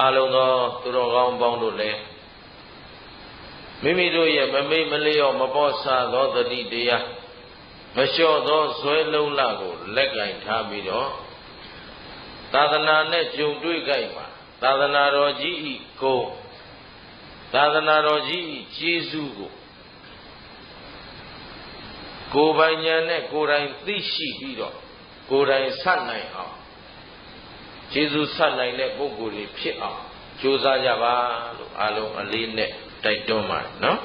အလုံးသောသူတော်ကောင်းပေါင်းတို့လည်းမိမိတို့ရဲ့မမေ့မလျော့မပေါ့ဆသောတတိတရားမလျှော့သောဇွဲလုံးလကိုလက်ကင်ထားပြီးတော့သာသနာနဲ့ကြုံတွေ့ကြမှာသာသနာတော်ကြီးဤကိုသာသနာတော်ကြီးဤကျေးဇူးကိုယ်ပိုင်ဉာဏ်နဲ့ကိုယ်တိုင်သိရှိပြီးတော့ကိုယ်တိုင်ဆက်နိုင်အောင်ကျေးဇူးဆက်နိုင်တဲ့ပုဂ္ဂိုလ်တွေဖြစ်အောင်ကြိုးစားကြပါလို့အားလုံးအလေးနဲ့တိုက်တွန်းပါတယ်နော်။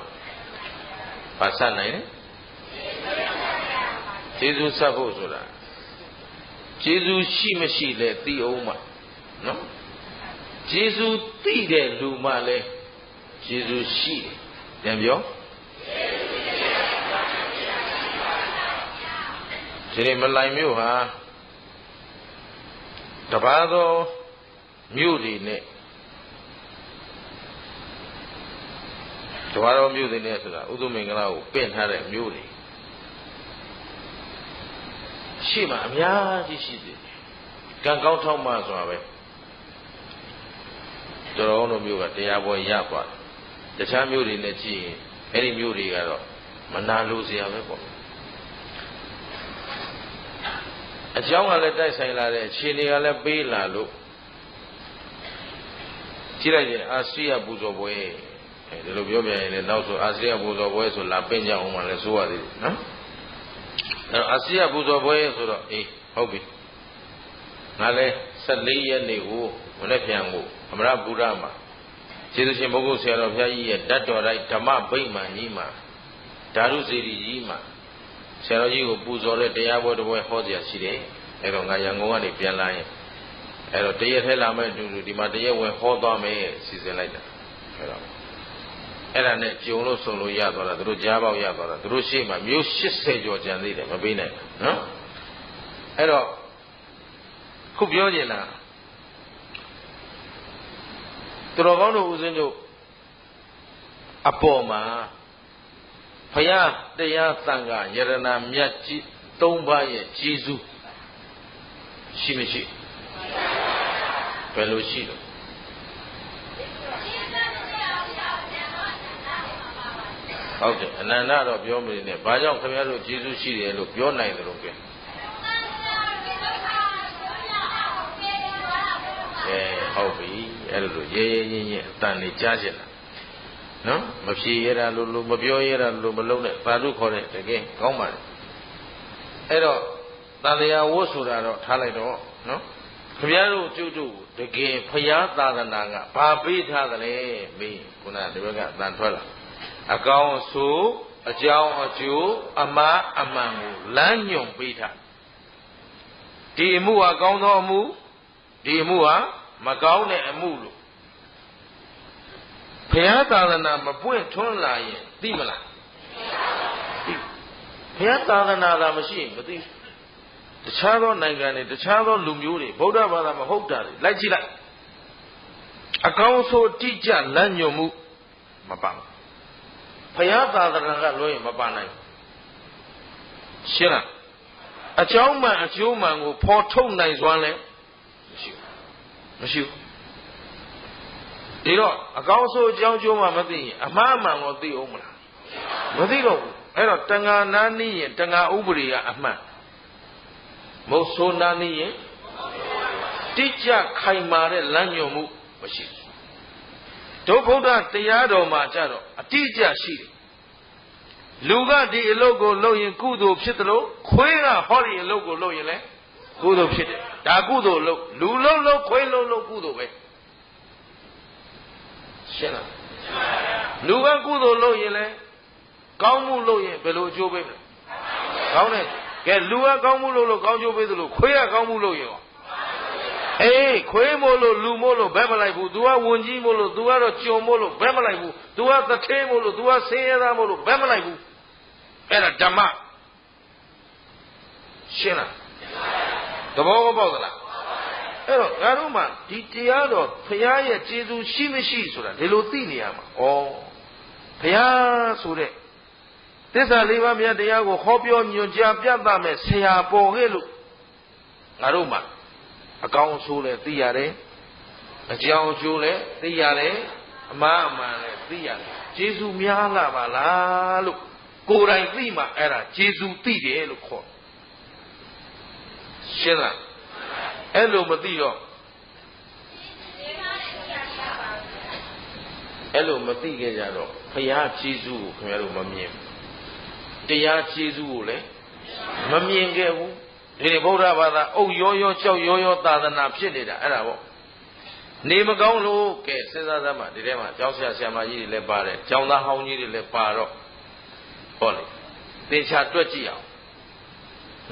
ဘာဆက်နိုင်လဲ။ကျေးဇူးဆက်ဖို့ဆိုတာကျေးဇူးရှိမရှိလဲသိအောင်မှာနော်။ကျေးဇူးသိတဲ့လူမှလည်းကျေးဇူးရှိတယ်။ပြန်ပြောဒီမလိုက်မြို့ဟာတပါးသောမြို့တွေနဲ့တပါးသောမြို့တွေနဲ့ဆိုတာဥဒုမင်္ဂလာကိုပင့်ထားတဲ့မြို့တွေရှိမှအများကြီးရှိသေးတယ်ကံကောင်းထောက်မှဆိုတာပဲတော်တော်တို့မြို့ကတရားပွဲရသွားတယ်တခြားမြို့တွေနဲ့ကြည့်ရင်အဲ့ဒီမြို့တွေကတော့မနာလို့စရာပဲပေါ့အကြောင်းကလည်းတိုက်ဆိုင်လာတဲ့အခြေအနေကလည်းပေးလာလို့ကြည့်လိုက်ရင်အာစီယပူဇော်ပွဲဒီလိုပြောပြရင်လည်းနောက်ဆိုအာစီယပူဇော်ပွဲဆိုလာပင့်ကြအောင်မှလည်းဆိုရသေးတယ်နော်အဲ့အာစီယပူဇော်ပွဲဆိုတော့အေးဟုတ်ပြီငါလည်း14ရက်နေ့ကိုမနေ့ပြန်ကိုအမရပူရမှာကျေးဇူးရှင်ဘုဂုဆရာတော်ဘုရားကြီးရဲ့ဓာတ်တော်တိုင်းဓမ္မဗိမာန်ကြီးမှာဓာတုစေတီကြီးမှာဆရာတော်ကြီးကိုပူဇော်တဲ့တရားပွဲတစ်ပွဲဟောเสียရှိတယ်အဲ့တော့ငါရန်ကုန်ကနေပြန်လာရင်အဲ့တော့တရက်ထဲလာမဲ့အတူတူဒီမှာတရက်ဝင်ဟောသွားမယ်စီစဉ်လိုက်တာအဲ့တော့အဲ့ဒါနဲ့ကြုံလို့ဆုံလို့ရသွားတာသူတို့ကြားပေါက်ရသွားတာသူတို့ရှေ့မှာမျိုး80ကျော်ကြံသေးတယ်မပေးနိုင်ဘူးနော်အဲ့တော့ခုပြောချင်တာသူတော်ကောင်းတို့ဦးဇင်းတို့အပေါ်မှာဘုရားတရားသံဃာယရဏမြတ်ကြီး3ပါးရဲ့ကျေးဇူးရှိမရှိဘယ်လိုရှိလို့ဟုတ်တယ်အနန္တတော့ပြောမနေနဲ့ဘာကြောင့်ခင်ဗျားတို့ကျေးဇူးရှိတယ်လို့ပြောနိုင်တယ်လို့ကဲဟုတ်ပြီအဲ့လိုရဲရဲရင်းရင်းအတန်နေကြားချင်တာနော်မဖြေရတာလို့မပြောရတာလို့မလုံးနဲ့ဘာလို့ခေါ်တဲ့တကယ်ကောင်းပါလေအဲ့တော့တန်တရားဝတ်ဆိုတာတော့ထားလိုက်တော့နော်ခင်ဗျားတို့ကျုပ်တို့တကယ်ဖရာသာသနာကဘာပေးထားသလဲမေးခုနဒီဘက်ကအတန်ထွက်လာအကောင်းဆိုအကြောင်းအကျိုးအမှားအမှန်ကိုလမ်းညွှန်ပေးထားဒီအမှုဟာကောင်းသောအမှုဒီအမှုဟာမကောင်းတဲ့အမှုလို့ဘုရားသာသနာမပွင့်ထွန်းလာရင်သိမလားသိဘုရားသာသနာသာမရှိရင်မသိတခြားသောနိုင်ငံတွေတခြားသောလူမျိုးတွေဗုဒ္ဓဘာသာမဟုတ်တာတွေလိုက်ကြည့်လိုက်အကောင်းဆုံးတိကျလမ်းညွှန်မှုမပါဘူးဘုရားသာသနာကလွှဲရင်မပါနိုင်ရှင်းလားအကြောင်းမှန်အကျိုးမှန်ကိုဖော်ထုတ်နိုင်စွမ်းလဲမရှိဘူးဒီတော့အကောင်းဆုံးအကြောင်းကျိုးမှမသိရင်အမှားမှန်ကိုသိအောင်မလားမသိတော့ဘူးအဲ့တော့တဏှာနာနည်းရင်တဏှာဥပရိယအမှန်မဟုတ်ဆိုနာနည်းရင်တိကျခိုင်မာတဲ့လမ်းညွှန်မှုမရှိဘူးတို့ဗုဒ္ဓတရားတော်မှာကြတော့အတိအကျရှိတယ်လူကဒီအလုပ်ကိုလုပ်ရင်ကုသိုလ်ဖြစ်တယ်လို့ခွေးကဟောဒီအလုပ်ကိုလုပ်ရင်လည်းကုသိုလ်ဖြစ်တယ်ဒါကုသိုလ်လုပ်လူလုပ်ခွေးလုပ်ကုသိုလ်ပဲရှင်းလားလူကကုသိုလ်လုပ်ရင်လည်းကောင်းမှုလုပ်ရင်ဘယ်လိုအကျိုးပေးမလဲကောင်းတယ်ကဲလူကကောင်းမှုလုပ်လို့ကောင်းကျိုးပေးသလိုခွေးကကောင်းမှုလုပ်ရင်ရောအေးခွေးမို့လို့လူမို့လို့ဘက်မလိုက်ဘူး तू ကဝန်ကြီးမို့လို့ तू ကတော့ကြုံမို့လို့ဘက်မလိုက်ဘူး तू ကသထေးမို့လို့ तू ကဆင်းရဲသားမို့လို့ဘက်မလိုက်ဘူးအဲ့ဒါဓမ္မရှင်းလားသဘောပေါက်သလားအဲ့တော့ငါတို့မှဒီတရားတော်ဘုရားရဲ့ကျေးဇူးရှိမရှိဆိုတာဒီလိုသိနေရမှာဩဘုရားဆိုတဲ့သစ္စာလေးပါးမြတ်တရားကိုဟောပြောညွှန်ကြားပြသမဲ့ဆရာပေါ်ခဲ့လို့ငါတို့မှအကောင်းဆိုးလဲသိရတယ် အကြောင်းကျိုးလဲသိရတယ်အမှားအမှန်လဲသိရတယ်ကျေးဇူးများလာပါလားလို့ကိုယ်တိုင်သိမှအဲ့ဒါကျေးဇူးသိတယ်လို့ခေါ်ရှင်းလားအဲ့လိုမသိတော့အဲ့လိုမသိခဲ့ကြတော့ဘုရားကျေးဇူးကိုခင်ဗျားတို့မမြင်တရားကျေးဇူးကိုလည်းမမြင်ခဲ့ဘူးဒီဗုဒ္ဓဘာသာအုပ်ရောရောကြောက်ရောရောသာသနာဖြစ်နေတာအဲ့ဒါပေါ့နေမကောင်းလို့ကဲစဉ်းစားသမ်းပါဒီထဲမှာကျောင်းဆရာဆရာမကြီးတွေလည်းပါတယ်ကျောင်းသားဟောင်းကြီးတွေလည်းပါတော့ဟောလေသင်္ချာတွက်ကြည့်အောင်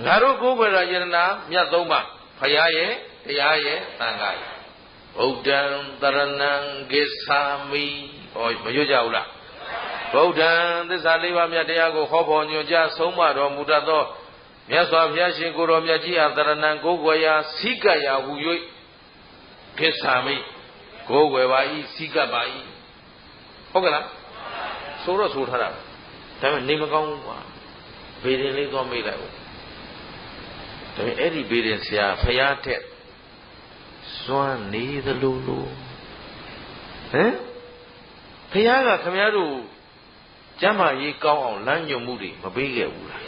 ငါတို့ကိုယ်ဝေရယရနာမြတ်သုံးပါဘုရားရဲ့တရားရဲ့သံဃာရဲ့ဗုဒ္ဓံတရဏံဂစ္ဆာမိဟောမရွတ်ကြဘူးလားဗုဒ္ဓံသစ္စာလေးပါးမြတ်တရားကိုဟောဖို့ညွှန်ကြားဆုံးမတော်မူတတ်သောမြတ်စွာဘုရားရှင်ကိုယ်တော်မြတ်ကြီးအားတရဏံကိုယ်ွယ်ရာစိကရာဟူ၍ဂစ္ဆာမိကိုယ်ွယ်ပါ၏စိကပါ၏ဟုတ်ကဲ့လားဆိုတော့ဆိုထားတာဒါပေမဲ့နေမကောင်းဘူးကွာဘေရင်လေးသွားမေးလိုက်ဦးဒါပေမဲ့အဲ့ဒီဘေရင်ဆရာဖျားထက်စွမ်းနေသလိုလိုဟမ်ဖျားကခင်ဗျားတို့ကျမ်းမာရေးကောင်းအောင်လမ်းညွှန်မှုတွေမပေးခဲ့ဘူးလား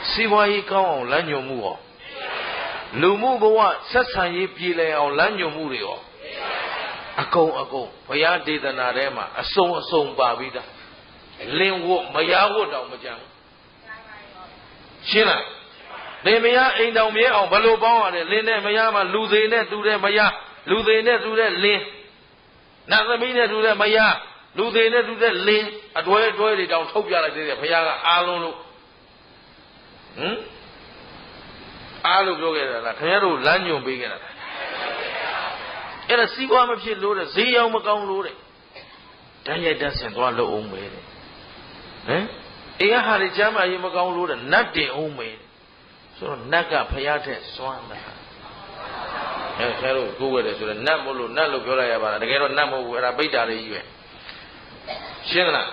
စီးပွားရေးကောင်းအောင်လမ်းညွှန်မှုဟောလူမှုဘဝဆက်ဆံရေးပြည်လည်အောင်လမ်းညွှန်မှုတွေဟောအကုန်ဘုရားဒေသနာထဲမှာအစုံပါပြီးသားလင်းဝတ်မရဝတ်တောင်မကြမ်းရှင်းလားလင်းမရအိမ်တောင်မြဲအောင်ဘယ်လိုပေါင်းရလဲလင်းနဲ့မရမှာလူသေးနဲ့တူတဲ့မရလူသေးနဲ့တူတဲ့လင်းနတ်သမီးနဲ့တူတဲ့မရလူသေးနဲ့တူတဲ့လင်းအတွဲတွေတောင်ထုတ်ပြလိုက်သေးတယ်ဘုရားကအားလုံးလို့အားလို့ပြောခဲ့တာလားခင်ဗျားတို့လမ်းညွှန်ပေးခဲ့တာအဲ့ဒါစီးပွားမဖြစ်လို့တဲ့ဈေးရောက်မကောင်းလို့တဲ့တန်းရိုက်တန်းဆင်သွားလို့အောင်ပဲတဲ့ဟမ်အေးဟာလေကျမ်းမာရေးမကောင်းလို့တဲ့နတ်တင်အောင်ပဲဆိုတော့နတ်ကဖျားတဲ့စွမ်းတာအဲ့ဆရာတို့ကိုယ်ဝယ်တယ်ဆိုတော့နတ်မို့လို့နတ်လို့ပြောလိုက်ရပါလားတကယ်တော့နတ်မဟုတ်ဘူးအဲ့ဒါပိဋ္ဌာလေးကြီးပဲရှင်းလား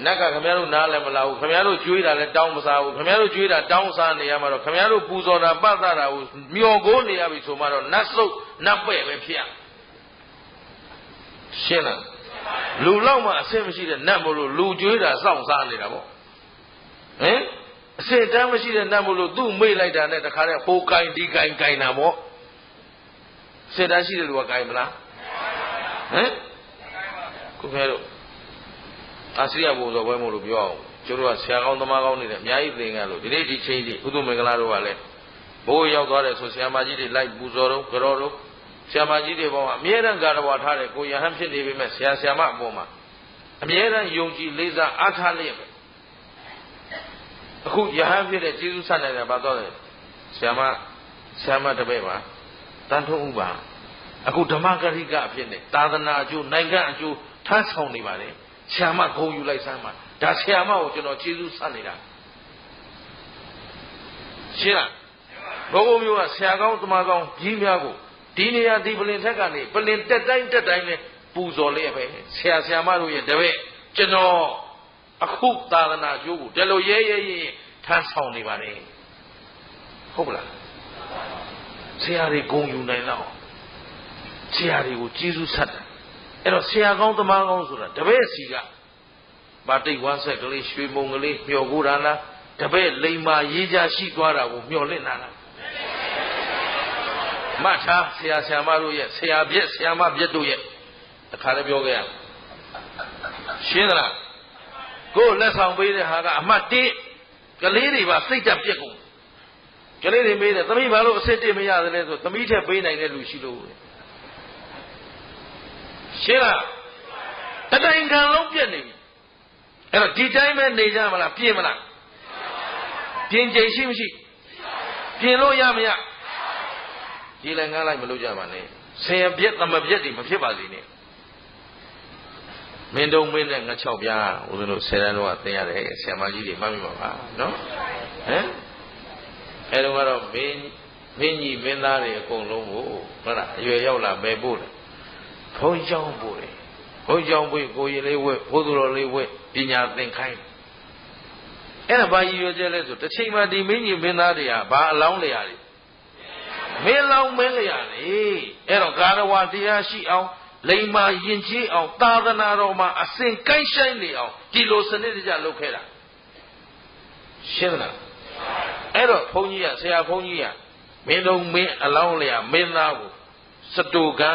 နတ်ကခင်ဗျားတို့နားလည်းမလာဘူးခင်ဗျားတို့ကျွေးတာလည်းတောင်းမစားဘူးခင်ဗျားတို့ကျွေးတာတောင်းစားနေရမှာတော့ခင်ဗျားတို့ပူဇော်တာပတ်သတာကိုမျောကိုနေရပြီဆိုမှတော့နတ်ဆုပ်နတ်ပဲ့ပဲဖြစ်ရရှင်းလားလူလောက်မှအဆင်မရှိတဲ့နတ်မို့လို့လူကျွေးတာစောင့်စားနေတာပေါ့ဟင်အစစ်တမ်းမရှိတဲ့နတ်မို့လို့သူ့မေ့လိုက်တာနဲ့တခါတည်းဟိုကိုင်ဒီကိုင်ကိုင်တာပေါ့စစ်တမ်းရှိတဲ့လူကကိုင်မလားဟင်ကိုခဲတို့အာစီရဘုံဆိုပွဲမို့လို့ပြောအောင်ကျတို့ကဆရာကောင်းသမားကောင်းနေတယ်အများကြီးသင်ရလို့ဒီနေ့ဒီချိန်ကြီးဥဒ္ဓမင်္ဂလာတို့ကလည်းဘိုးရောက်သွားတယ်ဆိုဆရာမကြီးတွေလိုက်ပူဇော်တော့ကြော်တော့ဆရာမကြီးတွေပေါ်မှာအမြဲတမ်းကာရဝါထားတယ်ကိုရဟန်းဖြစ်နေပေမဲ့ဆရာမအပေါ်မှာအမြဲတမ်းယုံကြည်လေးစားအားထားလျက်ပဲအခုရဟန်းဖြစ်တဲ့ကျေးဇူးဆက်နိုင်တယ်ဘာသွားလဲဆရာမတပည့်ပါတန်ထုံးဥပါအခုဓမ္မဂရိကအဖြစ်နဲ့သာသနာအကျိုးနိုင်ငံအကျိုးထမ်းဆောင်နေပါလေဆရာမဂုဏ်ယူလိုက်စမ်းပါဒါဆရာမကိုကျွန်တော်ကျေးဇူးဆက်နေတာရှင်းလားဘုံမျိုးကဆရာကောင်းသမားကောင်းကြီးများကိုဒီနေရာဒီပလင်ထက်ကနေပလင်တက်တိုင်းနဲ့ပူဇော်လျက်ပဲဆရာမတို့ရဲ့တပည့်ကျွန်တော်အခုသာသနာကျိုးကိုတလို့ရဲထမ်းဆောင်နေပါလေဟုတ်ပလားဆရာတွေဂုဏ်ယူနိုင်တော့ဆရာတွေကိုကျေးဇူးဆက်တယ်အဲ့တော့ဆရာကောင်းသမားကောင်းဆိုတာတပည့်စီကဗာတိတ်ဝါဆက်ကလေးရွှေမုံကလေးမျောကိုတာလားတပည့်လိမ္မာရေးကြရှိသွားတာကိုမျောလင့်တာလားမှတ်ထားဆရာမတို့ရဲ့ဆရာပြက်ဆရာမပြက်တို့ရဲ့အခါလည်းပြောခဲ့ရရှင်းသလားကိုယ်လက်ဆောင်ပေးတဲ့ဟာကအမှတ်1ကလေးတွေပါစိတ်တက်ပြက်ကုန်ကလေးတွေမေးတယ်သမီးဘာလို့အစစ်1မရသလဲဆိုသမီးထက်ပေးနိုင်တဲ့လူရှိလို့ရှင်းလားတတိုင်းခံလုံးပြက်နေပြီအဲ့တော့ဒီတိုင်းပဲနေကြမလားပြင်မလားပြင်ချိန်ရှိမရှိပြင်လို့ရမရဒီလည်းငားလိုက်မလို့ကြပါနဲ့ဆယ်ပြက်သမပြက်တွေမဖြစ်ပါစေနဲ့မင်းတို့မင်းနဲ့ငါ6ပြားဦးဇင်းတို့ဆယ်တန်းတော့သင်ရတယ်ဆရာမကြီးတွေမှတ်မိပါပါနော်ဟမ်အဲ့တော့ကတော့မင်းကြီးမင်းသားတွေအကုန်လုံးကိုဟုတ်လားအရွယ်ရောက်လာမယ်ပို့တယ်ဘုန်းကြီးပို့တယ်ဘုန်းကြီးပို့ကိုရင်လေးဝက်ဘိုးသူတော်လေးဝက်ပညာသင်ခိုင်းအဲ့ဒါဘာကြီးရွယ်ကျဲလဲဆိုတစ်ချိန်မှဒီမင်းကြီးမင်းသားတွေကဘာအလောင်းလျာတွေ မင်းလောင်းမင်းလျာလေအဲ့တော့ဂါရဝတရားရှိအောင်လိမ္မာယဉ်ကျေးအောင်သာသနာတော်မှာအစဉ်ကိုင်းဆိုင်နေအောင်ဒီလိုစနစ်တကျလုပ်ခဲ့တာရှင်းလားအဲ့တော့ဘုန်းကြီးကဆရာဘုန်းကြီးကမင်းတို့မင်းအလောင်းလျာမင်းသားကိုစတူကံ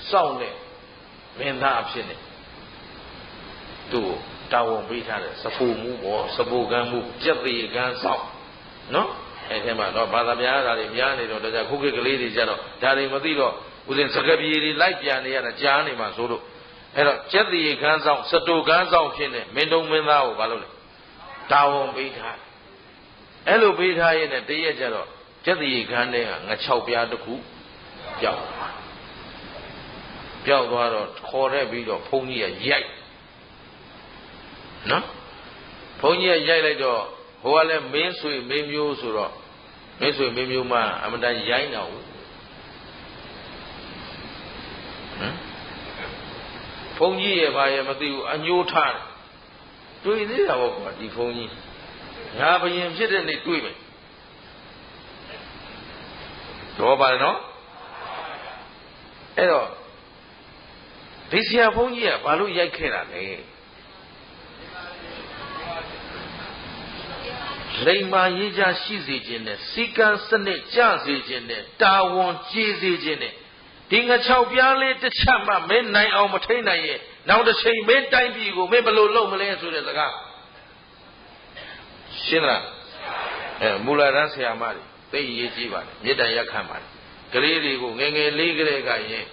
စောင့်နေမင်းသားအဖြစ်နဲ့သူ့တာဝန်ပေးထားတယ်စပူမှုပေါ့စပူကံမှုကြက်သေးကံစောင့်နော်အဲ့ထဲမှာတော့ဘာသာများတာတွေများနေတော့ဒါကြခုခေတ်ကလေးတွေကြတော့ဒါတွေမသိတော့ဦးဇင်းစကပြေတွေလိုက်ပြန်နေရတာကြားနေမှာဆိုလို့အဲ့တော့ကြက်သေးကံစောင့်စတူကံစောင့်ဖြစ်နေမင်းတို့မင်းသားကိုဘာလုပ်လဲတာဝန်ပေးထားအဲ့လိုပေးထားရင်တရက်ကြတော့ကျက်သေးကန်းတဲ့ကငါ6ပြားတစ်ခုပျောက်သွားတော့ခေါ်တဲ့ပြီးတော့ဘုန်းကြီးကရိုက်နော်ဘုန်းကြီးကရိုက်လိုက်တော့ဟိုကလည်းမင်းဆွေမင်းမျိုးဆိုတော့မင်းဆွေမင်းမျိုးမှအမတန်ရိုင်းတော့ဘုန်းကြီးရဲ့ဘာရဲ့မသိဘူးအညိုးထားတယ်တွေ့သေးတာပေါ့ကွာဒီဘုန်းကြီးငါဘယင်ဖြစ်တဲ့နေ့တွေ့မယ်တော့ပါနော်အဲ့တော့ဒီဆရာဘုန်းကြီးကဘာလို့ရိုက်ခဲ့တာလဲလိမ္မာရေးချရှိစေခြင်းနဲ့စီကံစနစ်ကြစေခြင်းနဲ့တာဝန်ကြီးစေခြင်းနဲ့ဒီငါ6ပြားလေးတစ်ချက်မှမင်းနိုင်အောင်မထိနိုင်ရဲ့နောက်တစ်ချိန်မင်းတိုင်းပြည်ကိုမင်းဘယ်လိုလုပ်မလဲဆိုတဲ့စကားရှင်းလားမူလတန်းဆရာမတွေသိရေးကြည့်ပါလေမေတ္တာရက်ခံပါလေကလေးတွေကိုငယ်ငယ်လေးကလေးကရင်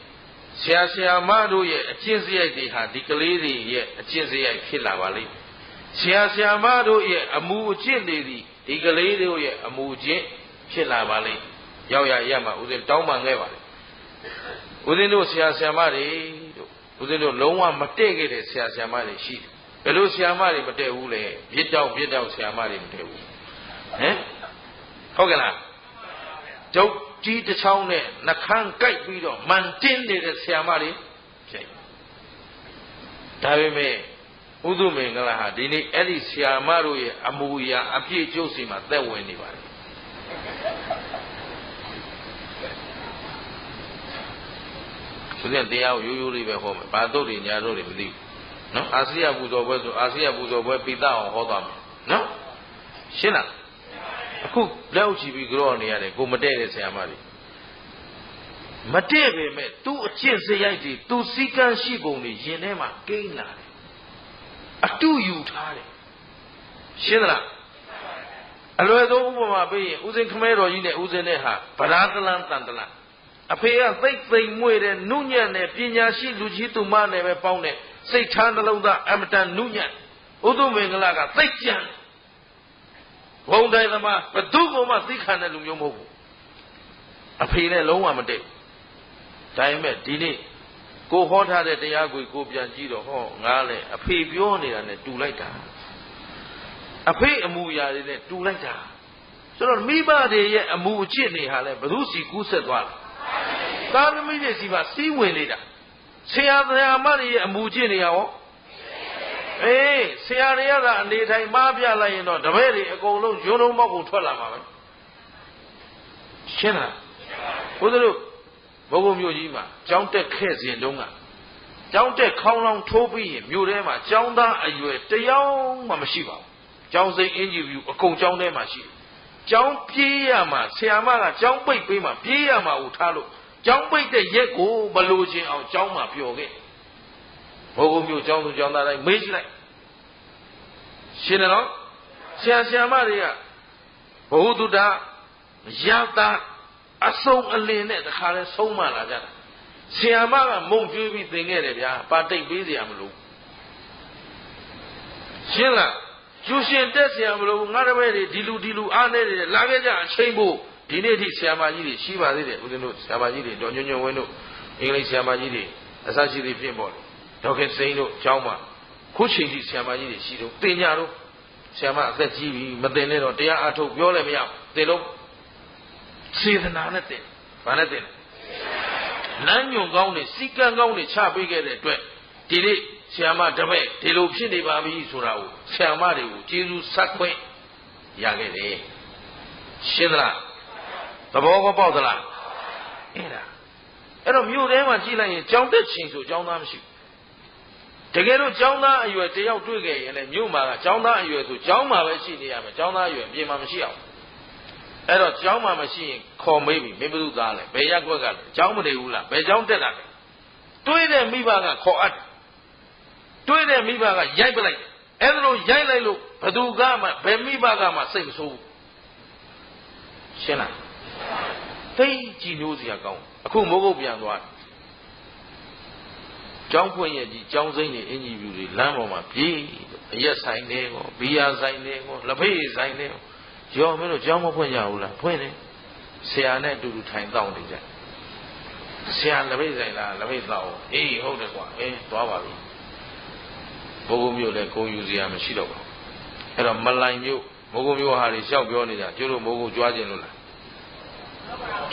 ဆရာမတို့ရဲ့အကျင့်စရိုက်တွေဟာဒီကလေးတွေရဲ့အကျင့်စရိုက်ဖြစ်လာပါလိမ့်ဆရာမတို့ရဲ့အမူအကျင့်တွေဒီကလေးတို့ရဲ့အမူအကျင့်ဖြစ်လာပါလိမ့်ရောက်ရရမှာဦးဇင်းတောင်းပန်ခဲ့ပါလေဦးဇင်းတို့ဆရာမတွေတို့ဦးဇင်းတို့လုံးဝမတည့်ခဲ့တဲ့ဆရာမတွေရှိတယ်ဘယ်လိုဆရာမတွေမတည့်ဘူးလဲပြစ်တောက်ဆရာမတွေမတည့်ဘူးဟမ်ဟုတ်ကဲ့လားဒုတ်ကြီးတစ်ချောင်းနဲ့နှခမ်းကိုက်ပြီးတော့မန်တင်းနေတဲ့ဆရာမတွေဖြစ်ဒါပေမဲ့ဥဒုမင်္ဂလာဟာဒီနေ့အဲ့ဒီဆရာမတို့ရဲ့အမူအရာအပြည့်ကျုပ်စီမှာသက်ဝင်နေပါတယ်ဆိုတဲ့တရားကိုရိုးလေးပဲဟောမယ်ဘာတို့တွေညာတို့တွေမသိဘူးနော်အာစီယပူဇော်ပွဲဆိုအာစီယပူဇော်ပွဲပိသအောင်ဟောသွားမယ်နော်ရှင်းလားအခုလက်ဥချီပြီးကြောနေရတယ်ကိုမတည့်တဲ့ဆရာမတွေမတည့်ပေမဲ့သူ့အကျင့်စရိုက်တွေသူ့စည်းကမ်းရှိပုံတွေရင်ထဲမှာကိန်းလာတယ်အတူယူထားတယ်ရှင်းလားအလွယ်ဆုံးဥပမာပေးရင်ဦးစင်ခမဲတော်ကြီးနဲ့ဦးစင်နဲ့ဟာဗရာသလန်တန်တလန်အဖေကသိသိမ်မွေတဲ့နုညံ့တဲ့ပညာရှိလူကြီးသူမနဲ့ပဲပေါင်းတဲ့စိတ်ထားနှလုံးသားအမတန်နုညံ့ဥဒုမင်္ဂလာကသိကြံဘုံတိုင်းသမားဘသူမှသိခံတဲ့လူမျိုးမဟုတ်ဘူးအဖေနဲ့လုံးဝမတည့်ဒါပေမဲ့ဒီနေ့ကိုဟောထားတဲ့တရားကိုပြန်ကြည့်တော့ဟောငါလည်းအဖေပြောနေတာနဲ့တူလိုက်တာအဖေအမူအရာတွေနဲ့တူလိုက်တာဆိုတော့မိဘတွေရဲ့အမူအကျင့်တွေဟာလည်းဘသူစီကူးဆက်သွားတယ်သားသမီးတွေစီပါစီးဝင်နေတာဆရာမတွေရဲ့အမူအကျင့်တွေရောအေးဆရာတွေကအနေထိုင်မားပြလိုက်ရင်တော့တပည့်တွေအကုန်လုံးရုံလုံးပေါက်ကိုထွက်လာမှာပဲရှင်းလားဘုရားတို့ဘုံမြို့ကြီးမှာကျောင်းတက်ခဲ့စဉ်တုန်းကကျောင်းတက်ခေါင်းလောင်းထိုးပြီးရင်မြို့ထဲမှာကျောင်းသားအရွယ်တယောက်မှမရှိပါဘူးကျောင်းစိမ်းအင်ဂျီဗျူအကုန်ကျောင်းထဲမှာရှိတယ်ကျောင်းပြေးရမှာဆရာမကကျောင်းပိတ်ပေးမှပြေးရမှာကိုထားလို့ကျောင်းပိတ်တဲ့ရက်ကိုမလိုချင်အောင်ကျောင်းမှာပျော်ခဲ့ဘုံမြို့ကျောင်းသူကျောင်းသားတိုင်းမေးကြည့်လိုက်ရှင်းတယ်နော်ဆရာမတွေကဘုဟုတုတ္တရတာအဆုံးအလင်းနဲ့တခါလဲဆုံးမလာကြတာဆရာမကမုံကျွေးပြီးသင်ခဲ့တယ်ဗျာပါတိတ်ပေးเสียမလို့ရှင်းလားကျူရှင်တက်เสียမလို့ငါတပည့်တွေဒီလူအားနေတယ်လာခဲ့ကြအချိန်ဖို့ဒီနေ့ထိဆရာမကြီးတွေရှိပါသေးတယ်ဦးဇင်းတို့ဆရာမကြီးတွေတော်ညွန့်ဝင်းတို့အင်္ဂလိပ်ဆရာမကြီးတွေအစရှိသည်ဖြစ်ပေါ်တယ်ဒေါက်ခင်စိန်တို့ကျောင်းမှာခုချိန်ထိဆရာမကြီးတွေရှိတော့တင်ကြတော့ဆရာမအသက်ကြီးပြီမတင်နဲ့တော့တရားအထုတ်ပြောလည်းမရတင်လို့စေတနာနဲ့တင်ဘာနဲ့တင်လမ်းညွန်ကောင်းတွေစီကံကောင်းတွေချပေးခဲ့တဲ့အတွက်ဒီနေ့ဆရာမတပည့်ဒီလိုဖြစ်နေပါပြီဆိုတာကိုဆရာမတွေကိုကျေးဇူးဆက်ခွင့်ရခဲ့တယ်ရှင်းသလား သဘောကောပေါက်သလားအဲ့ဒါအဲ့တော့မြို့ထဲမှာကြည့်လိုက်ရင်ကျောင်းတက်ချိန်ဆိုကျောင်းသားမရှိဘူးတကယ်လို့ကျောင်းသားအရွယ်တယောက်တွေ့ခဲ့ရင်လည်းမြို့မှာကကျောင်းသားအရွယ်ဆိုကျောင်းမှာပဲရှိနေရမယ်ကျောင်းသားအရွယ်ပြင်မှာမရှိအောင်အဲ့တော့ကျောင်းမှာမရှိရင်ခေါ်မေးပြီမင်းဘယ်သူသားလဲဘယ်ရက်ကွက်ကလဲကျောင်းမနေဘူးလားဘယ်ကျောင်းတက်တာလဲတွေးတဲ့မိဘကခေါ်အပ်တွေးတဲ့မိဘကရိုက်ပလိုက်အဲ့ဒါလို့ရိုက်လိုက်လို့ဘသူကမှဘယ်မိဘကမှစိတ်မဆိုးဘူးရှင်းလားသိကြည်လို့စရာကောင်းအခုမိုးကုတ်ပြန်သွားကျောင်းဖွင့်ရကြီးကျောင်းစိမ့်နေအင်ဂျီဗျူတွေလမ်းပေါ်မှာပြေးအရက်ဆိုင်တွေကောဘီယာဆိုင်တွေကောလက်ဖေးဆိုင်တွေရောမင်းတို့ကျောင်းမဖွင့်ကြဘူးလားဖွင့်တယ်ဆရာနဲ့အတူတူထိုင်တောင်းနေကြဆရာလက်ဖေးဆိုင်လားလက်ဖေးတောင်းအေးဟုတ်တယ်ကွာသွားပါပြီဘိုးဘုံမျိုးလည်းဂုံယူစရာမရှိတော့ပါဘူးအဲ့တော့မလိုင်မျိုးမိုးကုတ်မျိုးဟာတွေလျှောက်ပြောနေတာကျိုးတို့မိုးကုတ်ကြွားခြင်းလို့လား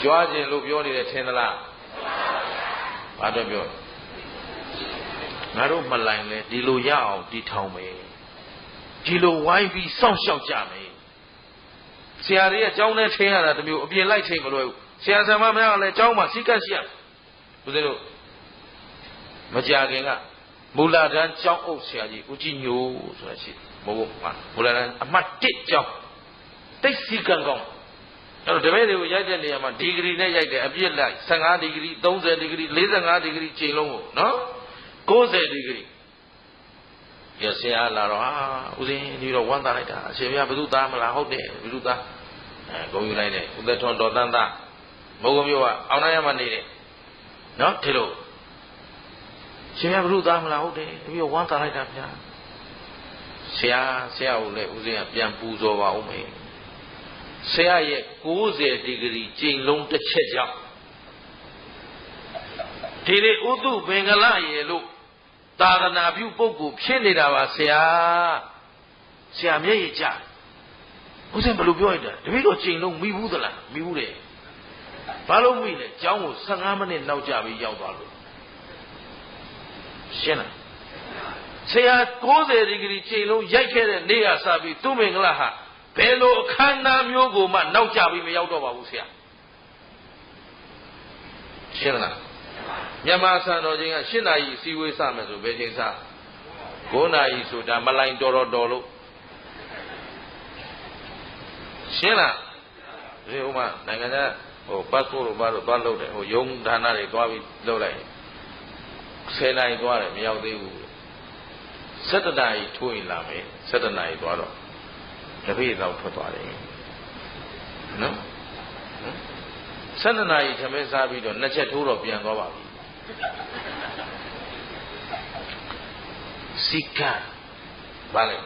ကြွားခြင်းလို့ပြောနေတယ်ထင်သလားဘာတော့ပြောငါတို့မလိုင်လဲဒီလိုရအောင်တီထောင်မယ်ဒီလိုဝိုင်းပြီးစောင့်ရှောက်ကြမယ်ဆရာတွေရဲ့အကြောင်းနဲ့ထင်းရတာတမျိုးအပြင်လိုက်ချိန်မလွယ်ဘူးဆရာဆရာမများကလည်းအကြောင်းမှာစီကတ်ရှိရဦးဇင်းတို့မကြခင်ကမူလာတန်းကျောင်းအုပ်ဆရာကြီးဦးကြီးညိုဆိုတာရှိမဟုတ်ဘူးမူလာတန်းအမှတ်1ကျောင်းတိတ်စီကံကောင်းအဲ့တော့တပည့်တွေကိုရိုက်တဲ့နေရာမှာဒီဂရီနဲ့ရိုက်တယ်အပြစ်လိုက်15ဒီဂရီ30ဒီဂရီ45ဒီဂရီချိန်လုံးကိုနော်90ဒီဂရီရဆရာလာတော့ဦးစင်းဒီတော့ဝမ်းသာလိုက်တာအရှင်ဘုရားဘယ်သူသားမလားဟုတ်တယ်ဘယ်သူသားဂုံယူလိုက်တယ်ဦးသက်ထွန်းတော်တန်းသားမိုးကုံမျိုးကအောင်နိုင်ရမှနေတယ်နော်ဒီလိုရှင်ဘုရားဘယ်သူသားမလားဟုတ်တယ်ပြီးတော့ဝမ်းသာလိုက်တာဗျာဆရာကိုလည်းဦးစင်းကပြန်ပူဇော်ပါဦးမယ်ဆရာရဲ့90ဒီဂရီချိန်လုံးတစ်ချက်ကြောင့်ဒီလေဥတုဘင်္ဂလရေလို့သာသနာပြုပုဂ္ဂိုလ်ဖြစ်နေတာပါဆရာမျက်ရည်ကျဦးစင်းဘယ်လိုပြောရတာတပည့်တော်ချိန်လုံးမိဘူးသလားမိဘူးတယ်ဘာလို့မိလဲကျောင်းကို15မိနစ်နောက်ကျပြီးရောက်သွားလို့ရှင်းလားဆရာ90ဒီဂရီချိန်လုံးရိုက်ခဲ့တဲ့နေ့ကစပြီးသူမင်္ဂလာဟာဘယ်လိုအခမ်းအနားမျိုးကိုမှနောက်ကျပြီးမရောက်တော့ပါဘူးဆရာရှင်းလားမြန်မာစံတော်ချိန်က7နာရီစီဝေးစမယ်ဆိုဘယ်ချိန်စ9နာရီဆိုတာမလိုင်တော်လို့ရှင်းလားဒီဥမာနိုင်ငံခြားပတ်စပို့လို့ဘာလို့သွားလုပ်တယ်ရုံးဌာနတွေသွားပြီးလုပ်လိုက်10နာရီသွားတယ်မရောက်သေးဘူး17နာရီထိုးရင်လာမယ်17နာရီသွားတော့တပည့်တော်ထွက်သွားတယ်နော်17နာရီထမင်းစားပြီးတော့2ချက်ထိုးတော့ပြန်သွားပါပြီစီကံဘာလဲ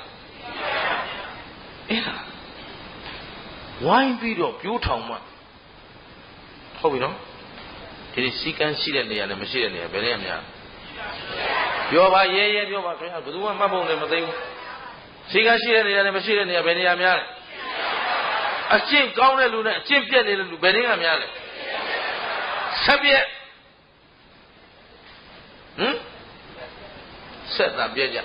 အဲ့ဒါဝိုင်းပြီးတော့ပြိုးထောင်မှဟုတ်ပြီနော်ဒီစီကံရှိတဲ့နေရာနဲ့မရှိတဲ့နေရာဘယ်နဲ့အများပြောပါရဲပြောပါခင်ဗျာဘယ်သူမှမှတ်ဖို့လည်းမသိဘူးစီကံရှိတဲ့နေရာနဲ့မရှိတဲ့နေရာဘယ်နေရာများလဲအကျင့်ကောင်းတဲ့လူနဲ့အကျင့်ပြတ်နေတဲ့လူဘယ်နေရာများလဲဆက်ပြက်ဆက်တာပြက်ကြ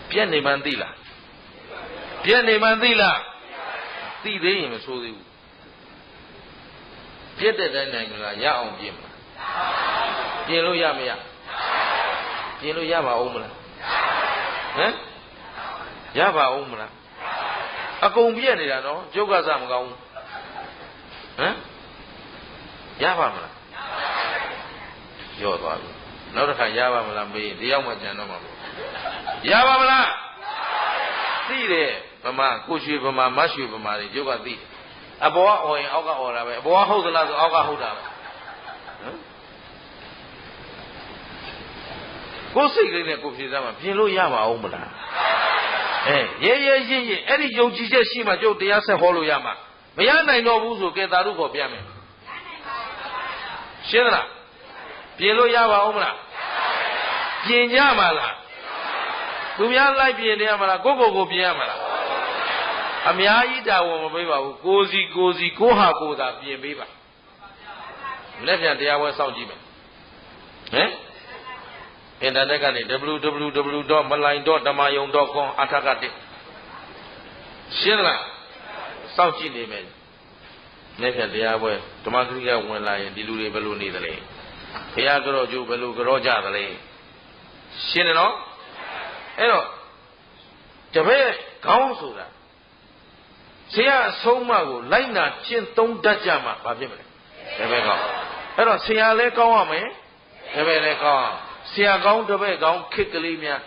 ပြက်နေမှန်းသိလားပြက်နေမှန်းသိလားသိသေးရင်မဆိုးသေးဘူးပြက်တဲ့တိုင်းနိုင်ငံကရအောင်ပြင်မှာပြင်လို့ရမရပြင်လို့ရပါဦးမလားဟမ်ရပါဦးမလားအကုန်ပြက်နေတာနော်ကျုပ်ကစားမကောင်းဘူးဟမ်ရပါမလားရော့သွားပြီနောက်တစ်ခါရပါမလားမေးဒီရောက်မှကြံတော့မှာပေါ့ရပါမလားသိတယ်ဗမာကိုရွှေဗမာမရွှေဗမာတွေကျုပ်ကသိတယ်အပေါ်ကအော်ရင်အောက်ကအော်တာပဲအပေါ်ကဟုတ်သလားဆိုအောက်ကဟုတ်တာပဲကိုယ်စိတ်ကလေးနဲ့ကိုယ်ဖြေစားမှပြင်လို့ရပါအောင်မလားရဲရင်အဲ့ဒီယုံကြည်ချက်ရှိမှကျုပ်တရားဆက်ဟောလို့ရမှာမရနိုင်တော့ဘူးဆိုကဲသာဓုခေါ်ပြမယ်ရှင်းသလားပြင်လို့ရပါအောင်မလားပြင်ကြမှာလားသူများလိုက်ပြင်နေရမှာလားကိုပြင်ရမှာလားအများကြီးတာဝန်မပေးပါဘူးကိုစီကိုဟာကိုသာပြင်ပေးပါလက်ပြန်တရားဝဲစောင့်ကြည့်မယ်ဟမ်အင်တာနက်ကနေ www.malain.damayong.com အထက်ကတစ်ရှင်းလားစောင့်ကြည့်နေမယ် နေ့ဖြတ်တရားပွဲဓမ္မစရိကဝင်လာရင်ဒီလူတွေဘယ်လိုနေသလဲဘုရားကြောကျိုးဘယ်လိုကြောကြသလဲရှင်းတယ်နော်အဲ့တော့တပည့်ခေါင်းဆိုတာဆရာအဆုံးအမကိုလိုက်နာကျင့်သုံးတတ်ကြမှာဘာဖြစ်မလဲတပည့်ကောင်းအဲ့တော့ဆရာလည်းကောင်းရမယ်တပည့်လည်းကောင်းဆရာကောင်းတပည့်ကောင်းခစ်ကလေးများ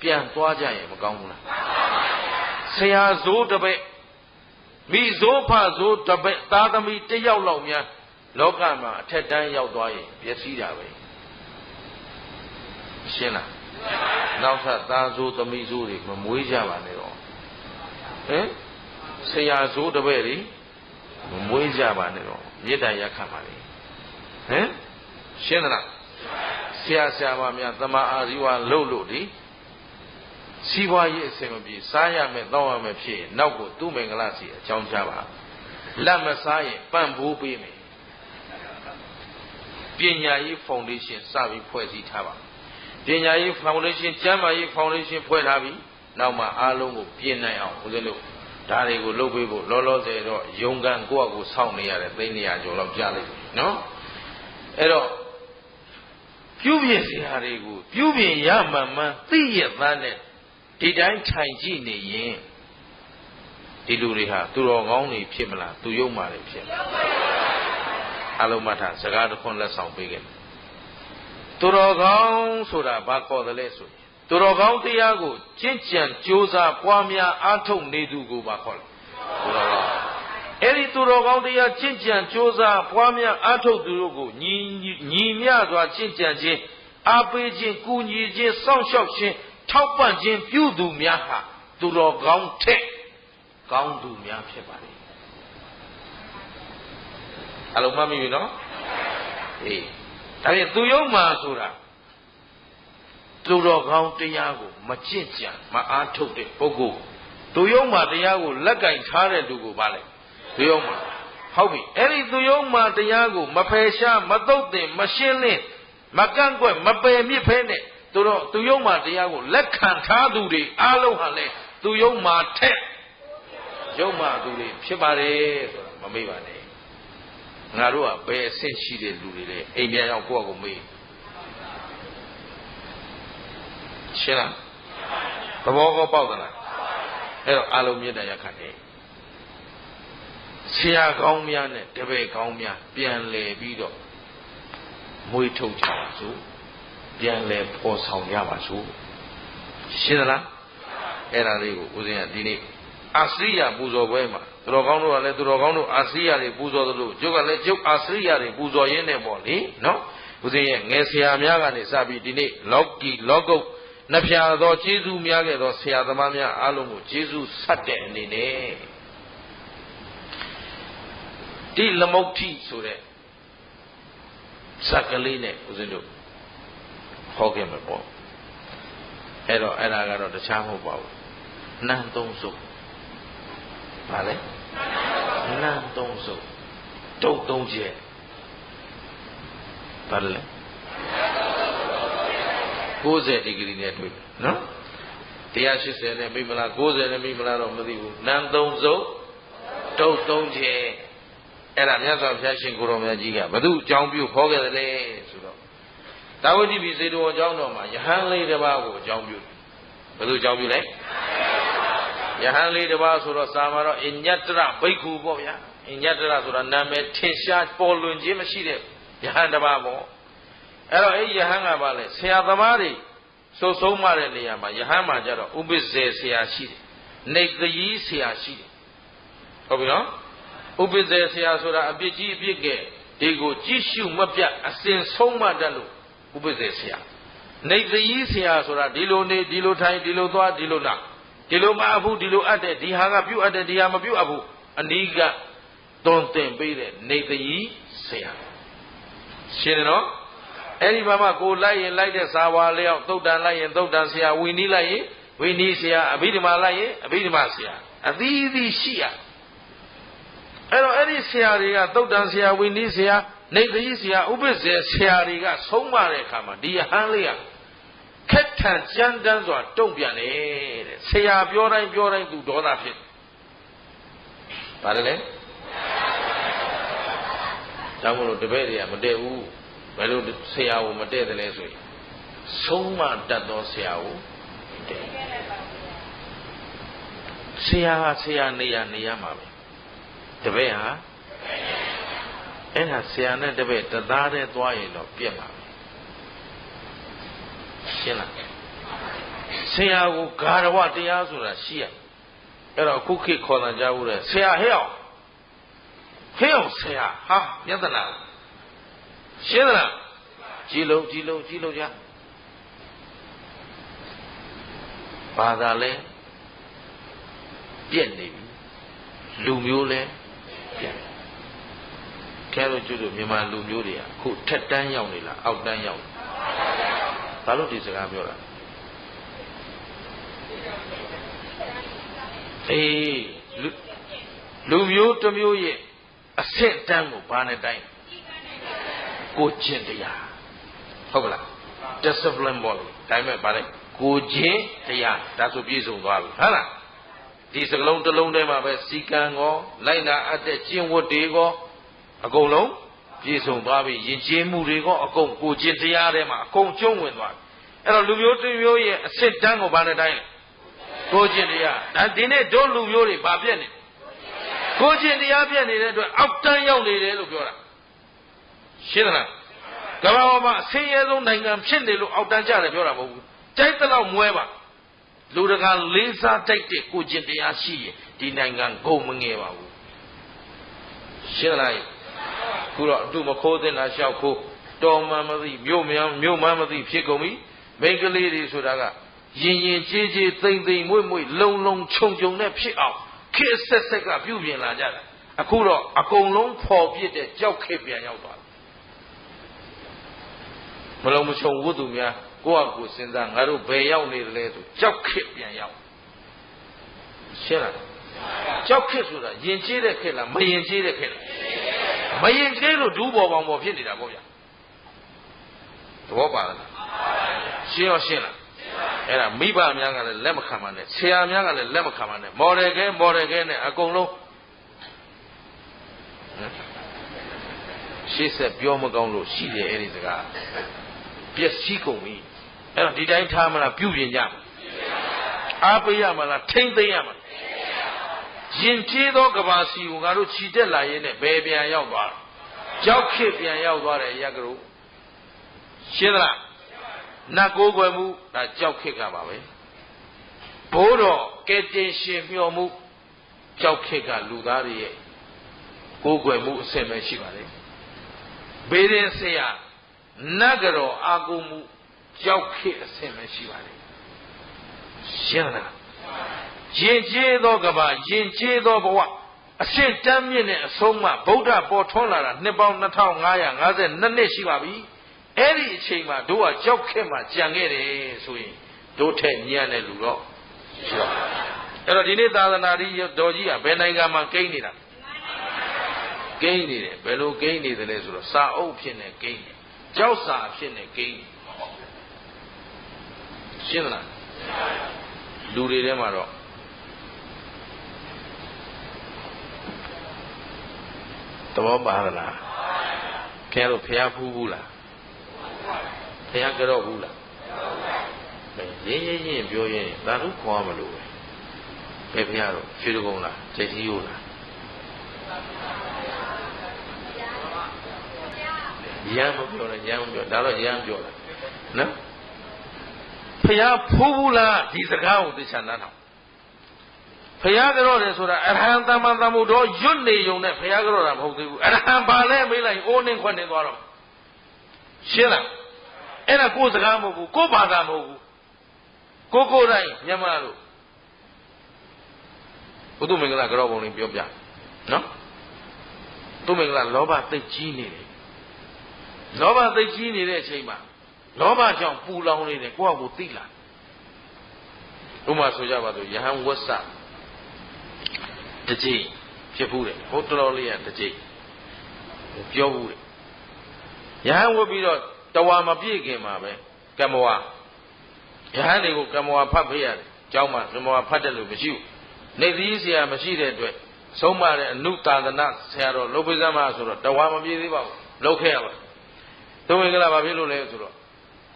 ပြန်သွားကြရင်မကောင်းဘူးလားဆရာဇိုးတပည့်မိဇိုးဖဇိုးတပည့်သားသမီးတစ်ယောက်လောက်များလောကမှာအထက်တန်းရောက်သွားရင်ပျက်စီးတာပဲရှင်းလားနောက်ထပ်သားဇိုးသမီးဇိုးတွေမမွေးကြပါနဲ့တော့ဟင်ဆရာဇိုးတပည့်တွေမမွေးကြပါနဲ့တော့မေတ္တာရက်ခံပါလေဟင်ရှင်းသလားဆရာဆရာမများသမာအာဇီဝလှုပ်လို့ဒီစီးပွားရေးအစင်မပြေစားရမယ်တောင်းရမယ်ဖြစ်ရင်နောက်ကိုသူ့မင်္ဂလာစီအကြောင်းချပါလက်မစားရင်ပံ့ပိုးပေးမယ်ပညာရေးဖောင်ဒေးရှင်းစပြီးဖွဲ့စည်းထားပါပညာရေးဖောင်ဒေးရှင်းကျန်းမာရေးဖောင်ဒေးရှင်းဖွဲ့ထားပြီးနောက်မှအားလုံးကိုပြင်နိုင်အောင်ဦးဇင်းတို့ဒါတွေကိုလုပ်ပေးဖို့လောလောဆယ်တော့ယုံကန်ကိုယ့်အကူစောင့်နေရတဲ့သိန်း100ကျော်လောက်ကြားလိုက်ပြီနော်အဲ့တော့ပြုပြင်စရာတွေကိုပြုပြင်ရမှန်မှန်သိရသားနဲ့ဒီတိုင်းထိုင်ကြည့်နေရင်ဒီလူတွေဟာသူတော်ကောင်းတွေဖြစ်မလားသူယုံမာတွေဖြစ်မလားအလုံးမထားစကားတစ်ခွန်းလက်ဆောင်ပေးခဲ့သူတော်ကောင်းဆိုတာဘာခေါ်တယ်လဲဆိုရင်သူတော်ကောင်းတရားကိုကျင့်ကြံကြိုးစားပွားများအားထုတ်နေသူကိုဘာခေါ်လဲသူတော်ကောင်းအဲ့ဒီသူတော်ကောင်းတရားကျင့်ကြံကြိုးစားပွားများအားထုတ်သူတို့ကိုညီမျှစွာကျင့်ကြံခြင်းအားပေးခြင်းကူညီခြင်းစောင့်ရှောက်ခြင်းထောက်ပံ့ခြင်းပြုသူများဟာသူတော်ကောင်းထက်ကောင်းသူများဖြစ်ပါလေအလုံးမမိပြီနော်အေးဒါဖြင့်သူယုံမှာဆိုတာသူတော်ကောင်းတရားကိုမကျင့်ကြံမအားထုတ်တဲ့ပုဂ္ဂိုလ်သူယုံမှာတရားကိုလက်ကင်ထားတဲ့လူကိုပါလေသူယုံမှာဟုတ်ပြီအဲ့ဒီသူယုံမှာတရားကိုမဖယ်ရှားမသုတ်သင်မရှင်းလင်းမကန့်ကွက်မပယ်မြစ်ဖဲနဲ့သူယုံမှာတရားကိုလက်ခံထားသူတွေအားလုံးဟာလေသူယုံမှာထက်ယုံမှာသူတွေဖြစ်ပါတယ်ဆိုတာမမေ့ပါနဲ့ငါတို့ကဘယ်အဆင့်ရှိတဲ့လူတွေလဲအိမ်ပြန်ရောက်ကိုယ့်အကိုမေးရှင်းလားသဘောကောပေါက်သလားအဲ့တော့အားလုံးမေတ္တာရခတ်တယ်ဆရာကောင်းများနဲ့တပည့်ကောင်းများပြန်လည်ပြီးတော့မွေးထုတ်ကြပါစို့ပြန်လည်ပေါ်ဆောင်ရပါစို့ရှင်းသလားအဲ့ဒါလေးကိုဦးဇင်းကဒီနေ့အာစရိယပူဇော်ပွဲမှာသူတော်ကောင်းတို့ကလည်းသူတော်ကောင်းတို့အာစရိယတွေပူဇော်သလိုကျုပ်ကလည်းကျုပ်အာစရိယတွေပူဇော်ရင်းနဲ့ပေါ့လေနော်ဦးဇင်းရဲ့ငယ်ဆရာများကနေစပြီးဒီနေ့လောကီလောကုတ်နှဖျာသောကျေးဇူးများခဲ့သောဆရာသမားများအားလုံးကိုကျေးဇူးဆက်တဲ့အနေနဲ့ဒီလမုတ်တိဆိုတဲ့စကလေးနဲ့ဦးဇင်းတို့ဟောခဲ့မှာပေါ့အဲ့တော့အဲ့ဒါကတော့တခြားမဟုတ်ပါဘူးနန်းသုံးစုဗါလဲနန်းသုံးစုတုတ်သုံးချက်ဗါလဲ90ဒီဂရီနဲ့တွေ့နော်180နဲ့မိမလား90နဲ့မိမလားတော့မသိဘူးနန်းသုံးစုတုတ်သုံးချက်အဲ့ဒါမြတ်စွာဘုရားရှင်ကိုရောင်မြတ်ကြီးကဘု து အကြောင်းပြုခေါ်ခဲ့တယ်လေဆိုတော့တာဝတိပိစေတောအကြောင်းတော်မှာယဟန်လေးတစ်ပါးကိုအကြောင်းပြုဘု து အကြောင်းပြုလဲယဟန်လေးတစ်ပါးဆိုတော့စာမှာတော့အညတ္တရဘိက္ခုပေါ့ဗျာအညတ္တရဆိုတာနာမည်ထင်ရှားပေါ်လွင်ခြင်းမရှိတဲ့ယဟန်တစ်ပါးပေါ့အဲ့တော့အဲ့ယဟန်ကပါလေဆရာသမားတွေစိုးဆုံးမတဲ့နေရာမှာယဟန်မှာကျတော့ဥပ္ပဇေဆရာရှိတယ်နေသယီဆရာရှိတယ်ဟုတ်ပြီနော်ဥပ္ပဇေဆရာဆိုတာအပြစ်ကြီးအပြစ်ကဲဒီကိုကြည့်ရှုမပြတ်အစဉ်ဆုံးမတတ်လို့ဥပ္ပဇေဆရာနေသယီဆရာဆိုတာဒီလိုနေဒီလိုထိုင်ဒီလိုသွားဒီလိုနာဒီလိုမအပ်ဘူးဒီလိုအပ်တယ်ဒီဟာကပြုတ်အပ်တယ်ဒီဟာမပြုတ်အပ်ဘူးအနီးကသွန်သင်ပေးတဲ့နေသယီဆရာရှင်းတယ်နော်အဲ့ဒီမှာမှကိုလိုက်ရင်လိုက်တဲ့ဇာဝါလျောက်သုတ်တန်လိုက်ရင်သုတ်တန်ဆရာဝီနီးလိုက်ရင်ဝီနီးဆရာအဘိဓမ္မာလိုက်ရင်အဘိဓမ္မာဆရာအသီးသီးရှိရအဲ့တော့အဲ့ဒီဆရာတွေကသုတ်တန်ဆရာဝီနီးဆရာနေသယီဆရာဥပ္ပဇေဆရာတွေကဆုံးမတဲ့အခါမှာဒီဟန်လေးကခက်ထန်ကြမ်းတမ်းစွာတုံ့ပြန်တယ်ဆရာပြောတိုင်းသူဒေါသဖြစ်ပါတယ်လေ ဒါမို့လို့တပည့်တွေကမတည့်ဘူးဘယ်လိုဆရာကိုမတည့်တယ်လဲဆိုရင်ဆုံးမတတ်သောဆရာကိုတည့်ဆရာနေရမှာပဲတပည့်ဟာအဲ့ဒါဆရာနဲ့တပည့်တသားတည်းသွားရင်တော့ပြက်မှာပဲရှင်းလားဆရာကိုဂါရဝတရားဆိုတာရှိရအဲ့တော့ခုခေတ်ခေါ်လာကြဘူးလေဆရာဟဲ့အောင်ဆရာဟာပြဿနာရှင်းသလားကြည်လုံးကြဘာသာလဲပြက်နေပြီလူမျိုးလဲပြက်ခဲလို့ကျွတ်လို့မြန်မာလူမျိုးတွေကအခုထက်တန်းရောက်နေလားအောက်တန်းရောက်ဘာလို့ဒီစကားပြောတာအေးလူမျိုးတစ်မျိုးရဲ့အဆင့်တန်းကိုဘာနဲ့တိုင်းကိုကျင့်တရားဟုတ်ကလား discipline ပေါ့လေဒါပေမဲ့ဗါလဲကိုကျင့်တရားဒါဆိုပြည့်စုံသွားပြီဟုတ်လားဒီစကလုံးတစ်လုံးထဲမှာပဲစီကံကောလိုက်နာအပ်တဲ့ကျင့်ဝတ်တွေကောအကုန်လုံးပြည့်စုံသွားပြီယဉ်ကျေးမှုတွေကောအကုန်ကိုကျင့်တရားထဲမှာအကုန်ကျုံးဝင်သွားပြီအဲ့တော့လူမျိုးတစ်မျိုးရဲ့အစစ်တန်းကိုဘာနဲ့တိုင်းလဲကိုကျင့်တရားဒါဒီနေ့တို့လူမျိုးတွေဘာပြက်နေကိုကျင့်တရားပြက်နေတဲ့အတွက်အောက်တန်းရောက်နေတယ်လို့ပြောတာရှင်းသလားကမ္ဘာပေါ်မှာအဆင်းရဲဆုံးနိုင်ငံဖြစ်နေလို့အောက်တန်းကြတယ်ပြောတာမဟုတ်ဘူးကြိုက်တဲ့လောက်မွဲပါလူတကာလေးစားတိုက်တဲ့ကိုကျင့်တရားရှိရင်ဒီနိုင်ငံဂုဏ်မငယ်ပါဘူးရှင်းလားခုတော့အတူမခိုးတဲ့လားရှောက်ခိုးတော်မှန်မသိမြို့မှန်မသိဖြစ်ကုန်ပြီမိန်းကလေးတွေဆိုတာကရင်ကြေးသိမ့်မွေ့လုံခြုံနဲ့ဖြစ်အောင်ခေတ်ဆက်ဆက်ကပြုပြင်လာကြတာအခုတော့အကုန်လုံးဖော်ပြတဲ့ကြောက်ခေတ်ပြန်ရောက်သွားတယ်မလုံးမချုံဝတ္ထုများကိုယ့်အကူစဉ်းစားငါတို့ဘယ်ရောက်နေတယ်လဲဆိုကြောက်ခေတ်ပြန်ရောက်ရှင်းလားကြောက်ခေတ်ဆိုတာယဉ်ကျေးတဲ့ခေတ်လားမယဉ်ကျေးတဲ့ခေတ်လားမယဉ်ကျေးလို့ဒူးပေါ်ပေါင်ပေါ်ဖြစ်နေတာပေါ့ဗျာသဘောပါလားရှင်းလားအဲ့ဒါမိဘများကလည်းလက်မခံပါနဲ့ဆရာများကလည်းလက်မခံပါနဲ့မော်ဒယ်ခဲနဲ့အကုန်လုံးရှေ့ဆက်ပြောမကောင်းလို့ရှိတယ်အဲ့ဒီစကားပျက်စီးကုန်ပြီအဲ့တော့ဒီတိုင်းထားမလားပြုပြင်ကြမလားအားပေးရမလားထိမ့်သိမ်းရမလားယဉ်ကျေးသောကဘာစီကိုငါတို့ခြိတက်လာရင်းနဲ့ဘယ်ပြန်ရောက်သွားလဲကြောက်ခေပြန်ရောက်သွားတယ်ရက်ကလို့ရှင်းသလားနတ်ကိုးကွယ်မှုဒါကြောက်ခေကပါပဲဘိုးတော်ကဲတင်ရှင်မျှော်မှုကြောက်ခေကလူသားတွေရဲ့ကိုးကွယ်မှုအဆင့်ပဲရှိပါလေဘေးရင်ဆရာနတ်ကတော်အာကိုမှုကြောက်ခေအဆင့်ပဲရှိပါလေရှင်းလားယဉ်ကျေးသောကဘာယဉ်ကျေးသောဘဝအရှင်းတမ်းမြင့်တဲ့အဆုံးအမဗုဒ္ဓပေါ်ထွန်းလာတာနှစ်ပေါင်း2552နှစ်ရှိပါပြီအဲ့ဒီအချိန်မှာတို့ကကြောက်ခဲ့မှကြံခဲ့တယ်ဆိုရင်တို့ထက်ညံ့တဲ့လူတော့ရှိတော့အဲ့တော့ဒီနေ့သာသနာတော်ကြီးကဘယ်နိုင်ငံမှာကိန်းနေတာကိန်းနေတယ်ဘယ်လိုကိန်းနေတယ်လဲဆိုတော့စာအုပ်ဖြစ်နေကိန်းကြောက်စာဖြစ်နေကိန်းရှင်းလားလူတွေထဲမှာတော့သဘောပါလားခင်ဗျားတို့ဖျားဖူးဘူးလားဖျားကြတော့ဘူးလားရင်းပြောရင်သာဓုခေါ်မလို့ပဲဖျားတော့ရွှေတကုံလားကျက်ကြီးရိုးလားရမ်းမပြောနဲ့ရမ်းမပြောဒါတော့ရမ်းပြောတာနော်ဖျားဖူးဘူးလားဒီစကားကိုသိချာနားထောင်ဖျားကြတော့တယ်ဆိုတာအရဟံသမ္မာသမ္ဗုဒ္ဓရွတ်နေုံနဲ့ဖျားကြတော့တာမဟုတ်သေးဘူးအရဟံဘာလဲမေးလိုက်အိုးနှင်းခွက်နေသွားတော့ရှင်းလားအဲ့ဒါကိုယ်စကားမဟုတ်ဘူးကိုယ်ဘာသာမဟုတ်ဘူးကိုယ်တိုင်းမြန်မာလို့ဘုသူမင်္ဂလာကြောပုံလေးပြောပြနော်သူမင်္ဂလာလောဘသိကြီးနေတယ်လောဘသိကြီးနေတဲ့အချိန်မှာလောဘကြောင့်ပူလောင်နေတယ်ကိုယ့်အကိုသိလာဥပမာဆိုကြပါစို့ယဟန်ဝတ်ဆတစ်ကြိမ်ဖြစ်ဘူးတယ်ဟိုတော်လေးကတစ်ကြိမ်ပြောဘူးတယ်ယဟန်ဝတ်ပြီးတော့တဝါမပြည့်ခင်မှာပဲကမ္မဝါယဟန်တွေကိုကမ္မဝါဖတ်ပေးရတယ်ကျောင်းမှာကမ္မဝါဖတ်တယ်လို့မရှိဘူးနေသီးဆရာမရှိတဲ့အတွက် ဆုံးမတဲ့အနုသာသနာဆရာတော်လုပ်ပေးစမ်းပါဆိုတော့တဝါမပြေသေးပါဘူးလုပ်ခဲ့ရပါသူမင်္ဂလာဘာဖြစ်လို့လဲဆိုတော့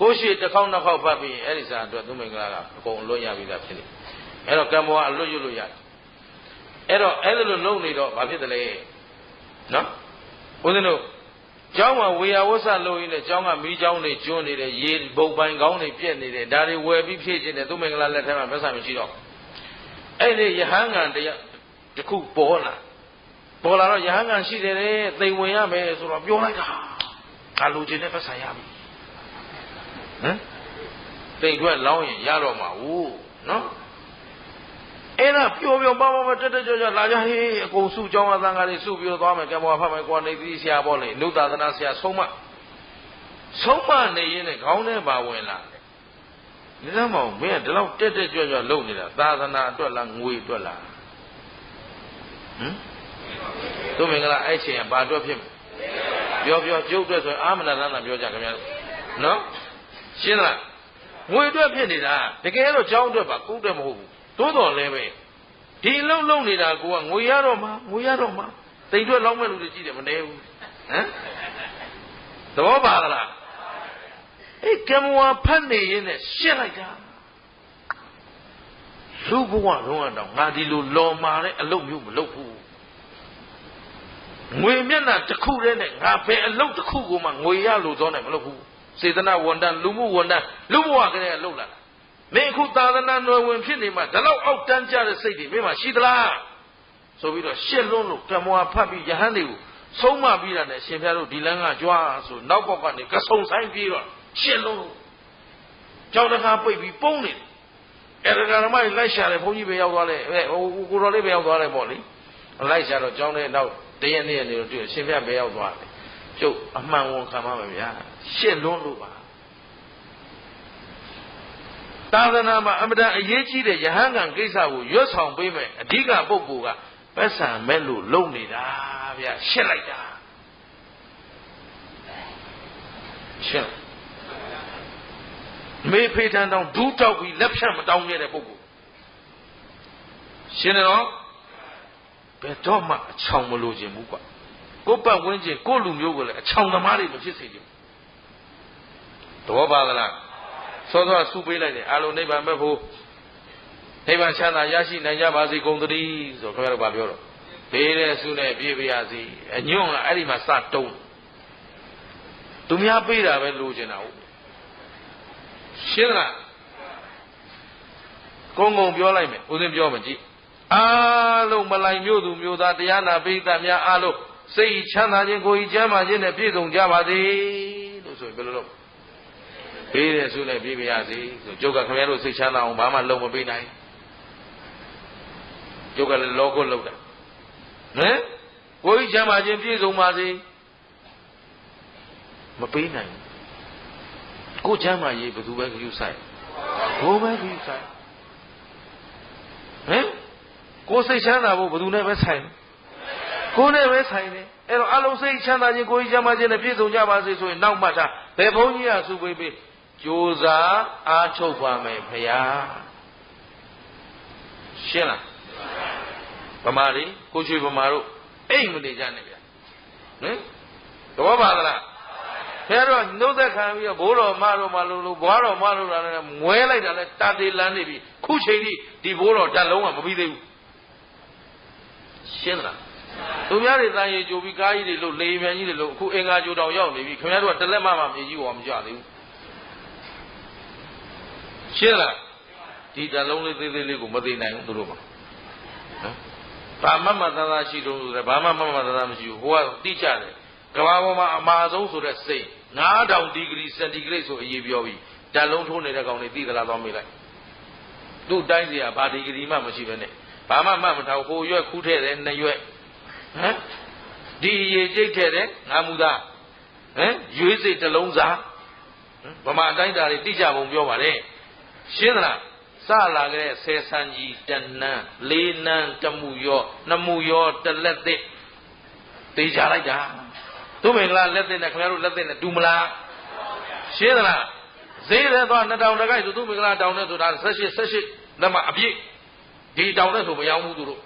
ကိုရှိတစ်ခေါက်နှစ်ခေါက်ဖတ်ပြီးအဲ့ဒီစာအတွက်သူမင်္ဂလာကအကုန်လွတ်ရပြီးသားဖြစ်နေအဲ့တော့ကံဘောကအလွတ်ရွတ်လို့ရတယ်အဲ့တော့အဲ့လိုလုံနေတော့ဘာဖြစ်တယ်လဲနော်ဦးဇင်းတို့ကျောင်းမှာဝေယဝဆလုပ်ရင်းနဲ့ကျောင်းကမီးကျောင်းတွေကျွန်းနေတယ်ရေဘုံပိုင်ကောင်းတွေပြက်နေတယ်ဒါတွေဝယ်ပြီးဖြည့်ခြင်းတယ်သူမင်္ဂလာလက်ထဲမှာမဆံမရှိတော့အဲ့ဒီယဟန်ငံတရားတခုပေါ်လာတော့ယဟန်ငံရှိတယ်လေသိမ်ဝင်ရမယ်ဆိုတော့ပြောလိုက်တာငါလူချင်းနဲ့ပတ်ဆိုင်ရပြီဟမ်တိတ်ထွက်လောင်းရင်ရတော့မှာဟုတ်နော်အဲ့ဒါပျော်ပျော်ပါပါတက်ကြွလာကြဟေးအကုန်စုကြောင်းအသံဃာတွေစုပြီးတော့သွားမယ်ကံပေါ်ဖတ်မယ်ကွာနေသီးဆရာပေါ့လေနုသာသနာဆရာဆုံးမနေရင်းနဲ့ခေါင်းထဲပါဝင်လာဒီစမ်းမောင်မင်းကဒီလောက်တက်ကြွလုံနေတာသာသနာအတွက်လားငွေအတွက်လားဟမ်သူမင်္ဂလာအဲ့ချိန်ကဘာအတွက်ဖြစ်ပြောကျုပ်အတွက်ဆိုရင်အာမနာသနာပြောကြခင်ဗျားတို့နော်ရှင်းလားငွေအတွက်ဖြစ်နေတာတကယ်တော့ကျောင်းအတွက်ပါကုအတွက်မဟုတ်ဘူးသို့တော်လည်းပဲဒီလုံနေတာကိုကငွေရတော့မှတိမ်ထွက်လောက်မဲ့လူတွေကြည့်တယ်မနေဘူးဟမ်သဘောပါလားအဲ့ကံဝါဖတ်နေရင်းနဲ့ရှင်းလိုက်တာလူဘဝလုံးတော့ငါဒီလိုလော်မာတဲ့အလုပ်မျိုးမလုပ်ဘူးငွေမျက်နှာတစ်ခုတည်းနဲ့ငါဘယ်အလုပ်တစ်ခုကိုမှငွေရလို့သောနဲ့မလုပ်ဘူးစေတနာဝန်တန်းလူမှုဝန်တန်းလူဘဝကလေးကလုပ်လာမင်းအခုသာသနာ့နယ်ဝင်ဖြစ်နေမှဒီလောက်အောက်တန်းကြတဲ့စိတ်တွေမင်းမှာရှိသလားဆိုပြီးတော့ရှစ်လွန်းလို့ကံမွာဖတ်ပြီးယဟန်တွေကိုဆုံးမပြီးတာနဲ့ရှင်ဖျားတို့ဒီလမ်းကကြွားဆိုနောက်ပေါက်ကနေကဆုံဆိုင်ပြေးတော့ရှစ်လွန်းလို့ကြောက်တကားပိတ်ပြီးပုံနေတယ်အဲ့ဒါကဓမ္မလိုက်ရှာတယ်ဘုန်းကြီးပဲရောက်သွားတယ်ကိုတော်လေးပဲရောက်သွားတယ်ပေါ့လေလိုက်ရှာတော့ကျောင်းထဲနောက်တရက်နေ့နေတော့တွေ့ရှင်ဖျားပဲရောက်သွားတယ်ကျုပ်အမှန်ဝန်ခံပါမယ်ဗျာရှစ်လွန်းလို့ပါသာသနာမှာအမှန်တန်အရေးကြီးတဲ့ယဟန်ကံကိစ္စကိုရွတ်ဆောင်ပေးမယ်အဓိကပုဂ္ဂိုလ်ကပတ်စံမဲ့လို့လုံနေတာဗျာရှင်းလိုက်တာရှင်းမေဖေးထန်တောင်ဒူးတောက်ပြီးလက်ဖြတ်မတောင်းရတဲ့ပုဂ္ဂိုလ်ရှင်းတယ်နော်ဘယ်တော့မှအချောင်မလို့ခြင်းဘူးကွာကိုပတ်ဝန်းကျင်ကိုလူမျိုးကိုလည်းအချောင်သမားတွေမဖြစ်စေချင်ဘူးသဘောပါလားစောစောစုပေးလိုက်တယ်အာလုံးနိဗ္ဗာန်မဲ့ဖို့နိဗ္ဗာန်ချမ်းသာရရှိနိုင်ကြပါစေကုန်သတည်းဆိုခင်ဗျားတို့ဗာပြောတော့ဘေးတဲ့ဆုနဲ့ပြေးပြရစီအညွန့်ကအဲ့ဒီမှာစတုံးသူများပေးတာပဲလိုချင်တာဟုတ်ရှင်းလားကုန်းပြောလိုက်မယ်ဦးစင်းပြောမကြည့်အားလုံးမလိုက်မျိုးသူမျိုးသားတရားနာပိဋကများအားလုံးစိတ်ချမ်းသာခြင်းကိုယ်ကြီးကျမ်းမာခြင်းနဲ့ပြည့်စုံကြပါစေလို့ဆိုရင်ဘယ်လိုလုပ်ဘေးတဲ့ဆုနဲ့ပြေးပြရစီဆိုကျုပ်ကခင်ဗျားတို့စိတ်ချမ်းသာအောင်ဘာမှလုပ်မပေးနိုင်ကျုပ်ကလည်းလောကုတ်လောက်တာဟမ်ကိုယ်ကြီးချမ်းသာခြင်းပြည့်စုံပါစေမပေးနိုင်ကိုယ်ချမ်းသာရေးဘယ်သူပဲယူဆိုင်ကိုယ်ပဲယူဆိုင်ဟမ်ကိုယ်စိတ်ချမ်းသာဖို့ဘယ်သူနဲ့ပဲဆိုင်ကိုယ်နဲ့ပဲဆိုင်တယ်အဲ့တော့အလုံးစိတ်ချမ်းသာခြင်းကိုယ်ကြီးချမ်းသာခြင်းနဲ့ပြည့်စုံကြပါစေဆိုရင်နောက်မှသာဘယ်ဘုန်းကြီးကစုပေးပေးကြိုးစားအားထုတ်ပါမယ်ဖရာရှင်းလားဗမာတွေကိုရွှေဗမာတို့အိမ်မနေကြနဲ့ဗျဟင်တော့ပါသလားဖရာတော့နှုတ်သက်ခံပြီးတော့ဘိုးတော်မတော်မလို့ဘွားတော်မလို့လာတယ်မွဲလိုက်တာလဲတာတေလန်းနေပြီခုချိန်ကြီးဒီဘိုးတော်ဓာတ်လုံးကမပြီးသေးဘူးရှင်းလားသူများတွေတန်ရေကြိုပြီးကားကြီးတွေလို့လေမြန်ကြီးတွေလို့အခုအင်္ဂါကြိုတောင်ရောက်နေပြီခင်ဗျားတို့ကတလက်မှမြေကြီးဟောမကြသေးဘူးရှင်းလားဒီတလုံးလေးသေးသေးလေးကိုမသိနိုင်ဘူးသူတို့မှာနော်ဘာမှသာသာရှိတော့ဆိုတယ်ဘာမှသာသာမရှိဘူးဟိုကတိကျတယ်ကဘာပေါ်မှာအမာဆုံးဆိုတဲ့စိတ်9000ဒီဂရီစင်တီဂရိတ်ဆိုအရေးပြောပြီးတလုံးထိုးနေတဲ့ကောင်တွေသိသလားသွားမေးလိုက်သူ့တိုင်းစီကဘာဒီဂရီမှမရှိပဲနဲ့ဘာမှမထားဟိုရွက်ခူးထဲတယ်2ရွက်ဟမ်ဒီရေကျိတ်ထဲတယ်ငါမူသားဟမ်ရွေးစိတ်တလုံးစားဗမာတိုင်းသားတွေတိကျပုံပြောပါလေရှင်းသလားစလာကြတဲ့ဆယ်ဆန်းကြီးတနန်းလေးနန်းတမှုရောနှစ်မှုရောတလက်သစ်တေချလိုက်တာသူမင်္ဂလာလက်သစ်နဲ့ခင်ဗျားတို့လက်သစ်နဲ့တူမလားရှင်းသလားဈေးထဲသွား2000တကိုက်ဆိုသူမင်္ဂလာတောင်နဲ့ဆိုတာ18လက်မအပြည့်ဒီတောင်နဲ့ဆိုမရောဘူးသူတို့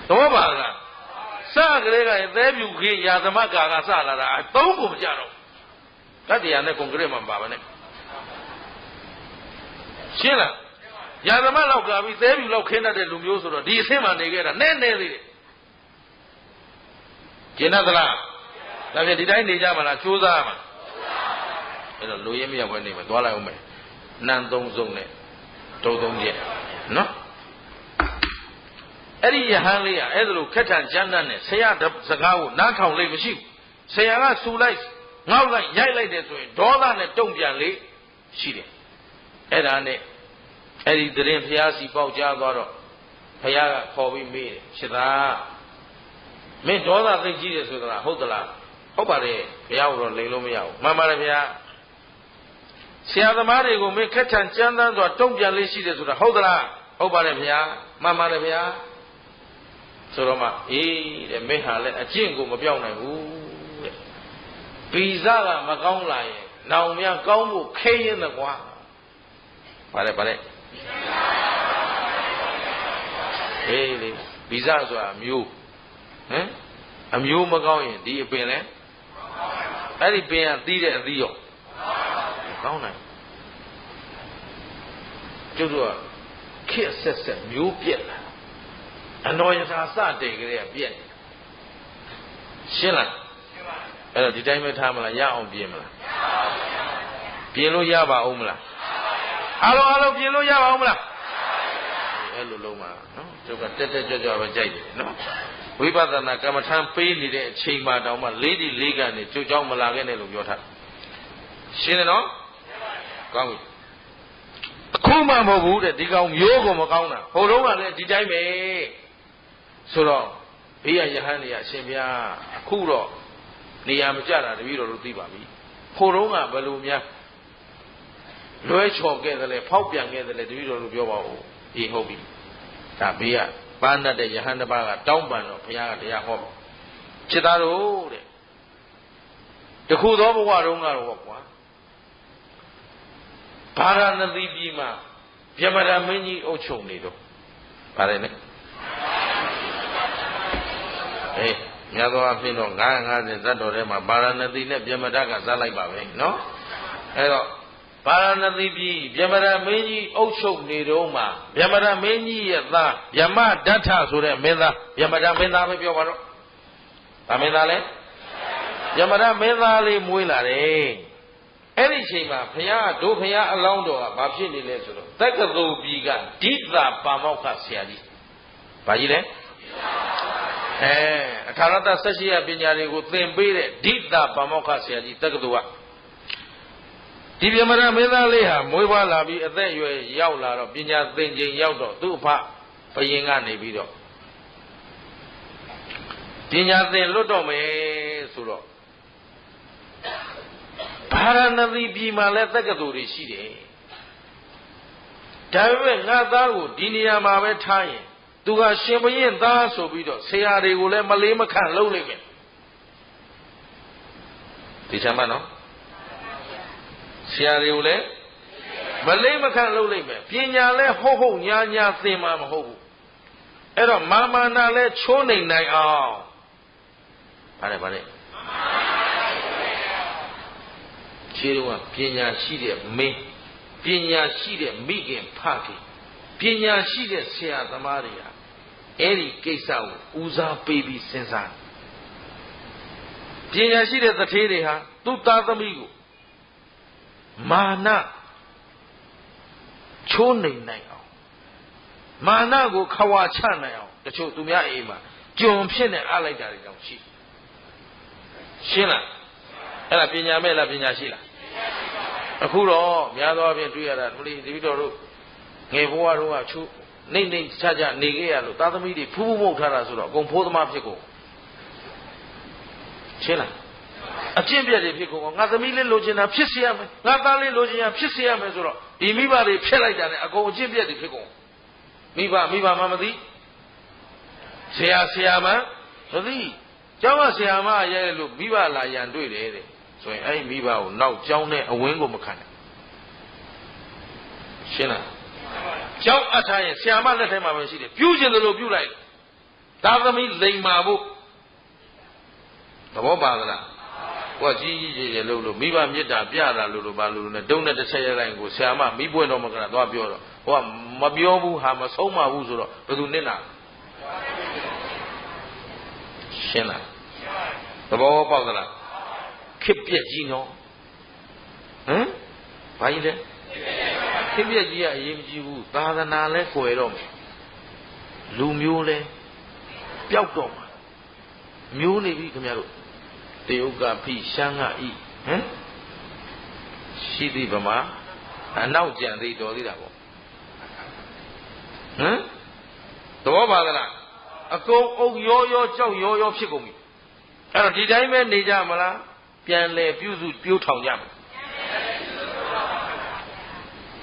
တော့ပါလားစကလေးကသဲပြူခေရာသမကာကစလာတာအသုံးကိုမကြတော့တတရားနဲ့ကွန်ကရစ်မှမပါပါနဲ့ရှင်းလားရာသမလောက်ကပြီးသဲပြူလောက်ခင်းတတ်တဲ့လူမျိုးဆိုတော့ဒီအဆင့်မှနေခဲ့တာနဲ့သေးတယ်ကျင်တတ်လားဒါဖြင့်ဒီတိုင်းနေကြမှာလားကြိုးစားမှာအဲ့တော့လူရင်းမရဘဲနေမှာသွားလိုက်အောင်မယ်နန်းသုံးစုံနဲ့တုံးသုံးချက်နော်အဲ့ဒီယဟန်လေးကအဲ့ဒါလိုခက်ထန်ကြမ်းတမ်းနဲ့ဆရာစကားကိုနားထောင်လိမ့်မရှိဘူးဆရာကဆူလိုက်ငေါက်လိုက်ရိုက်လိုက်တယ်ဆိုရင်ဒေါသနဲ့တုံ့ပြန်လေရှိတယ်အဲ့ဒါနဲ့အဲ့ဒီတရင်ဖျားစီပေါက်ကြသွားတော့ဖျားကခေါ်ပြီးမေးတယ်ရှင်သာမင်းဒေါသသိကြီးတယ်ဆိုသလားဟုတ်သလားဟုတ်ပါတယ်ဘုရားကိုတော့လိန်လို့မရဘူးမှန်ပါတယ်ဗျာဆရာသမားတွေကိုမင်းခက်ထန်ကြမ်းတမ်းစွာတုံ့ပြန်လေးရှိတယ်ဆိုတာဟုတ်သလားဟုတ်ပါတယ်ဗျာမှန်ပါတယ်ဗျာဆိုတော့မှအေးတဲ့မင်းဟာလည်းအကျင့်ကိုမပြောင်းနိုင်ဘူးတဲ့ဗီဇကမကောင်းလာရင်နောင်များကောင်းဖို့ခဲရင်တော့ကွာပါတယ်အေးလေဗီဇဆိုတာမျိုးဟမ်အမျိုးမကောင်းရင်ဒီအပင်လဲအဲ့ဒီပင်ကသီးတဲ့အသီးရောကောင်းနိုင်ကျုပ်တို့ကခေတ်ဆက်မျိုးပြက်လာအတော်ရသာစတဲ့ကလေးကပြက်ရှင်းလားအဲ့တော့ဒီတိုင်းပဲထားမလားရအောင်ပြင်မလားပြင်လို့ရပါဦးမလားအားလုံးပြင်လို့ရပါဦးမလားအဲ့လိုလုံးပါနော်ကျုပ်ကတက်ကြွကြွပဲကြိုက်တယ်နော်ဝိပဿနာကမ္မထံပေးနေတဲ့အချိန်မှတောင်မှလေးဒီလေးကနေကျုပ်เจ้าမလာခဲ့နဲ့လို့ပြောထားရှင်းတယ်နော်ကောင်းပြီအခုမှမဟုတ်ဘူးတဲ့ဒီကောင်မျိုးကိုမကောင်းတာဟိုတုန်းကလည်းဒီတိုင်းပဲဆိုတော့ဘေးရယဟန်တွေကအရှင်ဘုရားအခုတော့နေရာမကျတာတပည့်တော်တို့သိပါပြီဟိုတုန်းကဘယ်လိုများလွဲချော်ခဲ့တယ်လဲဖောက်ပြန်ခဲ့တယ်လဲတပည့်တော်တို့ပြောပါဦးအေးဟုတ်ပြီဒါဘေးကပန်းတတ်တဲ့ယဟန်တစ်ပါးကတောင်းပန်တော့ဘုရားကတရားဟောဖြစ်သားတို့တဲ့တခုသောဘဝတုန်းကတော့ကွာဗာရာဏသီပြည်မှာဗျမရမင်းကြီးအုပ်ချုပ်နေတော့ဗါတယ်နဲ့အေးမြတ်သောအဖြစ်တော့950ဇတ်တော်ထဲမှာဗာရာဏသီနဲ့ဗျမရကဇတ်လိုက်ပါပဲနော်အဲ့တော့ဗာရာဏသီပြည်ဗျမရမင်းကြီးအုပ်ချုပ်နေတော့မှာဗျမရမင်းကြီးရဲ့သားဗျမဒဋ္ဌဆိုတဲ့မင်းသားဗျမရမင်းသားပဲပြောပါတော့ဗာမင်းသားလဲဗျမရမင်းသားလေးမွေးလာတယ်အဲ့ဒီအချိန်မှာဘုရားတို့ဘုရားအလောင်းတော်ကဘာဖြစ်နေလဲဆိုတော့တက္ကသိုလ်ပြည်ကဒိဋ္ဌပါမောက္ခဆရာကြီးဘာကြီးလဲအထာရတ16ရပညာတွေကိုသင်ပေးတဲ့ဒိဋ္ဌပါမောက္ခဆရာကြီးတက္ကသိုလ်ကဒီဗျမရမင်းသားလေးဟာမွေးဖွားလာပြီးအသက်အရွယ်ရောက်လာတော့ပညာသင်ချိန်ရောက်တော့သူ့အဖဘယင်ကနေပြီးတော့ပညာသင်လွတ်တော့မယ်ဆိုတော့ဗာရာဏသီပြည်မှာလည်းတက္ကသိုလ်တွေရှိတယ်ဒါပေမဲ့ငါသားကိုဒီနေရာမှာပဲထားရင်သူကရှင်ဘုရင်သားဆိုပြီးတော့ဆရာတွေကိုလည်းမလေးမခံလုပ်လိုက်မယ်ဒီချမ်းမနော်ဆရာတွေကိုလည်းမလေးမခံလုပ်လိုက်မယ်ပညာလည်းဟုတ်ညာညာသင်မှာမဟုတ်ဘူးအဲ့တော့မာမာနာလည်းချိုးနိုင်အောင်ဗါတယ်ခြေတော်ကပညာရှိတဲ့မင်းပညာရှိတဲ့မိခင်ဖခင်ပညာရှိတဲ့ဆရာသမားတွေဟာအဲ့ဒီကိစ္စကိုဦးစားပေးပြီးစဉ်းစားပညာရှိတဲ့သထေးတွေဟာသူ့သားသမီးကိုမာနချိုးနိုင်အောင်မာနကိုခဝါချနိုင်အောင်တချို့သူများအိမ်မှာကြုံဖြစ်နေအားလိုက်တာတွေကြောင့်ရှိရှင်းလားအဲ့ဒါပညာမဲ့လားပညာရှိလားအခုတော့များသောအားဖြင့်တွေ့ရတာဒီပြီးတော့တို့ငယ်ဘဝတုန်းကချိုးနေချနေခဲ့ရလို့သားသမီးတွေဖူးဖူးမှုတ်ထားတာဆိုတော့အကုန်ဖိုးသမားဖြစ်ကုန်ရှင်းလားအကျင့်ပြတ်တွေဖြစ်ကုန်ငါသမီးလေးလိုချင်တာဖြစ်စေရမယ်ငါသားလေးလိုချင်တာဖြစ်စေရမယ်ဆိုတော့ဒီမိဘတွေဖြစ်လိုက်တာနဲ့အကုန်အကျင့်ပြတ်တွေဖြစ်ကုန်မိဘမှမသိဆရာမှမသိကျောင်းကဆရာမရဲလို့မိဘလာရန်တွေ့တယ်တဲ့ဆိုရင်အဲ့ဒီမိဘကိုနောက်ကျောင်းနဲ့အဝင်းကိုမခံနဲ့ရှင်းလားကျောင်းအထားရင်ဆရာမလက်ထဲမှာပဲရှိတယ်ပြုကျင်တယ်လို့ပြုလိုက် သာသမီလိမ္မာဖို့သဘောပါသလားဟောကြီးကြီးကျယ်ကျယ်လို့မိဘမေတ္တာပြတာလို့ဘာလို့လဲတုံးနဲ့တစ်ချက်ရတိုင်းကိုဆရာမမိပွင့်တော်မကလားသွားပြောတော့ဟောမပြောဘူးဟာမဆုံးမဘူးဆိုတော့ဘယ်သူနစ်နာရှင်းလားသဘောပေါက်သလားခစ်ပြက်ကြီးနော်ဟမ်ဘာကြီးလဲခစ်ပြက်ကြီးကအရေးမကြီးဘူးသာသနာလဲကွယ်တော့မယ်လူမျိုးလဲပျောက်တော့မှာမျိုးနေပြီခင်ဗျားတို့တေယုတ်ကဖိရှမ်းကဤဟမ်ရှိသည်ဗမာအနောက်ကြံသေးတော်သေးတာပေါ့ဟမ်သဘောပါသလားအကုန်အုပ်ရောရောကြောက်ရောရောဖြစ်ကုန်ပြီအဲ့တော့ဒီတိုင်းပဲနေကြမလားပြန်လဲပြုစုပြိုးထောင်ကြမယ်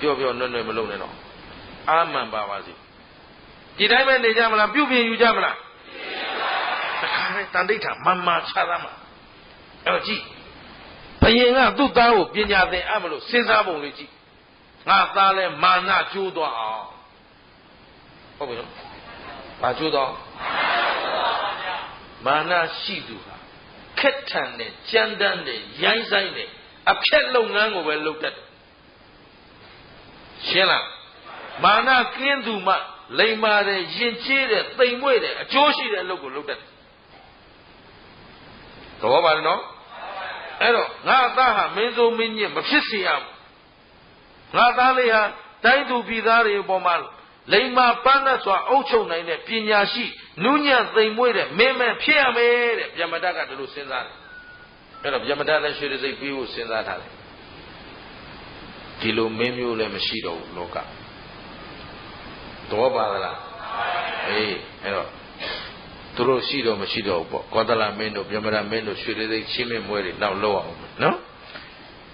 ပြောနွဲ့နွဲ့မလုံးနဲ့တော့အာမှန်ပါပါစေဒီတိုင်းပဲနေကြမလားပြုပြင်ယူကြမလားတခါနဲ့တန်တိဋ္ဌာမမချသားမှာအဲ့တော့ကြည့်ဘယင်ကသူ့သားကိုပညာသင်အပ်မလို့စဉ်းစားပုံလေးကြည့်ငါသားလဲမာနကျိုးသွားအောင်ဟုတ်ပြီနော်ဘာကျိုးသွားမာနရှိသူဟာခက်ထန်တဲ့ကြမ်းတမ်းတဲ့ရိုင်းဆိုင်တဲ့အဖြက်လုပ်ငန်းကိုပဲလုပ်တတ်တယ်ရှင်းလားမာနကင်းသူမှလိမ္မာတဲ့ယဉ်ကျေးတဲ့သိမ်မွေ့တဲ့အကျိုးရှိတဲ့အလုပ်ကိုလုပ်တတ်တယ်သဘောပါလားနော်အဲ့တော့ငါသားဟာမင်းစိုးမင်းညစ်မဖြစ်စေရဘူးငါသားလေးဟာတိုင်းသူပြည်သားတွေအပေါ်မှာလိမ္မာပန်းနဲ့စွာအုပ်ချုပ်နိုင်တဲ့ပညာရှိနုညံ့သိမ်မွေ့တဲ့မင်းမဲ့ဖြစ်ရမယ်တဲ့ဗျမတကဒီလိုစဉ်းစားတယ်အဲ့တော့ဗျမတလည်းရွှေစိတ်ပြီးဖို့စဉ်းစားထားတယ်ဒီလိုမင်းမျိုးလည်းမရှိတော့ဘူးလောကသဘောပါသလားအေးအဲ့တော့သူတို့ရှိတော့မရှိတော့ဘူးပေါ့ကောသလမင်းတို့ဗျမရမင်းတို့ရွှေစိတ်ချင်းမင်းမွဲတွေနောက်လောက်အောင်နော်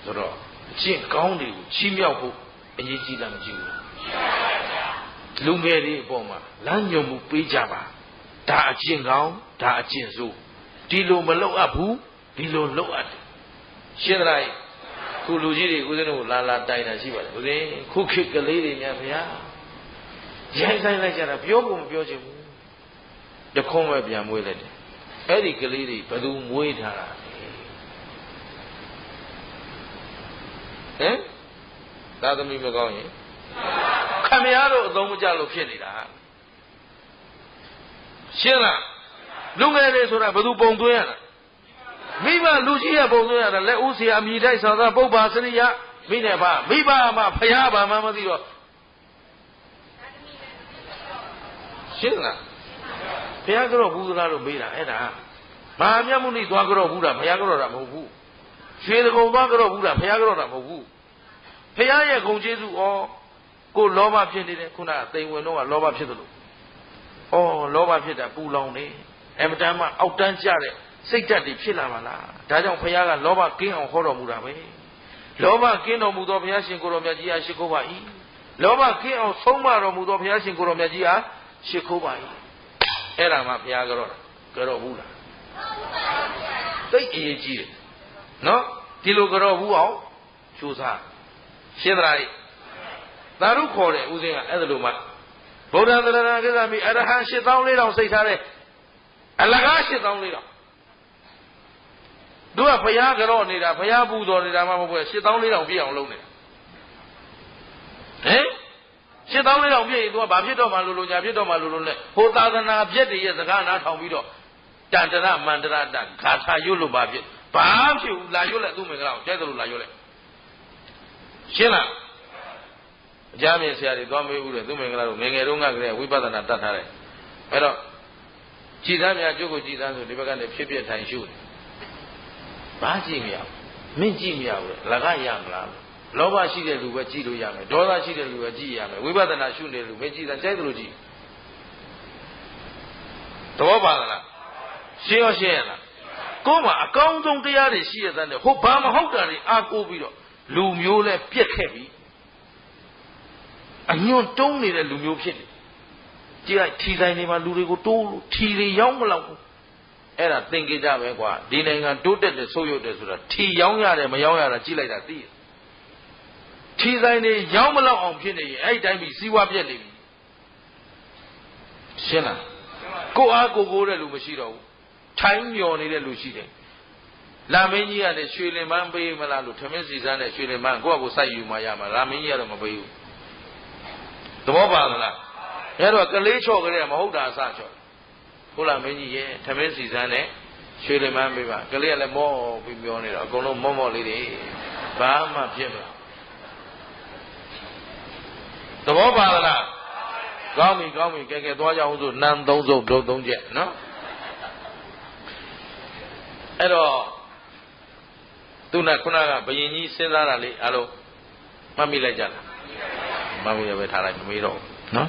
ဆိုတော့အကျင့်ကောင်းတွေကိုချီးမြှောက်ဖို့အရေးကြီးလားမကြီးဘူးလူငယ်တွေအပေါ်မှာလမ်းညွှန်မှုပေးကြပါဒါအကျင့်ကောင်းဒါအကျင့်ဆိုးဒီလိုမလုပ်အပ်ဘူးဒီလိုလုပ်အပ်တယ်ရှင်းသလားခုလူကြီးတွေဦးဇင်းတို့လာတိုင်တာရှိပါတယ်ဦးဇင်းခုခေတ်ကလေးတွေများဗျာရိုင်းဆိုင်လိုက်ကြတာပြောဖို့မပြောချင်ဘူးတခုံးပဲပြန်မွေးလိုက်တယ်အဲ့ဒီကလေးတွေဘယ်သူမွေးထားတာဟမ်သာသမီမကောင်းရင်ခမရတို့အသုံးမကျလို့ဖြစ်နေတာရှင်းလားလူငယ်တွေဆိုတာဘယ်သူပုံသွင်းရတာမိဘလူကြီးရပုံသွင်းရတာလက်ဦးဆရာအမိတိုက်ဆောင်သားပုပ္ပါစရိယမိနဲ့ပါမိဘမှဖျားပါမှမသိတော့ရှင်းလားဘုရားကတော့ဘူးသလားလို့မေးတာအဲ့ဒါမဟာမြတ်မုနိသွားကတော့ဘူးတာဘုရားကတော့တာမဟုတ်ဘူးရွှေတကုံသွားကတော့ဘူးတာဘုရားကတော့တာမဟုတ်ဘူးဘုရားရဲ့ဂုဏ်ကျေးဇူးဩကိုလောဘဖြစ်နေတယ်ခုနကသိမ်ဝင်တော့ကလောဘဖြစ်သလိုဩလောဘဖြစ်တာပူလောင်နေအမတန်မှအောက်တန်းကျတဲ့စိတ်ဓာတ်တွေဖြစ်လာပါလားဒါကြောင့်ဘုရားကလောဘကင်းအောင်ဟောတော်မူတာပဲလောဘကင်းတော်မူသောဘုရားရှင်ကိုရောမြတ်ကြီးအားရှိခိုးပါ၏လောဘကင်းအောင်ဆုံးမတော်မူသောဘုရားရှင်ကိုရောမြတ်ကြီးအားရှိခိုးပါ၏အဲ့ဒါမှဘုရားကြောဘူးလားသိအရေးကြီးတယ်နော်ဒီလိုကြောဘူးအောင်ကြိုးစားရှင်းသလားသာရုခေါ်တယ်ဦးစင်းကအဲ့ဒါလိုမှဗုဒ္ဓသရဏကိစ္စမိအရဟံ84,000စိတ်ထားတဲ့အလကား84,000တို့ကဘုရားကြောနေတာဘုရားပူဇော်နေတာမှမဟုတ်ဘူး84,000ပြည့်အောင်လုပ်နေတာဟမ်84,000ပြည့်ရင်သူကဘာဖြစ်တော့မှလို့ညာဖြစ်တော့မှလို့နဲ့ဟိုသာသနာပြည့်တည်းရဲ့စကားနားထောင်ပြီးတော့တန်တရမန္တရတဂါထာရွတ်လို့ဘာဖြစ်ဘာဖြစ်ဘူးလာရွတ်လက်သူ့မင်္ဂလာကိုကျဲတယ်လို့လာရွတ်လက်ရှင်းလားအကြမ်းမြင်ဆရာတွေသွားမေးဦးတယ်သူ့မင်္ဂလာတို့ငယ်ငယ်တုန်းကကလေးဝိပဿနာတတ်ထားတယ်အဲ့တော့ကြည်သားများကျုပ်ကိုကြည်သားဆိုဒီဘက်ကနေဖြစ်ဖြစ်ထိုင်ရှုတယ်ဘာကြည့်မရဘူးမင်းကြည့်မရဘူးလကရမလားလောဘရှိတဲ့လူပဲကြည့်လို့ရမယ်ဒေါသရှိတဲ့လူပဲကြည့်ရမယ်ဝိပဿနာရှုနေလူမင်းကြည့်တာကြိုက်တယ်လို့ကြည့်သဘောပါလားရှင်းရရှင်းရလားကိုယ်မှာအကောင်းဆုံးတရားတွေရှိရတဲ့ဟိုဘာမဟုတ်တာတွေအားကိုးပြီးတော့လူမျိုးလဲပြက်ခဲ့ပြီအညွန့်တုံးနေတဲ့လူမျိုးဖြစ်တယ်ကြည့်လိုက်ထီဆိုင်တွေမှာလူတွေကိုတိုးလို့ထီတွေရောက်မလောက်ဘူးအဲ့ဒါသင်္ကေတပဲကွာဒီနိုင်ငံတိုးတက်တယ်ဆိုးရုပ်တယ်ဆိုတာထီရောက်ရတယ်မရောက်ရတာကြည့်လိုက်တာသိတယ်ထီဆိုင်တွေရောက်မလောက်အောင်ဖြစ်နေရင်အဲ့ဒီတိုင်းပြီးစီးပွားပြက်နေပြီရှင်းလား ကိုအားကိုကိုတဲ့လူမရှိတော့ဘူးထိုင်းမျောနေတဲ့လူရှိတယ်လာမင်းကြီးကလည်းရွှေလင်ပန်းပေးမလားလို့ထမင်းစီစမ်းနဲ့ရွှေလင်ပန်းကိုယ့်အကိုစိုက်ယူမှရမှာလာမင်းကြီးကတော့မပေးဘူးသဘောပါသလားအဲ့တော့ကလေးချော့ကလေးကမဟုတ်တာအစချော့ကိုလာမင်းကြီးရဲ့ထမင်းစီစမ်းနဲ့ရွှေလင်ပန်းပေးပါကလေးကလည်းမောပြီးမျောနေတော့အကုန်လုံးမောလေးတွေဘာမှဖြစ်မလားသဘောပါသလားကောင်းပြီကဲသွားကြအောင်ဆိုနန်း၃စုပ်ဒုတ်၃ချက်နော်အဲ့တော့သူကခုနကဘယင်ကြီးစဉ်းစားတာလေအားလုံးမှတ်မိလိုက်ကြလားမှတ်မိရပဲထားလိုက်မမေးတော့နော်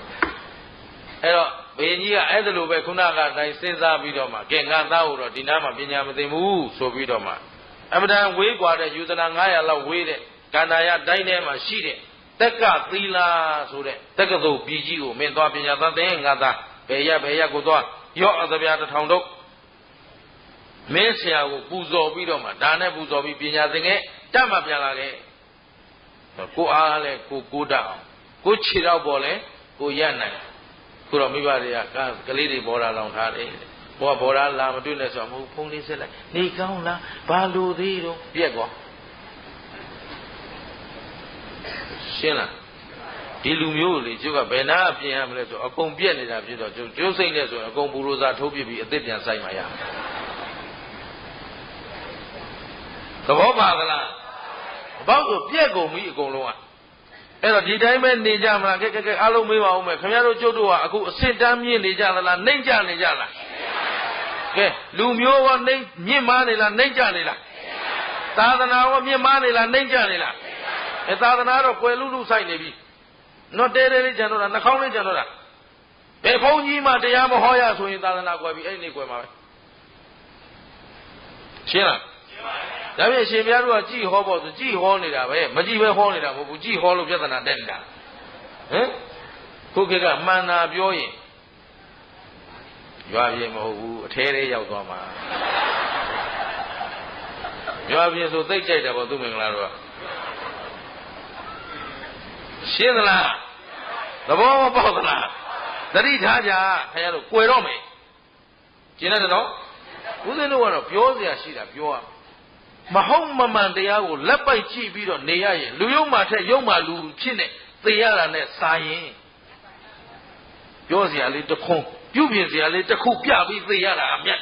အဲ့တော့ဘယင်ကြီးကအဲ့ဒါလိုပဲခုနကတိုင်းစဉ်းစားပြီးတော့မှကဲငါသားဟိုတော့ဒီနားမှာပညာမသိဘူးဆိုပြီးတော့မှအမှန်တန်ဝေးกว่าတဲ့ယူဇနာ900လောက်ဝေးတဲ့ကန္နာယတိုင်းထဲမှာရှိတဲ့တက္ကသီလာဆိုတဲ့တက္ကသိုလ်ပြည်ကြီးကိုမင်းသွားပညာသင်ငါသားဘယ်ရကိုသွားရော့အသပြားတစ်ထောင်တော့မင်းဆရာကိုပူဇော်ပြီးတော့မှဒါနဲ့ပူဇော်ပြီးပညာသင်ခဲ့တတ်မှပြန်လာခဲ့ကိုအားလဲကိုတတ်အောင်ကိုခြေတော့ပေါ်လဲကိုရနိုင်ခုတော့မိဘတွေကကလေးတွေဘောဓာလောင်ထားတယ်ဘောဓာလာမတွေ့နဲ့ဆိုတော့မဟုတ်ဖုန်းလေးဆက်လိုက်နေကောင်းလားဘာလို့သေးတော့ပြက်ကွာရှင်းလားဒီလူမျိုးလေကျုပ်ကဘယ်နာပြင်ရမလဲဆိုအကုန်ပြက်နေတာဖြစ်တော့ကျုပ်စိတ်နဲ့ဆိုရင်အကုန်ဘူရိုစာထုတ်ပြပြီးအစ်စ်ပြန်ဆိုင်မှာရသဘောပါသလားဘောက်ဆိုပြက်ကုန်ပြီအကုန်လုံးကအဲ့တော့ဒီတိုင်းပဲနေကြမလားကဲအားလုံးမေးပါဦးမယ်ခင်ဗျားတို့ကျုပ်တို့ကအခုအစစ်တမ်းမြင့်နေကြသလားနှိမ့်ကြနေကြလားကဲလူမျိုးရောနှိမ့်မြင့်မားနေလားနှိမ့်ကြနေလားသာသနာရောမြင့်မားနေလားနှိမ့်ကြနေလားသာသနာတော့ကွယ်လူဆိုင်နေပြီနော်တဲလေးကျန်တော့တာနှာခေါင်းလေးကျန်တော့တာဘယ်ဘုန်းကြီးမှတရားမဟောရဆိုရင်သာသနာကွယ်ပြီအဲ့ဒီနေ့ကွယ်မှာပဲရှင်းလားဒါဖြင့်ရှင်ဘုရားတို့ကကြည်ဟောဖို့ဆိုကြည်ဟောနေတာပဲမကြည်ပဲဟောနေတာမဟုတ်ဘူးကြည်ဟောလို့ပြဿနာတက်နေတာဟမ်ခုခေတ်ကမှန်တာပြောရင်ရွာပြေမဟုတ်ဘူးအထဲလေးရောက်သွားမှာရွာပြေဆိုသိကြိုက်တယ်ပေါ့သူမင်္ဂလာတို့ကရှင်းသလားသဘောမပေါက်သလားသတိထားကြခင်ဗျားတို့ကွယ်တော့မယ်ကျင်တယ်နော်ဦးဇင်းတို့ကတော့ပြောစရာရှိတာပြောရမဟုတ်မမှန်တရားကိုလက်ပိုက်ကြည့်ပြီးတော့နေရရင်လူယုံမှထက်ယုံမှလူဖြစ်နေသိရတာနဲ့စာရင်ပြောစရာလေးတစ်ခွန်းပြုပြင်စရာလေးတစ်ခုပြပြီးသိရတာအမြတ်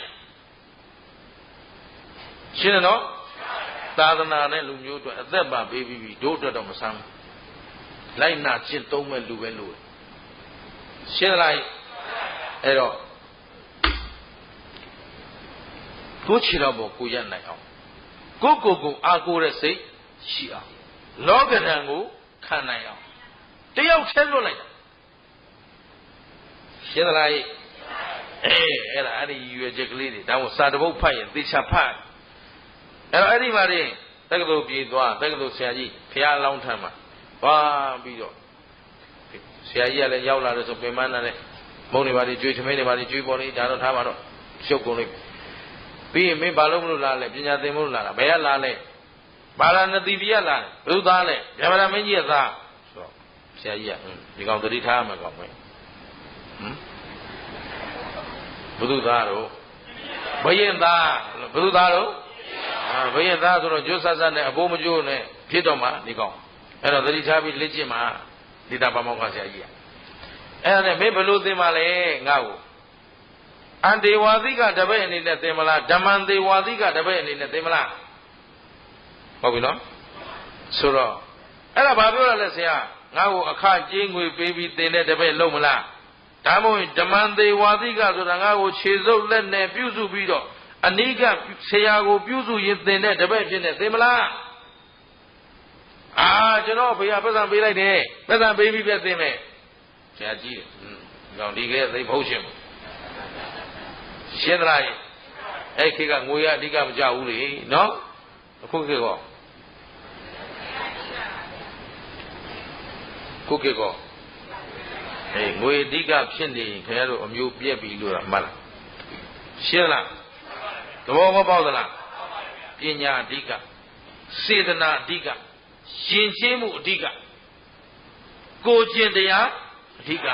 ရှင်းတယ်နော်သာသနာနဲ့လူမျိုးတို့အသက်ပါပေးပြီးတို့အတွက်တော့မဆန်းဘူးလိုက်နာကျင့်သုံးမဲ့လူပဲလို့ရှင်းလိုက်အဲ့တော့ကိုချီတော့ဘောကိုရနိုင်အောင်ကိုအားကိုးတဲ့စိတ်ရှိအောင်လောကဓာတ်ကိုခံနိုင်အောင်တယောက်ထဲလွတ်လိုက်တာရှင်းသလားအဲ့ဒါအဲ့ဒီရွယ်ချက်ကလေးတွေဒါမို့စာတပုတ်ဖတ်ရင်သေချာဖတ်အဲ့တော့အဲ့ဒီမှာတည်းတက္ကသိုလ်ပြည်သွားတက္ကသိုလ်ဆရာကြီးဖះလောင်းထမ်းမှာသွားပြီးတော့ဆရာကြီးကလည်းရောက်လာတယ်ဆိုပင်မနာနဲ့မုံနေပါလိကျွေးထမင်းနေပါလိကျွေးပေါ်လိဒါတော့ထားပါတော့ရှုပ်ကုန်လိပြီးရင်မင်းဘာလို့မလို့လာလဲပညာသင်မလို့လာတာဘယ်ကလာလဲဘာလာနတိပိယလာဘုသားလဲဗျမရာမင်းကြီးရဲ့သားဆိုတော့ဆရာကြီးကဒီကောင်သတိထားမှာကောင်ပဲဘုသူသားတို့ဘယင်သားဘုသူသားတို့ဘယင်သားဆိုတော့ကျွတ်ဆတ်ဆတ်နဲ့အဘိုးမကျိုးနဲ့ဖြစ်တော့မှဒီကောင်အဲ့တော့သတိထားပြီးလက်ကျင့်မှာဒီတာပါမောက္ခဆရာကြီးကအဲ့ဒါနဲ့မင်းဘယ်လိုသင်ပါလဲငါ့ကိုအန္တေဝါသီကတပည့်အနေနဲ့သင်မလားဓမ္မံတေဝါသီကတပည့်အနေနဲ့သင်မလားဟုတ်ပြီနော်ဆိုတော့အဲ့ဒါဘာပြောရလဲဆရာငါ့ကိုအခကျင်းငွေပေးပြီးသင်တဲ့တပည့်လုံးမလားဒါမှမဟုတ်ဓမ္မံတေဝါသီကဆိုတာငါ့ကိုခြေစုပ်လက်နဲ့ပြုစုပြီးတော့အနိကဆရာကိုပြုစုရင်သင်တဲ့တပည့်ဖြစ်နေသင်မလားကျွန်တော်ဖေရပတ်စံပေးလိုက်တယ်ပတ်စံပေးပြီးပြသင်မယ်ဆရာကြီးဒီကောင်ဒီကလေးသိမဟုတ်ရှင်ဘူးရှင်းသလားအဲ့ခေတ်ကငွေရအဓိကမကြဘူးလေနော်အခုခေတ်ကောခုခေတ်ကောငွေအဓိကဖြစ်နေခင်ဗျားတို့အမျိုးပြက်ပြီလို့မှတ်လားရှင်းလားသဘောမပေါက်သလားပညာအဓိကစေတနာအဓိကရှင်ချင်းမှုအဓိကကိုကျင့်တရားအဓိက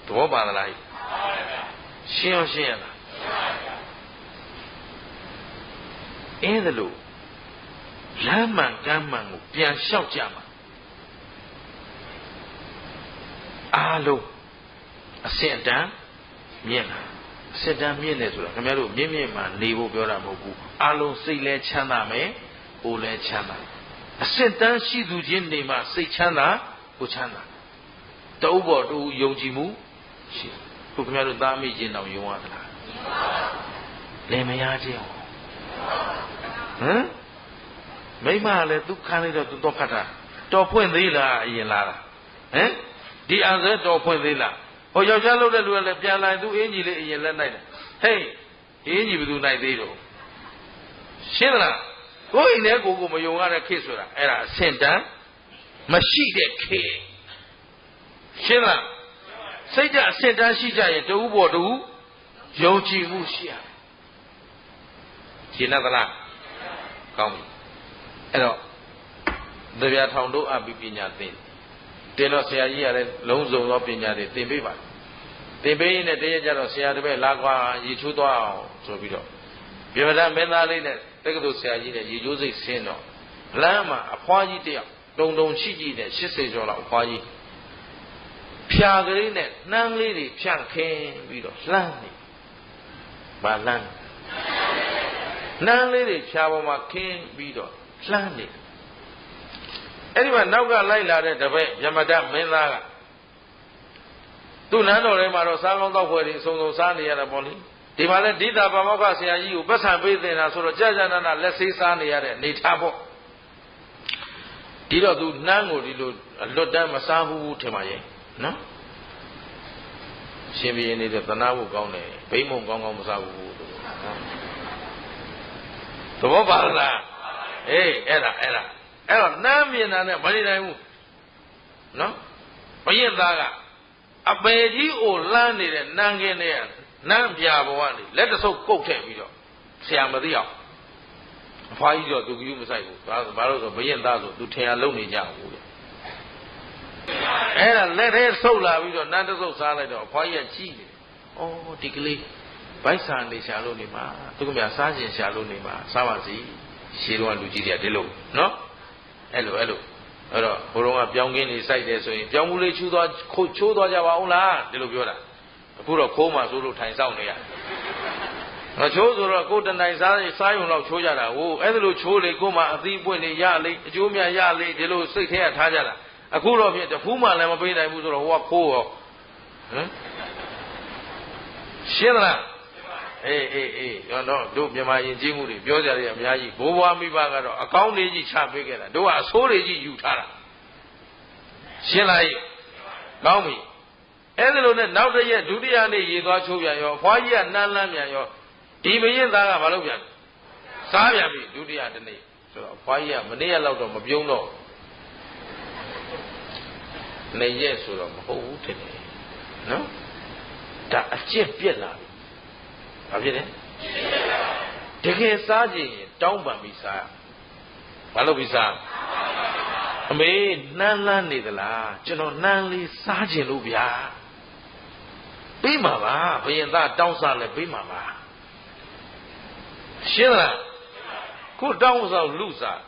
သဘောပါသလား ရှင်းအောင်ရှင်းရလားအဲ့ဒါလို့လမ်းမှန်ကမ်းမှန်ကိုပြန်လျှောက်ကြမှာအားလုံးအစင်တန်းမြင့်လာအစင်တန်းမြင့်နေဆိုတာခင်ဗျားတို့မြင့်မြင့်မှနေဖို့ပြောတာမဟုတ်ဘူးအားလုံးစိတ်လဲချမ်းသာမယ်ကိုယ်လဲချမ်းသာအစင်တန်းရှိသူချင်းနေမှစိတ်ချမ်းသာကိုချမ်းသာတအုပ်ပေါ်တူယုံကြည်မှုရှိခုခင်ဗျားတို့သားမိချင်းတောင်ယုံရသလားလင်မယားချင်းဟမ်မိမလည်းသူခံလိုက်တော့သူတော့ခတ်တာတော်ဖွင့်သေးလားအရင်လားဟမ်ဒီအန်ဆဲတော်ဖွင့်သေးလားဟိုယောက်ျားလုပ်တဲ့လူကလည်းပြန်လာသူအင်ကြီးလေးအရင်လက်နိုင်တယ်ဟေးအင်ကြီးဘယ်သူနိုင်သေးတော့ရှင်းလားကိုယ်အိမ်ထဲကိုမယုံရတဲ့ခေတ်ဆိုတာအဲ့ဒါအဆင့်တန်းမရှိတဲ့ခေတ်ရှင်းလားစိတ်ဓာတ်အဆင့်တန်းရှိကြရင်တူပေါ်တူယုံကြည်မှုရှိရရှင်းသလားကောင်းပြီအဲ့တော့တရားထောင်တို့အပိပညာသင်တင်တော့ဆရာကြီးကလည်းလုံးစုံသောပညာတွေသင်ပေးပါသင်ပေးရင်တည်းကြတော့ဆရာတပည့်လာကွာရေချိုးသွားအောင်ဆိုပြီးတော့ပြမဒမင်းသားလေးနဲ့တက္ကသိုလ်ဆရာကြီးနဲ့ရေချိုးစိတ်ဆင်းတော့လမ်းမှာအဖွားကြီးတယောက်တုံရှိကြီးနဲ့80ကျော်လောက်အဖွားကြီးဖြာကလေးနဲ့နှမ်းလေးတွေဖြန့်ခင်းပြီးတော့လှမ်းနေဘာလှမ်းနှမ်းလေးတွေဖြာပေါ်မှာခင်းပြီးတော့လှမ်းနေအဲ့ဒီမှာနောက်ကလိုက်လာတဲ့တပည့်ယမဒမင်းသားကသူ့နန်းတော်ထဲမှာတော့စားကောင်းတောက်ခွဲတွေအစုံစုံစားနေရတာပေါ့လေဒီမှာလဲဒိတာပါမောက္ခဆရာကြီးကိုပတ်စံပေးတင်တာဆိုတော့ကြာကြာနာနာလက်ဆေးစားနေရတဲ့နေထားပေါ့ဒီတော့သူနှမ်းကိုဒီလိုလွတ်တမ်းမစားဘူးထင်ပါရဲ့နော်ရှင်ဘီရင်နေတဲ့သနာဖို့ကောင်းတယ်ဘိမုံကောင်းကောင်းမစားဘူးလို့သဘောပါလားအေးအဲ့တော့နမ်းမြင်တာနဲ့မနေနိုင်ဘူးနော်ဘုရင်သားကအပေကြီးကိုလမ်းနေတဲ့နန်းခင်းတဲ့နန်းပြဘဝကနေလက်တဆုပ်ကုတ်ထည့်ပြီးတော့ဆရာမသိအောင်အဖွားကြီးတော့သူကယူမဆိုင်ဘူးဘာလို့ဆိုဘုရင်သားဆိုသူထင်ရလုံနေကြဘူးလေအဲ့ဒါလက်ထဲဆုပ်လာပြီးတော့နန်းတဆုပ်စားလိုက်တော့အဖွားကြီးကကြည့်နေဩဒီကလေးဗိုက်ဆန်နေရှာလို့နေမှာသူကမြစားခြင်းရှာလို့နေမှာစားပါစီရှေးတော့လူကြီးတွေကဒီလိုနော်အဲ့လိုတော့ဘုရောကပြောင်းကင်းနေစိုက်တယ်ဆိုရင်ပြောင်းမှုလေးချိုးသွားကြပါအောင်လားဒီလိုပြောတာအခုတော့ခိုးမှဆိုလို့ထိုင်ဆောင်နေရငါချိုးဆိုတော့ကိုယ်တနိုင်စားရုံလောက်ချိုးကြတာဟိုအဲ့ဒါလိုချိုးလေကိုယ်မှအသီးပွင့်နေရလေအကျိုးမြရလေဒီလိုစိတ်ထဲကထားကြတာအခုတော့ဖြင့်တဖူးမှလည်းမပေးနိုင်ဘူးဆိုတော့ဟိုကခိုးရောဟမ်ရှင်းသလားအေးတော့တို့မြန်မာယဉ်ကျေးမှုတွေပြောကြတယ်အများကြီးဘိုးဘွားမိဘကတော့အကောင်းလေးကြီးချပေးခဲ့တာတို့ကအဆိုးတွေကြီးယူထားတာရှင်းလားကောင်းပြီအဲ့ဒါလိုနဲ့နောက်တစ်ရက်ဒုတိယနေ့ရေသွားချိုးပြန်ရောအဖွားကြီးကနှမ်းလန်းပြန်ရောဒီမရင်သားကမလုပ်ပြန်စားပြန်ပြီဒုတိယတစ်နေ့ဆိုတော့အဖွားကြီးကမနေ့ရက်လောက်တော့မပြုံးတော့နေရက်ဆိုတော့မဟုတ်ဘူးထင်တယ်နော်ဒါအကျင့်ပြက်လာပြီဘာဖြစ်လဲတကယ်စားကြည့်ရင်တောင်းပန်ပြီးစားဘာလို့ပြီးစားအမေနှမ်းလန်းနေသလားကျွန်တော်နှမ်းလေးစားခြင်းလို့ဗျာပြီးမှာပါဘယင်သားတောင်းစားလဲပြီးမှာပါရှင်းလားခုတောင်းစားလူစား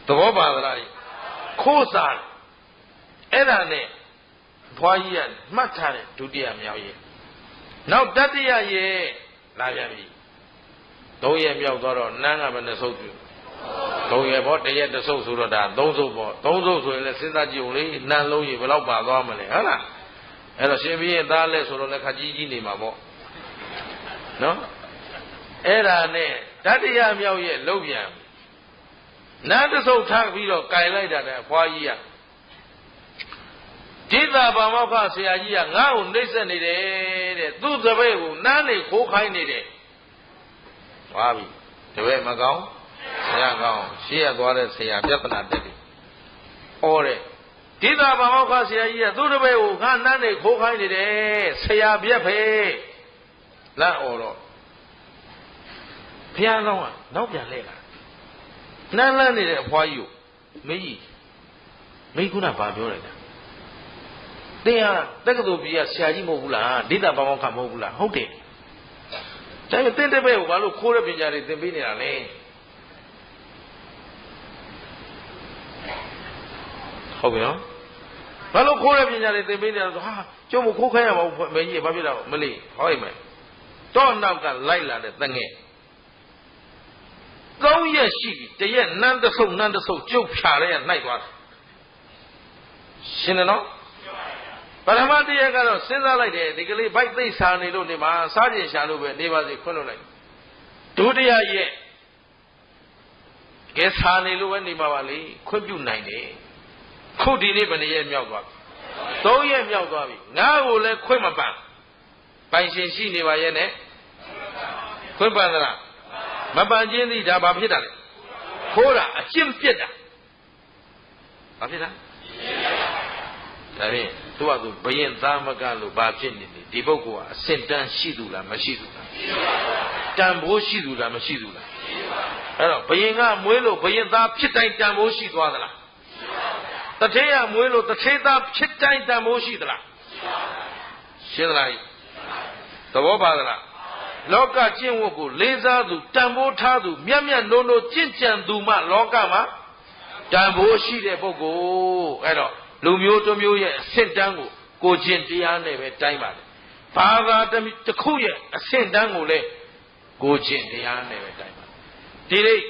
သဘောပါသလားခိုးစားအဲ့ဒါနဲ့ဘွားကြီးကမှတ်ထားတဲ့ဒုတိယမြောက်ရဲ့နောက်တတိယရဲ့လာပြန်ပြီ3ရက်မြောက်တော့နန်းကဘယ်နှဆုပ်ပြု3ရက်ပေါ့တရက်တစ်ဆုပ်ဆိုတော့ဒါ3ဆုပ်ပေါ့3ဆုပ်ဆိုရင်လည်းစဉ်းစားကြည့်ဦးလေနန်းလုံးကြီးဘယ်လောက်ပါသွားမလဲဟုတ်လားအဲ့တော့ရှင်ဘီရဲ့သားလဲဆိုတော့လည်းခကြီးကြီးနေမှာပေါ့နော်အဲ့ဒါနဲ့တတိယမြောက်ရဲ့လုံပြန်နန်းတစ်ဆုပ်ထားပြီးတော့ကင်လိုက်တာတဲ့ဘွားကြီးကဒိတာပါမောက္ခဆရာကြီးကငါ့ကိုနှိမ့်ဆက်နေတယ်တဲ့သူ့တပည့်ကိုနန်းနေခိုးခိုင်းနေတယ်သွားပြီတပည့်မကောင်းဆရာကောင်းရှေ့ရသွားတဲ့ဆရာပြဿနာတက်တယ်ဩတဲ့ဒိတာပါမောက္ခဆရာကြီးကသူ့တပည့်ကိုငါနန်းနေခိုးခိုင်းနေတယ်ဆရာပြက်ဖေလန့်ဩတော့ဘုရားကောင်းကနောက်ပြန်လဲလာနန်းလန်းနေတဲ့အဖွားကြီးကိုမင်းကြီးခုနဘာပြောလိုက်လဲ တင်းဟာတက္ကသိုလ်ပြည်ကဆရာကြီးမဟုတ်ဘူးလားဒိဋ္ဌဘာမောက္ခမဟုတ်ဘူးလားဟုတ်တယ်ဒါပေမဲ့တင်းတဲ့ဘက်ကိုဘာလို့ခိုးတဲ့ပညာတွေသင်ပေးနေတာလဲဟုတ်ပြီနော်ဘာလို့ခိုးတဲ့ပညာတွေသင်ပေးနေတာဆိုဟာကျုံမခိုးခိုင်းရမှာမင်းကြီးဘာဖြစ်တာမလေးဟောအိမ်မယ်တော့နောက်ကလိုက်လာတဲ့တငယ်3 ရက်ရှိပြီတရက်နန်းတဆုပ်ကျုပ်ဖြာရဲနှိုက်သွားတယ်ရှင်းတယ်နော်ပထမတရက်ကတော့စဉ်းစားလိုက်တယ်ဒီကလေးဗိုက်သိပ်စာနေလို့နေမှာစားကျင်ရှာလို့ပဲနေပါစေခွင့်လို့လိုက်ဒုတိယရက်ကဲစာနေလို့ပဲနေမှာပါလေခွင့်ပြုနိုင်တယ်ခုဒီနေ့ဘယ်နှရက်မြောက်သွား3 ရက်မြောက်သွားပြီငါ့ကိုလည်းခွင့်မပန်ပိုင်ရှင်ရှိနေပါရဲ့နဲ့ခွင့်ပန်သလားမပန်ခြင်းသည်ဒါဘာဖြစ်တာလဲခိုးတာအကျင့်ပြစ်တာဘာဖြစ်တာဒါဖြင့်သူကသူဘယင်သားမကလို့ဘာဖြစ်နေလဲဒီပုဂ္ဂိုလ်ကအစင်တန်းရှိသူလားမရှိသူလားတန်ဖိုးရှိသူလားမရှိသူလားအဲ့တော့ဘယင်ကမွေးလို့ဘယင်သားဖြစ်တိုင်းတန်ဖိုးရှိသွားသလားတထေးကမွေးလို့တထေးသားဖြစ်တိုင်းတန်ဖိုးရှိသလားရှင်းသလားသဘောပါသလားလောကကျင့်ဝတ်ကိုလေးစားသူတန်ဖိုးထားသူမြတ်မြတ်နိုးနိုးကျင့်ကြံသူမှလောကမှာတန်ဖိုးရှိတဲ့ပုဂ္ဂိုလ်အဲ့တော့လူမျိုးတစ်မျိုးရဲ့အဆင့်တန်းကိုကျင့်တရားနဲ့ပဲတိုင်းပါတယ်ဘာသာတစ်ခုရဲ့အဆင့်တန်းကိုလည်းကိုကျင့်တရားနဲ့ပဲတိုင်းပါတယ်ဒီနေ့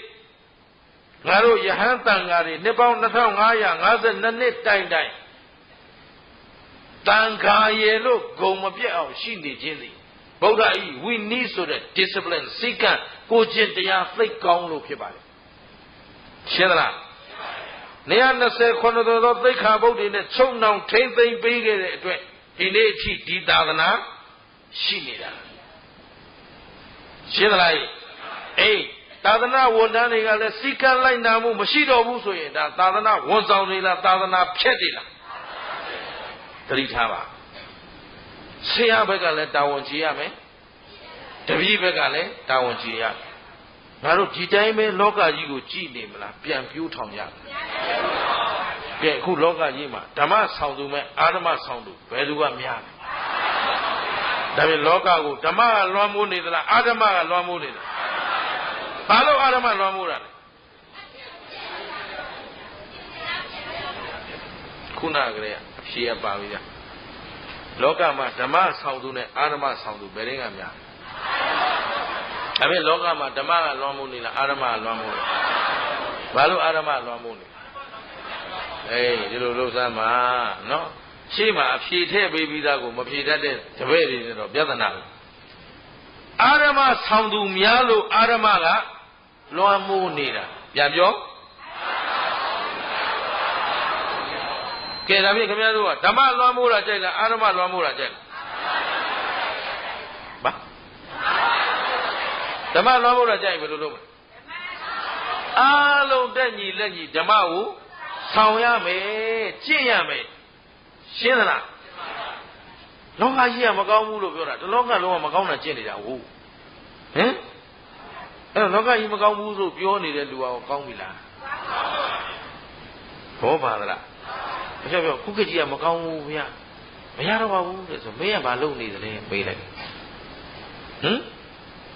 ငါတို့ယဟန်တန်ဃာတွေနှစ်ပေါင်း2552နှစ်တိုင်တန်ဃာရဲ့လို့ဂုံမပြတ်အောင်ရှိနေခြင်းသည်ဗုဒ္ဓဤဝိနည်းဆိုတဲ့ discipline စိတ်ကကိုကျင့်တရားသိကောင်းလို့ဖြစ်ပါတယ်ရှင်းသလား129သောသိက္ခာပုဒ်တွေနဲ့ချုပ်နှောင်ထိမ့်သိမ့်ပေးခဲ့တဲ့အတွက်ဒီနေ့အထိဒီသာသနာရှိနေတာရှင်းသလားအေးသာသနာဝန်ထမ်းတွေကလည်းစိတ်ကလိုက်နာမှုမရှိတော့ဘူးဆိုရင်ဒါသာသနာဝန်ဆောင်တွေလားသာသနာဖျက်တွေလားသတိထားပါဆရာဘက်ကလည်းတာဝန်ကြီးရမယ်တပည့်ဘက်ကလည်းတာဝန်ကြီးရငါတို့ဒီတိုင်းပဲလောကကြီးကိုကြည်နေမလားပြန်ပြိုးထောင်ရကဲအခုလောကကြီးမှာဓမ္မဆောင်သူမဲ့အာဓမ္မဆောင်သူဘယ်သူကများလဲဒါပြင်လောကကိုဓမ္မကလွှမ်းမိုးနေသလားအာဓမ္မကလွှမ်းမိုးနေသလားဘာလို့အာဓမ္မလွှမ်းမိုးတာလဲခုနကလေးအဖြေပါပြီဗျာလောကမှာဓမ္မဆောင်သူနဲ့အာဓမ္မဆောင်သူဘယ်ရင်းကများဒါပေမဲ့လောကမှာဓမ္မကလွှမ်းမိုးနေလားအာဓမ္မကလွှမ်းမိုးလားဘာလို့အာဓမ္မလွှမ်းမိုးနေအေးဒီလိုလုပ်စမ်းပါနော်ရှေ့မှာအဖြေထည့်ပေးပြီးသားကိုမဖြေတတ်တဲ့တပည့်တွေနဲ့တော့ပြဿနာလို့အာဓမ္မဆောင်သူများလို့အာဓမ္မကလွှမ်းမိုးနေတာပြန်ပြောကဲဒါဖြင့်ခင်ဗျားတို့ကဓမ္မလွှမ်းမိုးတာကြိုက်လားအာဓမ္မလွှမ်းမိုးတာကြိုက်လားဘာဓမ္မလွှမ်းမိုးတာကြိုက်ဘယ်လိုလုပ်မလဲအားလုံးတက်ညီလက်ညီဓမ္မကိုဆောင်ရမယ်ကျင့်ရမယ်ရှင်းသလားလောကကြီးကမကောင်းဘူးလို့ပြောတာဒီလောကလုံးကမကောင်းတာကျင့်နေတာဟုတ်ဟင်အဲ့တော့လောကကြီးမကောင်းဘူးဆိုပြောနေတဲ့လူကကောင်းပြီလားဘောပါသလားပြောခုခေတ်ကြီးကမကောင်းဘူးဗျာမရတော့ပါဘူးတဲ့ဆိုမင်းကဘာလုပ်နေသလဲမေးလိုက်ဟင်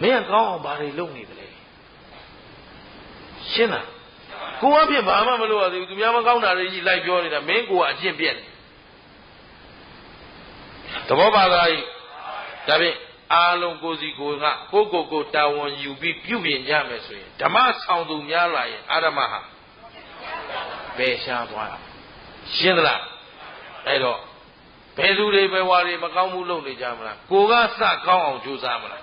မင်းကကောင်းအောင်ဘာတွေလုပ်နေသလဲရှင်းလားကိုအဖြစ်ဘာမှမလုပ်ရသေးဘူးသူများမကောင်းတာတွေကြီးလိုက်ပြောနေတာမင်းကိုကအကျင့်ပြက်နေသဘောပါသားကြီးဒါဖြင့်အားလုံးကိုစီကိုကကိုတာဝန်ယူပြီးပြုပြင်ကြမယ်ဆိုရင်ဓမ္မဆောင်သူများလာရင်အာဓမ္မဟာပယ်ရှားသွားတာရှင်းသလားအဲ့တော့ဘယ်သူတွေပဲဝါတွေမကောင်းမှုလုပ်နေကြမလားကိုကစကောင်းအောင်ကြိုးစားမလား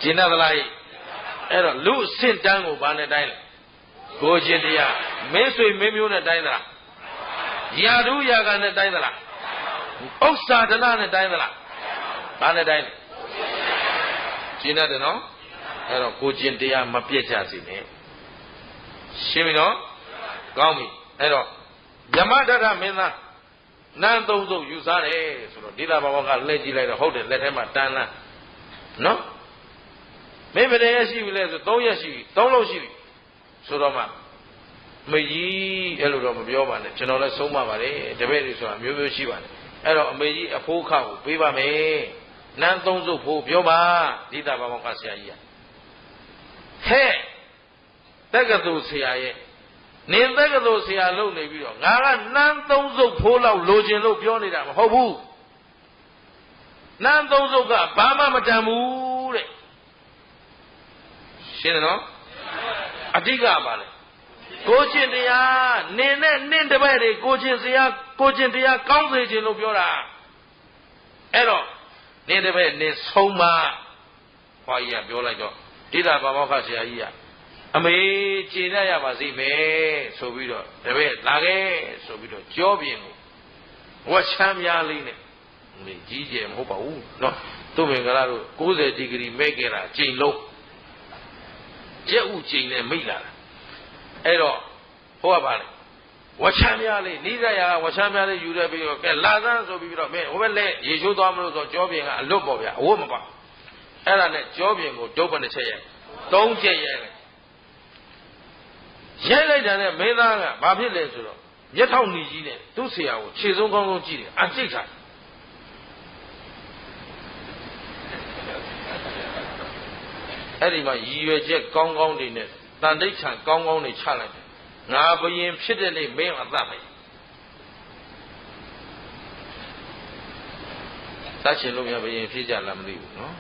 ကျင့်သလားအဲ့တော့လူအဆင့်တန်းကိုဘာနဲ့တိုင်းလဲကိုချင်းတရားမင်းဆွေမင်းမျိုးနဲ့တိုင်းသလားယာဓုယာကနဲ့တိုင်းသလားဥစ္စာဒနာနဲ့တိုင်းသလားဘာနဲ့တိုင်းလဲကျင့်တယ်နော်အဲ့တော့ကိုချင်းတရားမပြည့်ချစေနဲ့ရှင်းပြီနော်ကောင်းပြီအဲ့တော့ယမဒဋ္ဌမင်းသားနန်းသုံးစုပ်ယူစားတယ်ဆိုတော့ဒေသဘာဝကလှည့်ကြည့်လိုက်တော့ဟုတ်တယ်လက်ထဲမှာတန်းလန်းနော်မင်းဘယ်ရက်ရှိပြီလဲဆို3ရက်ရှိပြီ3လုံးရှိပြီဆိုတော့မှ မကြီးအဲ့လိုတော့မပြောပါနဲ့ကျွန်တော်လည်းဆုံးမပါတယ်တပည့်တွေဆိုတာမျိုးမျိုးရှိပါတယ်အဲ့တော့အမေကြီးအဖိုးခကိုပေးပါမယ်နန်းသုံးစုပ်ဖို့ပြောပါဒီတာဘာမောကဆရာကြီးဟဲ့တက္ကသိုလ်ဆရာရဲ့နင်တက္ကသိုလ်ဆရာလုပ်နေပြီးတော့ငါကနန်းသုံးစုပ်ဖိုးလောက်လိုချင်လို့ပြောနေတာမဟုတ်ဘူးနန်းသုံးစုပ်ကဘာမှမတန်ဘူးတဲ့ရှင်းတယ်နော်အဓိကပါလေကိုချင်းတရားနင်နဲ့နင့်တပည့်တွေကိုချင်းတရားကောင်းစေခြင်းလို့ပြောတာအဲ့တော့နင်တပည့်နင်ဆုံးမဘွားကြီးကပြောလိုက်တော့ဒီတာဘာမောခဆရာကြီးကအမေခြေနဲ့ရပါစေမယ်ဆိုပြီးတော့တပည့်လာခဲ့ဆိုပြီးတော့ကြောပြင်ကိုဝတ်ချမ်းများလေးနဲ့မေကြီးကျယ်မဟုတ်ပါဘူးနော်သူ့မင်္ဂလာတို့90ဒီဂရီမဲ့ခဲ့တာချိန်လုံးရက်ဥချိန်နဲ့မိလာတာအဲ့တော့ဟိုကပါလေဝချမ်းများလေးနိစ္စရာဝချမ်းများလေးယူရပြီးတော့ကဲလာသန်းဆိုပြီးတော့မင်းဟိုဘက်လက်ရေချိုးသွားမလို့ဆိုကြောပြင်ကအလွတ်ပေါ့ဗျာအဝတ်မပါအဲ့ဒါနဲ့ကြောပြင်ကိုဒုတ်ပနှစ်ချက်ရဲ့3ချက်ရဲ့ရိုက်လိုက်တာနဲ့မင်းသားကဘာဖြစ်လဲဆိုတော့မျက်ထောက်หนีကြီးနဲ့သူ့ဆရာကိုခြေဆုံးကောင်းကောင်းကြည့်တယ်အကျိတ်ထားအဲ့ဒီမှာရည်ရွယ်ချက်ကောင်းကောင်းတွေနဲ့တန်တိတ်ချံကောင်းကောင်းတွေချလိုက်တယ်ငါဘယင်ဖြစ်တဲ့နေ့မင်းအသက်မယ်တတ်ချင်လို့များဘယင်ဖြစ်ကြလားမသိဘူးနော်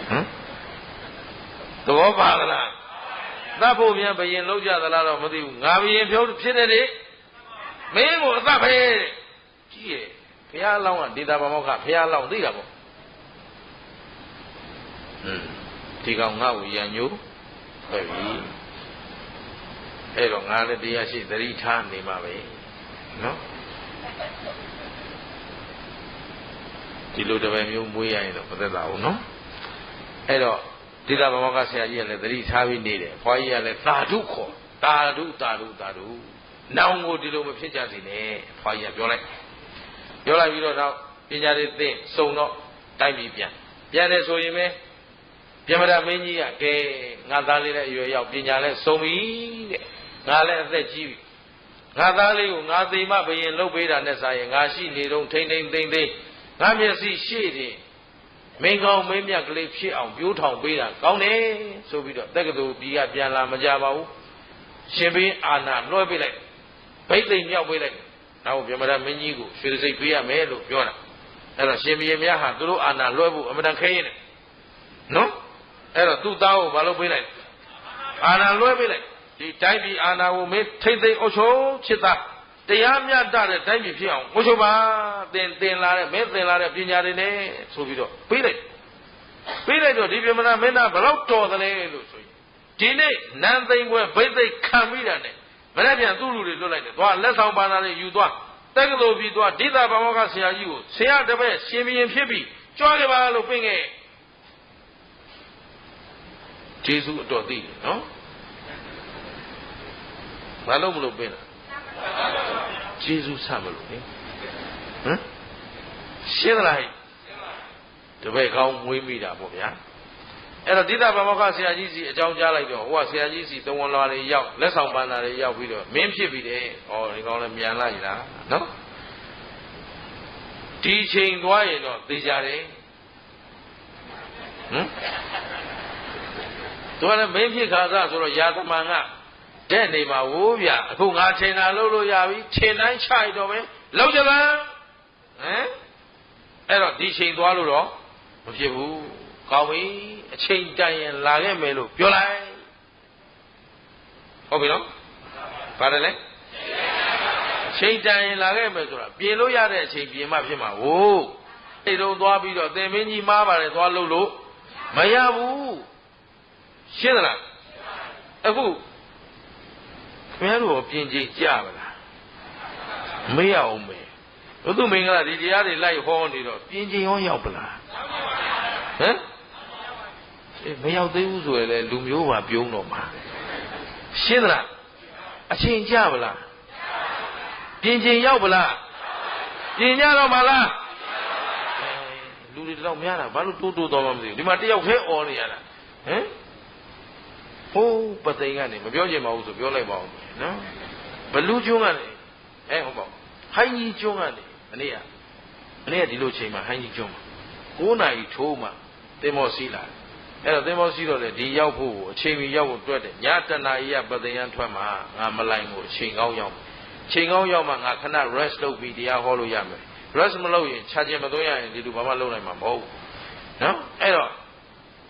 ဟမ်သဘောပါလားတတ်ဖို့များဘယင်လောက်ကြသလားတော့မသိဘူးငါဘယင်ဖြစ်တဲ့နေ့မင်းကိုအသက်ပဲကြည့်ရဲ့ဘုရားလောင်းကဒေတာဘာမောခဘုရားလောင်းသိတာပေါ့ဒီကောင်ငါ့ကိုရံညိုးပဲပြီအဲ့တော့ငါလည်းတရားရှိသတိထားနေမှာပဲနော်ဒီလိုတပည့်မျိုးမွေးရရင်တော့မသက်သာဘူးနော်အဲ့တော့ဒီကဘာမောကဆရာကြီးကလည်းသတိထားပြီးနေတယ်ဘွားကြီးကလည်းသာဓုခေါ်သာဓုနောင်ကိုဒီလိုမဖြစ်ကြစေနဲ့ဘွားကြီးကပြောလိုက်ပြီးတော့နောက်ပညာတွေသိစုံတော့တိုက်ပြီးပြန်တယ်ဆိုရင်ပဲပြမရမင်းကြီးကကဲငါသားလေးလည်းအရွယ်ရောက်ပညာလည်းစုံပြီတဲ့ငါလည်းအသက်ကြီးပြီငါသားလေးကိုငါသိမဘယင်လှုပ်ပေးတာနဲ့စာရင်ငါရှိနေတော့ထိမ့်သိမ့်ငါမျက်စိရှေ့တင်မင်းကောင်းမင်းမြတ်ကလေးဖြစ်အောင်ပြိုးထောင်ပေးတာကောင်းတယ်ဆိုပြီးတော့တက္ကသိုလ်ပြည်ကပြန်လာမကြပါဘူးရှင်ဘင်းအာနာလွှဲပေးလိုက်ဗိတ်သိမ့်မြောက်ပေးလိုက်နောက်ပြမရမင်းကြီးကိုရွှေစိတ်ပေးရမယ်လို့ပြောတာအဲ့တော့ရှင်ဘီများဟာသူတို့အာနာလွှဲဖို့အမှန်တန်ခဲရင်နော်အဲ့တော့သူ့သားကိုဘာလို့ပေးလိုက်အာနာလွှဲပေးလိုက်ဒီတိုင်းပြည်အာနာကိုမင်းထိမ့်သိမ့်အုပ်ချုပ်ချစ်သားတရားမျှတတဲ့တိုင်းပြည်ဖြစ်အောင်အုပ်ချုပ်ပါသင်လာတဲ့မင်းသင်လာတဲ့ပညာတွေနဲ့ဆိုပြီးတော့ပေးလိုက်တော့ဒီပြမနာမင်းသားဘယ်တော့တော်သလဲလို့ဆိုရင်ဒီနေ့နန်းသိမ့်ပွဲဗိတ်သိမ့်ခံပြီးတာနဲ့မနေ့ပြန်သူ့လူတွေလွတ်လိုက်တယ်သွားလက်ဆောင်ပါတာတွေယူသွားတက္ကသိုလ်ပြီးသွားဒေသဘာမောကဆရာကြီးကိုဆရာတပည့်ရှင်ဘီရင်ဖြစ်ပြီးကြွားကြပါလို့ပြင်ခဲ့ကျေးဇူးအတော်သိတယ်နော်ဘာလို့မလို့ပြင်လဲကျေးဇူးဆမလို့လေဟမ်ရှင်းသလားတပည့်ကောင်းမွေးမိတာပေါ့ဗျာအဲ့တော့ဒေသဘာမောကဆရာကြီးစီအကြောင်းကြားလိုက်တော့ဟိုကဆရာကြီးစီသုံးဝန်လွာတွေရောက်လက်ဆောင်ပန်းတာတွေရောက်ပြီးတော့မင်းဖြစ်ပြီတဲ့ဩဒီကောင်းလည်းမြန်လိုက်လားနော်ဒီချိန်သွားရင်တော့သိကြတယ်ဟမ်သူကလည်းမင်းဖြစ်ခါစားဆိုတော့ယာသမန်ကတဲ့နေမှာဝိုးဗျအခုငါချိန်တာလုပ်လို့ရပြီချိန်တိုင်းခြိုက်တော့ပဲလောက်ကြလားဟမ်အဲ့တော့ဒီချိန်သွားလို့တော့မဖြစ်ဘူးကောင်းပြီအချိန်တန်ရင်လာခဲ့မယ်လို့ပြောလိုက်ဟုတ်ပြီနော်ပါတယ်လေအချိန်တန်ရင်လာခဲ့မယ်ဆိုတာပြင်လို့ရတဲ့အချိန်ပြင်မှဖြစ်မှာဟိုအဲ့တော့သွားပြီးတော့သင်မင်းကြီးမားပါတယ်သွားလို့မရဘူးရှင်းသလားအခုခင်ဗျားတို့ပြင်ကြည့်ကြပါလားမေးရအောင်မေးဘုသူမင်္ဂလာဒီတရားတွေလိုက်ဟောနေတော့ပြင်ကြည့်ရောရောက်ပလားဟမ်မရောက်သေးဘူးဆိုရင်လည်းလူမျိုးပါပြုံးတော့မှာရှင်းသလားအချိန်ကြပါလားပြင်ကြည့်ရောက်ပလားပြင်ကြတော့မလားလူတွေတော့များတာဘာလို့တိုးတော့မှမသိဘူးဒီမှာတယောက်ခဲអော်နေရတာဟမ် ဟိုးပသိမ်ကနေမပြောချင်ပါဘူးဆိုပြောလိုက်ပါဦးနော်ဘလူးကျွန်းကနေဟုတ်ပါဟိုင်းကြီးကျွန်းကနေမနေ့ကဒီလိုချိန်မှာဟိုင်းကြီးကျွန်းမှာ9 နာရီထိုးမှသင်္ဘောစီးလာအဲ့တော့သင်္ဘောစီးတော့လေဒီရောက်ဖို့အချိန်ကြီးရောက်ဖို့တွက်တယ်ညတနာရီကပသိမ်ရန်ထွက်မှာငါမလိုက်ဘူးအချိန်ကောင်းရောက်ချိန်ကောင်းရောက်မှငါခဏ rest လုပ်ပြီးတရားဟောလို့ရမယ် rest မလုပ်ရင်ခြာချင်းမသွင်းရရင်ဒီလိုဘာမှလုပ်နိုင်မှာမဟုတ်ဘူးနော်အဲ့တော့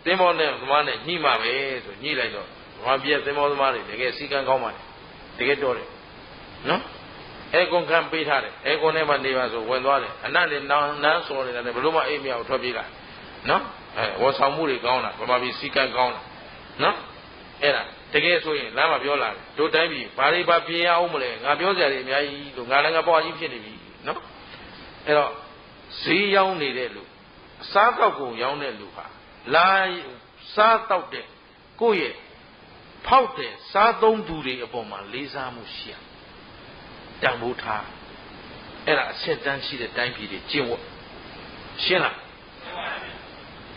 သင်္ဘောနဲ့သမားနဲ့ညှိမှာပဲဆိုညှိလိုက်တော့ဘာပြည့်သင်္ဘောသမားတွေတကယ်စီကံကောင်းပါတယ်တကယ်တော့တယ်နော်အဲကွန်ခံပေးထားတယ်အဲကွန်ထဲမှာနေပါဆိုဝင်သွားတယ်အနတ်နဲ့နန်းစော်နေတာနဲ့ဘလို့မှအိမ်မြောက်ထွက်ပြေးလာနော်ဝတ်ဆောင်မှုတွေကောင်းတာဗမာပြည်စီကံကောင်းတာနော်အဲ့ဒါတကယ်ဆိုရင်လမ်းမှာပြောလာတယ်တို့တိုင်းပြည်ဘာတွေဘာပြင်ရအောင်မလဲငါပြောကြတယ်အများကြီးလို့ငါလည်းငါပွားကြီးဖြစ်နေပြီနော်အဲ့တော့ဈေးရောင်းနေတဲ့လူအစားတောက်ကုန်ရောင်းတဲ့လူဟာလာစားတောက်တဲ့ကိုယ့်ရဲ့ဖောက်တဲ့စားသုံးသူတွေအပေါ်မှာလေးစားမှုရှိရတန်ဖိုးထားအဲ့ဒါအဆက်တန်းရှိတဲ့တိုင်းပြည်တွေကျင့်ဝတ်ရှင်းလား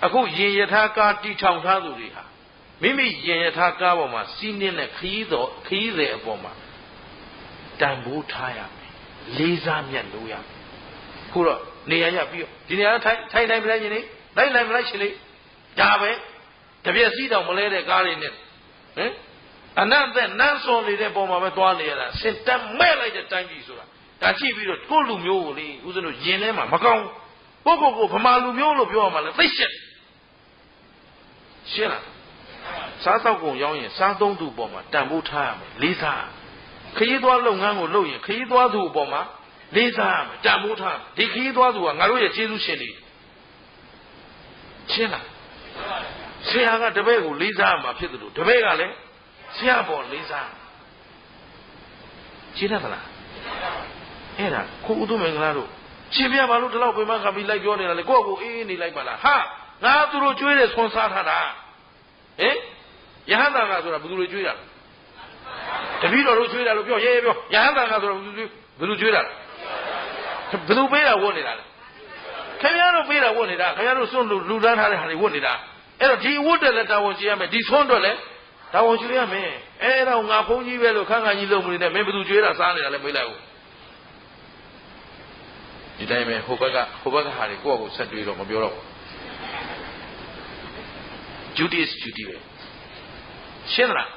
အခုရင်ယထာကားတီထောင်ထားသူတွေဟာမိမိရင်ယထာကားပေါ်မှာစီးနှင်းတဲ့ခရီးသည်အပေါ်မှာတန်ဖိုးထားရမယ်လေးစားမြတ်လို့ရမယ်ခုတော့နေရာရပြီးတော့ဒီနေရာထိုင်မလိုက်ရင်လိုက်မလိုက်ရှင်လေဒါပဲတပြက်စီးတောင်မလဲတဲ့ကားတွေနဲ့ဟင်အနတ်သက်နန်းစော်နေတဲ့ပုံမှာပဲသွားနေရတာစင်တက်မဲ့လိုက်တဲ့တိုင်းပြည်ဆိုတာဒါကြည့်ပြီးတော့ကိုယ့်လူမျိုးကိုလေဦးဇင်းတို့ယင်ထဲမှာမကောင်းကိုဗမာလူမျိုးလို့ပြောရမှာလဲသိရှက်ရှင်းလားစားသောက်ကုန်ရောင်းရင်စားသုံးသူပေါ်မှာတန်ဖိုးထားရမယ်လေးစားခရီးသွားလုပ်ငန်းကိုလုပ်ရင်ခရီးသွားသူအပေါ်မှာလေးစားရမယ်တန်ဖိုးထားဒီခရီးသွားသူကငါတို့ရဲ့ကျေးဇူးရှင်တွေရှင်းလားဆရာကတပည့်ကိုလေးစားရမှာဖြစ်တယ်လို့တပည့်ကလည်းဆရာပေါ်လေးစားရှင်းတယ်မလားအဲ့ဒါကိုဦးသူမင်္ဂလာတို့ရှင်ပြဘာလို့ဒီလောက်ပြင်မခါပြီးလိုက်ပြောနေတာလဲကိုယ့်ကိုအေးနေလိုက်ပါလားဟာငါသူတို့ကျွေးတယ်ဆွန်စားထားတာဟင်ယဟန်တာကဆိုတာဘယ်သူတွေကျွေးတာတပည့်တော်တို့ကျွေးတာလို့ပြောရဲပြောယဟန်တာကဆိုတာဘယ်သူကျွေးတာဘယ်သူပေးတာဝတ်နေတာလဲခင်ဗျားတို့ပေးတာဝတ်နေတာခင်ဗျားတို့စွန့်လူတန်းထားတဲ့ဟာတွေဝတ်နေတာအဲ့တော့ဒီဝတ်တယ်လည်းတာဝန်ရှိရမယ်ဒီဆွန့်တော့လည်းတာဝန်ရှိရမယ်အဲ့တော့ငါဘုန်းကြီးပဲလို့ခန်းခန်းကြီးလုပ်မနေနဲ့မင်းဘယ်သူကျွေးတာစားနေတာလဲမေးလိုက်ဦးဒီတိုင်းပဲဟိုဘက်ကဟာတွေကိုယ့်အကိုဆက်တွေးတော့မပြောတော့duty is duty ပဲရှင်းလား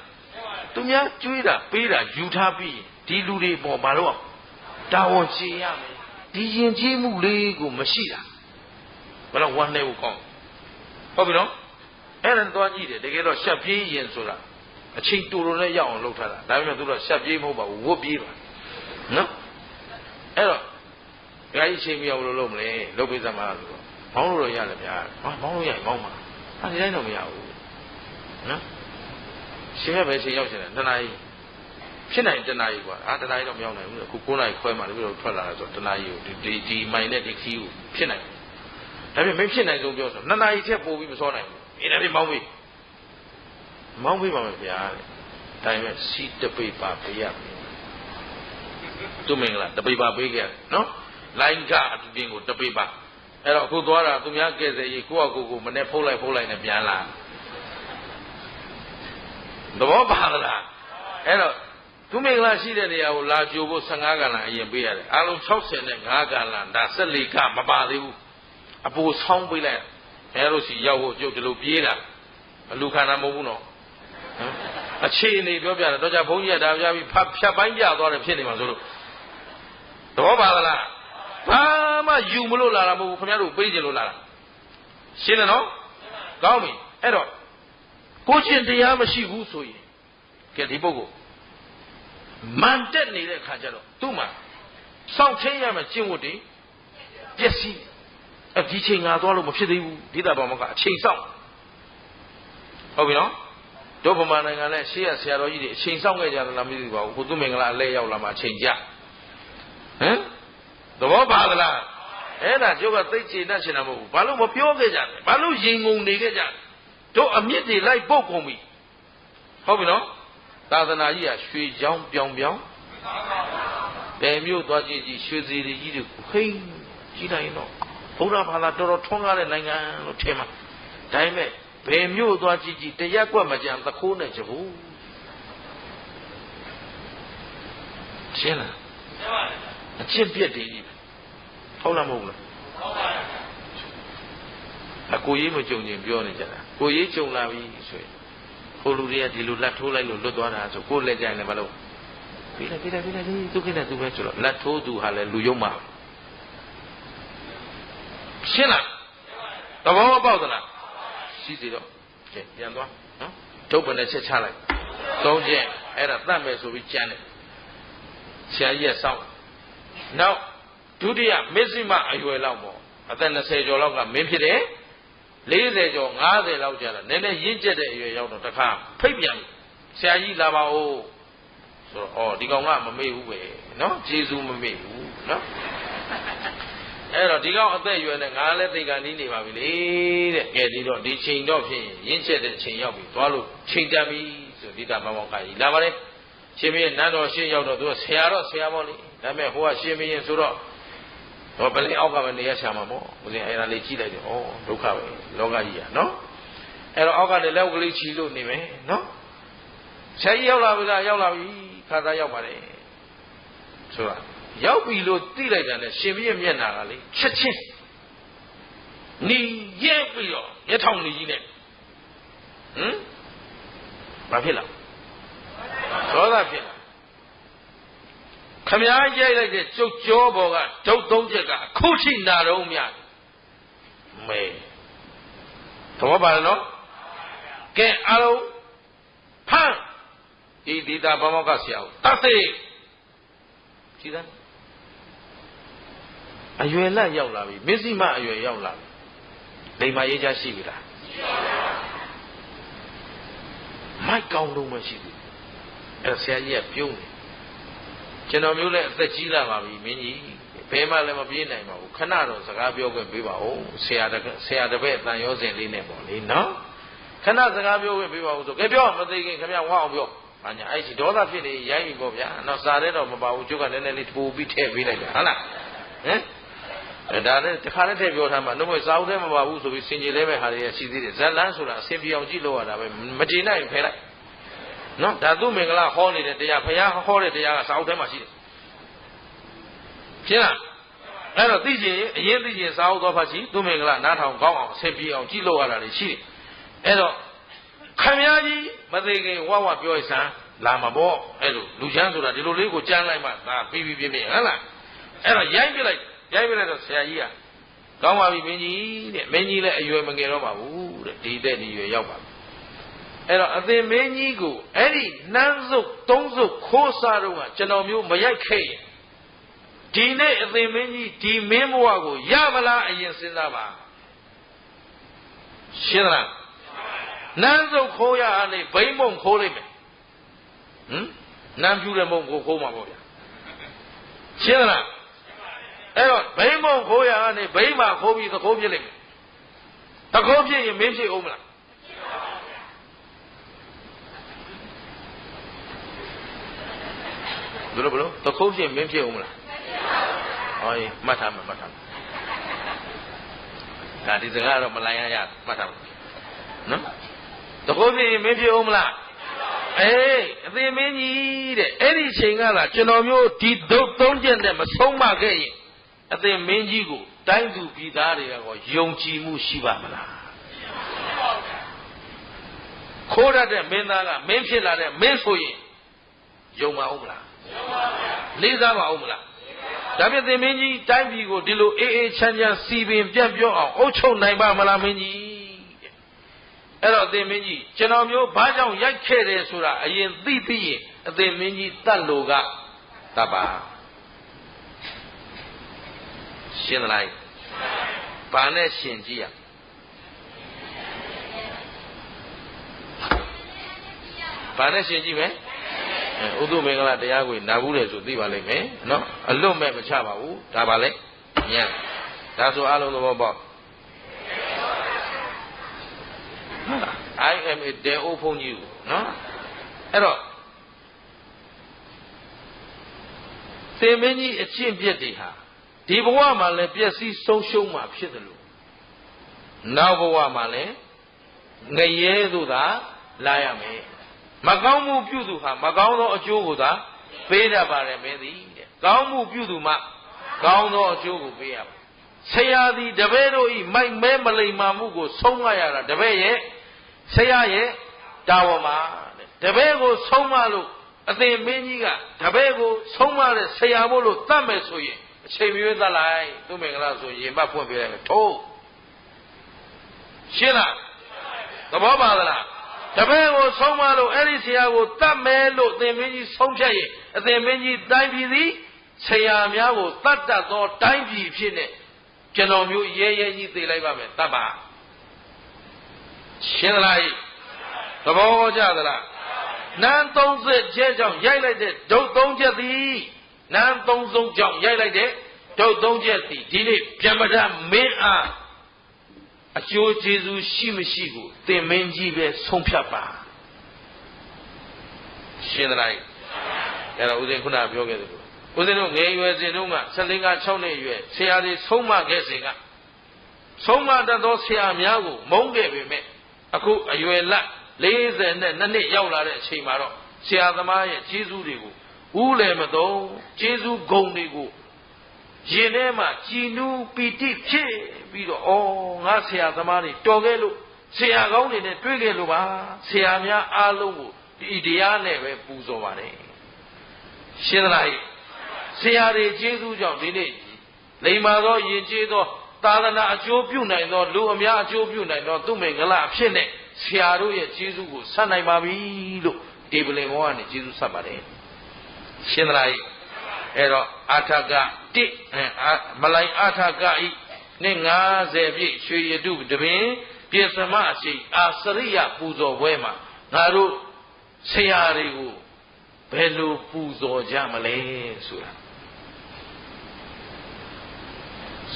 သူများကျွေးတာပေးတာယူထားပြီးဒီလူတွေပေါ်မှာတော့တာဝန်ရှိရမယ်ဒီရင်ကျေးမှုလေးကိုမရှိတာဘယ်တော့ဝမ်းနေဖို့ကောင်းဟုတ်ပြီနော်အဲ့ဒါတော့ကြည့်တယ်တကယ်တော့ရှက်ပြေးရင်ဆိုတာအချိန်တူတူနဲ့ရောက်အောင်လုပ်ထားတာဒါပေမဲ့သူတို့ရှက်ပြေးမဟုတ်ပါဘူးဝတ်ပြေးပါနော်အဲ့တော့ဒါကြီးချိန်မရောက်လို့လုပ်မလဲလုပ်ပေးစမ်းပါလို့မောင်းလို့ရတယ်ဗျာမောင်းလို့ရရင်မောင်းပါအဲဒီတိုင်းတော့မရဘူးနော်ရှင်ရပဲချိန်ရောက်ရှင်တယ်2 နာရီဖြစ်နိုင်1 နာရီกว่าတနာရီတော့မရောက်နိုင်ဘူးအခု9 နာရီခွဲမှလည်းပြီးတော့ထွက်လာတာဆို1 နာရီကိုဒီမိုင်နဲ့ဒီခီးကိုဖြစ်နိုင်တယ်ဒါပေမဲ့မဖြစ်နိုင်ဆုံးပြောဆို2 နာရီထက်ပိုပြီးမစောနိုင်ဘူးအဲ့ဒါပြီးမောင်းပေးပါမယ်ဗျာတဲ့ဒါပေမဲ့စီတပိတ်ပါပေးရမယ်သူမင်္ဂလာတပိတ်ပါပေးခဲ့ရတယ်နော်လိုင်းကအတူတင်းကိုတပိတ်ပါအဲ့တော့အခုသွားတာသူများကဲစေရေးကိုယ့်အကိုမနဲ့ဖုတ်လိုက်နဲ့ပြန်လာသဘောပါလားအဲ့တော့သူမင်္ဂလာရှိတဲ့နေရာကိုလာကြိုဖို့15 ကဏ္ဍအရင်ပေးရတယ်အားလုံး65 ကဏ္ဍဒါ14 ကမပါသေးဘူးအပူဆောင်းပေးလိုက်အဲ့လိုစီရောက်ဖို့ကျုပ်ဒီလိုပြေးတာအလူခန္ဓာမဟုတ်ဘူးနော်အခြေအနေပြောပြတယ်တော့ကြဘုန်းကြီးကဒါပြပြီးဖြတ်ပိုင်းပြသွားတယ်ဖြစ်နေမှာဆိုလို့သဘောပါလားဘာမှယူမလို့လာတာမဟုတ်ဘူးခင်ဗျားတို့ပေးကြလို့လာတာရှင်းတယ်နော်ကောင်းပြီအဲ့တော့ကိုချင်းတရားမရှိဘူးဆိုရင်ကဲဒီပုဂ္ဂိုလ်မန်တက်နေတဲ့ခါကျတော့သူ့မှာစောင့်ချင်းရမယ်ကျင့်ဝတ်တွေပျက်စီးဒီချိန်ငါသွားလို့မဖြစ်သေးဘူးဒီတာဘောမကအချိန်စောင့်ဟုတ်ပြီနော်တို့ဗမာနိုင်ငံနဲ့ရှေ့ရဆရာတော်ကြီးတွေအချိန်စောင့်ခဲ့ကြတယ်လားမသိဘူးပါဘူးကိုသူမင်္ဂလာအလဲရောက်လာမှအချိန်ကြဟမ်သဘောပါလားအဲ့ဒါကျုပ်ကသိချေတတ်ချင်တာမဟုတ်ဘူးဘာလို့မပြောခဲ့ကြလဲဘာလို့ရင်ငုံနေခဲ့ကြလဲတို့အမြင့်တွေလိုက်ပုတ်ကုန်ပြီဟုတ်ပြီနော်သာသနာကြီးကရွှေချောင်းပြောင်ဘယ်မျိုးသွားကြည့်ရွှေစီကြီးတွေခိမ့်ကြည့်လိုက်တော့ဘုရားဘာသာတော်တော်ထွန်းကားတဲ့နိုင်ငံလို့ထင်မှာဒါပေမဲ့တ ဘယ်မြို့သွားကြည့်ကြည့်တရက်ကွက်မကြံသခိုးနဲ့ကြဘူးရှင်းလားအချစ်ပြက်တည်ဟုတ်လားမဟုတ်လားဟုတ်ပါဘူးအကိုကြီးမကြုံရင်ပြောနေကြတာကိုကြီးကြုံလာပြီဆိုရင်ဟိုလူတွေကဒီလိုလက်ထိုးလိုက်လို့လွတ်သွားတာဆိုကိုလက်ကြိုင်လည်းမလုပ်ပြီးလိုက်သူကိနဲ့သူပဲဆိုတော့လက်ထိုးသူဟာလည်းလူယုံမှာရှင်းလားသဘောမပေါက်သလားရှိသေးတော့ကဲပြန်သွားနော်ဒုတ်ပနဲ့ချက်ချလိုက်သုံးချက်အဲ့ဒါတတ်မယ်ဆိုပြီးကြမ်းတယ်ဆရာကြီးကစောင့်နောက်ဒုတိယမစ္စည်းမအရွယ်လောက်ပေါ့အသက်20ကျော်လောက်ကမင်းဖြစ်တယ်40ကျော်50လောက်ကြာတော့နည်းနည်းရင့်ကျက်တဲ့အရွယ်ရောက်တော့တခါဖိတ်ပြန်ဆရာကြီးလာပါဦးဆိုတော့ဒီကောင်ကမမေ့ဘူးပဲနော်ကျေးဇူးမမေ့ဘူးနော်အဲ့တော့ဒီကောင်အသက်အရွယ်နဲ့ငါလည်းသိက္ခာနီးနေပါပြီလေတဲ့ကဲဒီတော့ဒီချိန်တော့ဖြစ်ရင်ရင့်ကျက်တဲ့ချိန်ရောက်ပြီသွားလို့ချိန်တန်ပြီဆိုဒီတာမောင်ကကြီးလာပါလေရှင်မင်းနန်းတော်ရှင်းရောက်တော့သူကဆရာတော့ဆရာပေါ့လေဒါပေမဲ့ဟိုကရှင်မင်းဆိုတော့ဟောပလင်အောက်ကပဲနေရရှာမှာပေါ့ဦးဇင်းအဲ့ဒါလေးကြည့်လိုက်တယ်ဩဒုက္ခပဲလောကကြီးကနော်အဲ့တော့အောက်ကနေလက်ကလေးချီလို့နေမယ်နော်ဆရာကြီးရောက်လာပြီလားရောက်လာပြီခါသားရောက်ပါတယ်ဆိုတာရောက်ပြီလို့သိလိုက်တာနဲ့ရှင်မင်းမျက်နာကလေချက်ချင်းနီးရဲပြီးတော့ရထောင်နေကြီးနဲ့ဘာဖြစ်လားဒေါသဖြစ်လာခမည်းရိုက်လိုက်တဲ့ကျုပ်ကြောပေါ်ကဒုတ်သုံးချက်ကအခုထိနာတော့မြတ်မဲသဘောပါလားနော်ကဲအားလုံးဖမ်းဒီတာဘာမောကဆရာကိုတတ်သေးကြည်သားအရွယ်လက်ရောက်လာပြီမစ္စည်းမအရွယ်ရောက်လာပြီလိမ္မာရေးချရှိပြီလားရှိပါဘူးမိုက်ကောင်းလုံးမရှိဘူးအဲ့ဆရာကြီးကပြုံးတယ်ကျွန်တော်မျိုးလည်းအသက်ကြီးလာပါပြီမင်းကြီးဘယ်မှလည်းမပြေးနိုင်ပါဘူးခဏတော့စကားပြောခွင့်ပေးပါဦးဆရာတပည့်အတန်ရောစင်လေးနဲ့ပေါ့လေနော်ခဏစကားပြောခွင့်ပေးပါဦးဆိုကဲပြောမသိခင်ခင်ဗျဝါအောင်ပြောဘာညာအဲ့ဒီဒေါသဖြစ်နေရိုင်းပြီပေါ့ဗျာနော်စားတဲ့တော့မပါဘူးကျုပ်ကနည်းနည်းလေးပို့ပြီးထည့်ပေးလိုက်တယ်ဟုတ်လားဟမ်ဒါနဲ့တခါနဲ့ထည့်ပြောထားမှနှုတ်မစားဦးသေးမပါဘူးဆိုပြီးစင်ကြီးလဲမဲ့ဟာတွေရှိသေးတယ်ဇက်လန်းဆိုတာအဆင်ပြေအောင်ကြည့်လို့ရတာပဲမကျေနပ်ရင်ဖယ်လိုက်နော်ဒါသူမင်္ဂလာဟောနေတဲ့တရားဘုရားဟောတဲ့တရားကစာအုပ်ထဲမှာရှိတယ်ရှင်းလားအဲ့တော့သိချင်အရင်သိချင်စာအုပ်တော်ဖတ်ကြည့်သူမင်္ဂလာနားထောင်ကောင်းအောင်ဆင်ပြေအောင်ကြည့်လို့ရတာတွေရှိတယ်အဲ့တော့ခမည်းကြီးမသိခင်ဝဝပြောရစမ်းလာမှာပေါ့အဲ့လိုလူချမ်းဆိုတာဒီလိုလေးကိုကြမ်းလိုက်မှဒါပြီးပြင်းဟုတ်လားအဲ့တော့ရိုက်ပြလိုက်တော့ဆရာကြီးကကောင်းပါပြီမင်းကြီးတဲ့မင်းကြီးလည်းအရွယ်မငယ်တော့ပါဘူးတဲ့ဒီတဲ့ဒီရွယ်ရောက်ပါပြီအဲ့တော့အသင်မင်းကြီးကိုအဲ့ဒီနှမ်းစုပ်သုံးစုပ်ခိုးစားတော့ကကျွန်တော်မျိုးမရိုက်ခဲ့ရင်ဒီနေ့အသင်မင်းကြီးဒီမင်းဘဝကိုရမလားအရင်စဉ်းစားပါရှင်းလားနှမ်းစုပ်ခိုးရအနေဘိမ့်မုံခိုးလိုက်မယ်နမ်းပြူတဲ့မုံကိုခိုးမှာပေါ့ဗျာရှင်းလားအဲ့တော့ဘိမ့်မုံခိုးရအနေဘိမ့်မှာခိုးပြီးသခိုးဖြစ်လိုက်မယ်သခိုးဖြစ်ရင်မင်းဖြစ်အောင်မလားဘယ်လိုသခိုးဖြစ်မင်းဖြစ်အောင်မလားဟောမှတ်ထားမယ်ဒါဒီစကားတော့မလိုက်ရမှတ်ထားမယ်နော်သခိုးဖြစ်ရင်မင်းဖြစ်အောင်မလားအေးအသင်မင်းကြီးတဲ့အဲ့ဒီချိန်ကလာကျွန်တော်မျိုးဒီဒုတ်သုံးချက်နဲ့မဆုံးမခဲ့ရင်အသင်မင်းကြီးကိုတိုင်းသူပြည်သားတွေကယုံကြည်မှုရှိပါမလားခိုးရတဲ့မင်းသားကမင်းဖြစ်လာတဲ့မင်းဆိုရင်ယုံပါဦးမလားလေးစားပါဦးမလားဒါပြသင်မင်းကြီးတိုင်းပြည်ကိုဒီလိုအေးအေးချမ်းချမ်းစီပင်ပြန့်ပြောအောင်အုပ်ချုပ်နိုင်ပါမလားမင်းကြီးအဲ့တော့အသင်မင်းကြီးကျွန်တော်မျိုးဘာကြောင့်ရိုက်ခဲ့တယ်ဆိုတာအရင်သိပြီးရင်အသင်မင်းကြီးတတ်လို့ကတတ်ပါရှင်းလိုက်ဘာနဲ့ရှင်ကြည့်ရဘာနဲ့ရှင်ကြည့်မယ်ဥဒုမင်္ဂလာတရားကိုနာဘူးလေဆိုသိပါလိမ့်မယ်နော်အလွတ်မဲ့မချပါဘူးဒါပါလေညံဒါဆိုအလုံးသဘောပေါက် I am a day open you နော်အဲ့တော့သင်မင်းကြီးအကျင့်ပြည့်တွေဟာဒီဘဝမှာလည်းပျက်စီးဆုံးရှုံးမှာဖြစ်တယ်လို့နောက်ဘဝမှာလည်း ငရဲသို့သာလာရမယ်မကောင်းမှုပြုသူဟာမကောင်းသောအကျိုးကိုသာပေးတတ်ပါတယ်မင်းသည်တဲ့ကောင်းမှုပြုသူမှကောင်းသောအကျိုးကိုပေးရပါဆရာသည်တပည့်တို့ဤမိုက်မဲမလိမ္မာမှုကိုဆုံးမရတာတပည့်ရဲ့ဆရာရဲ့တာဝန်ပါတဲ့တပည့်ကိုဆုံးမလို့အသင်မင်းကြီးကတပည့်ကိုဆုံးမတဲ့ဆရာမို့လို့တတ်မယ်ဆိုရင်အချိန်မရွေးသတ်လိုက်သူမင်္ဂလာဆိုရင်မဖွင့်ပြလိုက်မယ်ထိုးရှင်းလားသဘောပါသလားတပည့်ကိုဆုံးမလို့အဲ့ဒီဆရာကိုတတ်မယ်လို့အသင်မင်းကြီးဆုံးဖြတ်ရင်အသင်မင်းကြီးတိုင်းပြည်သည်ဆရာများကိုတတ်တတ်သောတိုင်းပြည်ဖြစ်နေကျွန်တော်မျိုးရဲရဲကြီးသိလိုက်ပါမယ်တတ်ပါရှင်းသလားသဘောကျသလားနန်း30ချက်ကြောင့်ရိုက်လိုက်တဲ့ဒုတ်3ချက်သည်နန်း30ကြောင့်ရိုက်လိုက်တဲ့ဒုတ်3ချက်သည်ဒီနေ့ဗျမဒမင်းအားအကျိုးကျေးဇူးရှိမရှိကိုသင်မင်းကြီးပဲဆုံးဖြတ်ပါရှင်းသလားအဲ့တော့ဦးဇင်းခုနပြောခဲ့တယ်ဦးဇင်းတို့ငယ်ရွယ်စဉ်တုန်းက15က6နှစ်ရွယ်ဆရာတွေဆုံးမခဲ့စဉ်ကဆုံးမတတ်သောဆရာများကိုမုန်းခဲ့ပေမဲ့အခုအရွယ်လက်42နှစ်ရောက်လာတဲ့အချိန်မှာတော့ဆရာသမားရဲ့ကျေးဇူးတွေကိုဦးလည်းမသုံးကျေးဇူးဂုဏ်တွေကိုရင်ထဲမှာကြည်နူးပီတိဖြစ်ပြီးတော့ဩငါဆရာသမားတွေတော်ခဲ့လို့ဆရာကောင်းတွေနဲ့တွေ့ခဲ့လို့ပါဆရာများအားလုံးကိုဒီတရားနဲ့ပဲပူဇော်ပါတယ်ရှင်းသလားဆရာတွေကျေးဇူးကြောင့်ဒီနေ့လိမ္မာသောယဉ်ကျေးသောသာသနာအကျိုးပြုနိုင်သောလူအများအကျိုးပြုနိုင်သောသူမင်္ဂလာအဖြစ်နဲ့ဆရာတို့ရဲ့ကျေးဇူးကိုဆက်နိုင်ပါပြီလို့ဒီပလင်ဘောကနေကျေးဇူးဆက်ပါတယ်ရှင်းသလားအဲ့တော့အာထကမလိုင်အာထကဤနှစ်90ပြည့်ရွှေရတုတပင်ပြစ္ဆမအရှိအာစရိယပူဇော်ပွဲမှာငါတို့ဆရာတွေကိုဘယ်လိုပူဇော်ကြမလဲဆိုတာ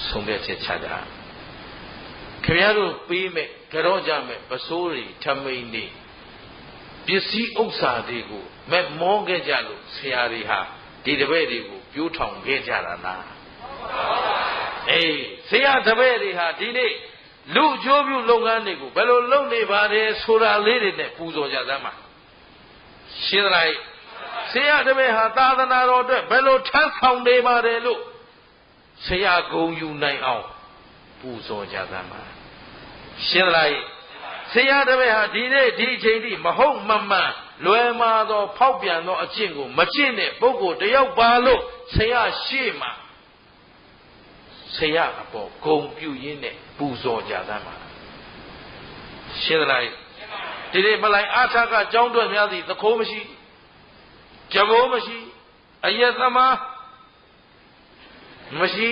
ဆုံးဖြတ်ချက်ချကြခင်ဗျားတို့ပေးမဲ့ကြောကြမဲ့ပစိုးတွေထမိန်တွေပစ္စည်းဥစ္စာတွေကိုမဲ့မောခဲ့ကြလို့ဆရာတွေဟာဒီတပည့်တွေကိုပြိုးထောင်ခဲ့ကြတာလားအေးဆရာတပည့်တွေဟာဒီနေ့လူအကျိုးပြုလုပ်ငန်းတွေကိုဘယ်လိုလုပ်နေပါတယ်ဆိုတာလေးတွေနဲ့ပူဇော်ကြသမ်းပါရှင်းသလားဆရာတပည့်ဟာသာသနာတော်အတွက်ဘယ်လိုထမ်းဆောင်နေပါတယ်လို့ဆရာဂုဏ်ယူနိုင်အောင်ပူဇော်ကြသမ်းပါရှင်းသလားဆရာတပည့်ဟာဒီနေ့ဒီအချိန်ထိမဟုတ်မမှန်လွယ်မာသောဖောက်ပြန်သောအကျင့်ကိုမကျင့်တဲ့ပုဂ္ဂိုလ်တယောက်ပါလို့ဆရာရှေ့မှာဆရာအပေါ်ဂုဏ်ပြုရင်းနဲ့ပူဇော်ကြသမ်းပါရှင်းသလားဒီနေ့မလိုက်အာထကကြောင်းတွက်များသည်သခိုးမရှိကြဘိုးမရှိအယက်သမားမရှိ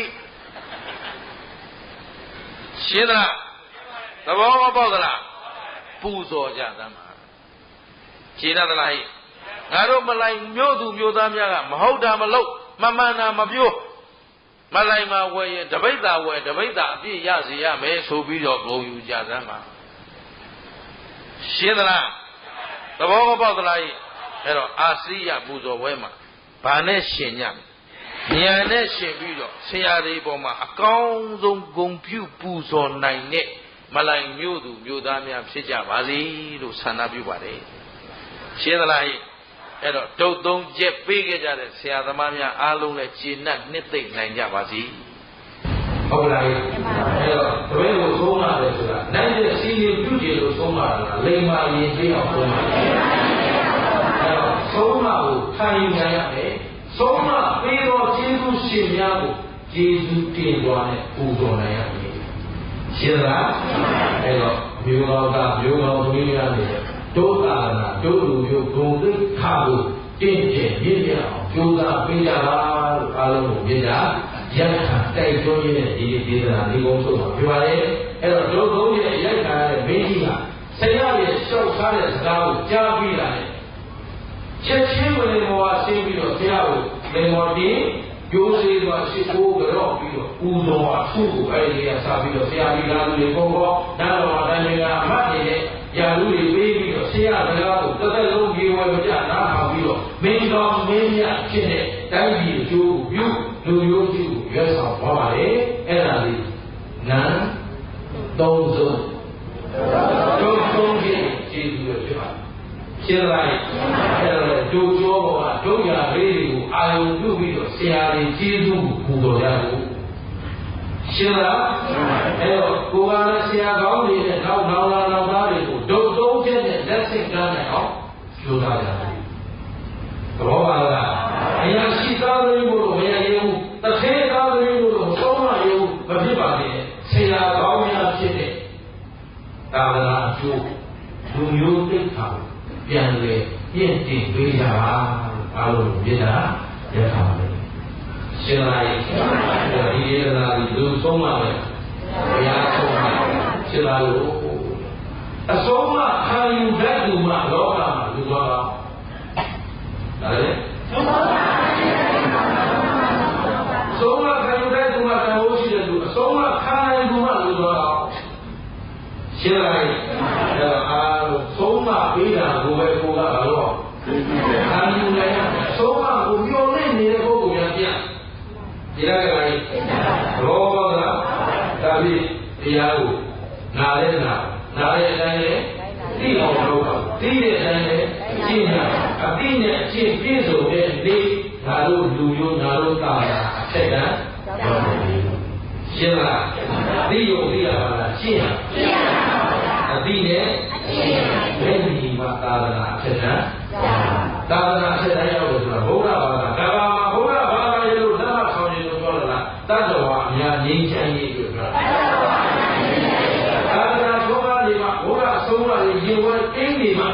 ရှင်းသလားသဘောမပေါက်သလားပူဇော်ကြသမ်းပါရှင်းသလားငါတို့မလိုက်မြို့သူမြို့သားများကမဟုတ်တာမလုပ်မမှန်တာမပြောမလိုက်မှာဝယ်ရင်တပိဿာဝယ်တပိဿာအပြည့်ရစီရမယ်ဆိုပြီးတော့ဂုဏ်ယူကြသမ်းပါရှင်းသလားသဘောမပေါက်သလားအဲ့တော့အာစိယပူဇော်ပွဲမှာဘာနဲ့ရှင်ညဉာဏ်နဲ့ရှင်ပြီးတော့ဆရာတွေပေါ်မှာအကောင်းဆုံးဂုဏ်ပြုပူဇော်နိုင်တဲ့မလိုက်မြို့သူမြို့သားများဖြစ်ကြပါစေလို့ဆန္ဒပြုပါတယ်ရှင်းသလားအဲ့တော့ဒုတ်3ချက်ပေးခဲ့ကြတဲ့ဆရာသမားများအားလုံးလည်းကျေနပ်နှစ်သိမ့်နိုင်ကြပါစေဟုတ်လားအဲ့တော့တပည့်ကိုသုံးရတယ်ဆိုတာနိုင်တဲ့စီရင်ပြုကြလို့သုံးရတာလိမ္မာရင်ပြေးအောင်သုံးရတယ်အဲ့တော့သုံးမကိုခံယူနိုင်ရမယ်သုံးမပေးတော်ကျေးဇူးရှင်များကိုကျေးဇူးတင်သွားနဲ့ပူဇော်နိုင်ရမယ်ရှင်းလားအဲ့တော့မျိုးတော်ကမျိုးတော်သမီးများနေဒုသာနာဒုလူမျိုးဂုံသိခါကိုတင့်ကျင့်ရည်ရအောင်ကြိုးစားပေးကြပါလို့အားလုံးကိုပြောကြရက္ခတိုက်တွန်းရင်းနဲ့ဒီဒေသနာလေးကုန်းဆုံးမှာပြောပါလေအဲ့တော့ဒုသုံးရဲ့ရိုက်ခါတဲ့မင်းကြီးကဆရာရဲ့ရှောက်ထားတဲ့စကားကိုကြားပြီးလာတယ်ချက်ချင်းဝင်မောဆင်းပြီးတော့ဆရာကိုလေမော်တင်ကျိုးစေးသွားရှိခိုးကြော့ပြီးတော့ဦးတော်အထုကိုအဲ့ဒီကစားပြီးတော့ဆရာဒီလာလူတွေပေါ်ပေါ်နားတော်တိုင်းတွေကအမှတ်နေတဲ့ရာလူတွေပေးပြီးတော့ဆရာစကားကိုတစ်သက်လုံးပြေဝဲမကြနားထောင်ပြီးတော့မင်းတော်မင်းမြတ်ဖြစ်တဲ့တိုင်းပြည်အကျိုးပြုလူမျိုးစုကိုရွတ်ဆောင်သွားပါလေအဲ့ဒါလေးနန်းသုံးစုဒုသုံး ရှင်းလိုက်ဒုကျော်ကဒုရလေးတွေကိုအာယုံပြုပြီးတော့ဆရာကြီးကျေးဇူးကိုပူတော်ရဖို့ရှင်းလားအဲ့တော့ကိုယ်ကလည်းဆရာကောင်းနေတဲ့နောက်သားတွေကိုဒုသုံးချက်နဲ့လက်စစ်ကမ်းနဲ့အောင်ကျိုးစားကြတယ်ဘောပါလားအရာရှိသားတွေဘုလို့မရရင်တထဲသားတွေဘုလို့သုံးမရုံမဖြစ်ပါနဲ့ဆရာကောင်းများဖြစ်တဲ့သာသနာအကျိုးလူမျိုးသိက္ခာပြန်လေပြည့်တည်ပေးကြပါအားလုံးပြည့်တာရထားပါမယ်ရှင်းလိုက်ဒီရတာဒီလူဆုံးမပဲဘုရားဆုံးမရှင်းလာလို့အဆုံးမခံယူတတ်သူမှလောကမှာလူတော်တော်ဒါလေဆုံးမခံယူတတ်သူမှတမိုးရှိတဲ့သူအဆုံးမခံယူသူမှလူတော်တော်ရှင်းလိုက်အားလုံးဆုံးမပေးတာကိုပဲကိုကတော့ခံယူလိုက်ရဆုံးမကိုပြောနေနေတဲ့ပုဂ္ဂိုလ်များပြဒီရကလည်းဘောကဒါပြီးတရားကိုနားတဲ့အတိုင်းလေသိအောင်လုပ်ပါသိတဲ့အတိုင်းလေရှင်းရအသိနဲ့အရှင်းပြည့်စုံတဲ့နေ့ဒါတို့လူမျိုးနာတို့တာအထက်ကရှင်းလားသိရုံသိရပါလားရှင်းရအသိနဲ့လက်ဒီမှာသာသနာအထက်ကသာသနာအထက်တိုင်းရောက်လို့ဆိုတာဘုရားဘာသာဒါပါမှာဘုရားဘာသာရေလို့လက်မဆောင်ရင်လို့ပြောလို့လားတတ္တဝါအများငြိမ်းချမ်းရေးလို့ပြောတာသာသနာဘုရားတွေမှာဘုရားအဆုံးအမတွေရေဝဲအင်းတွေမှာ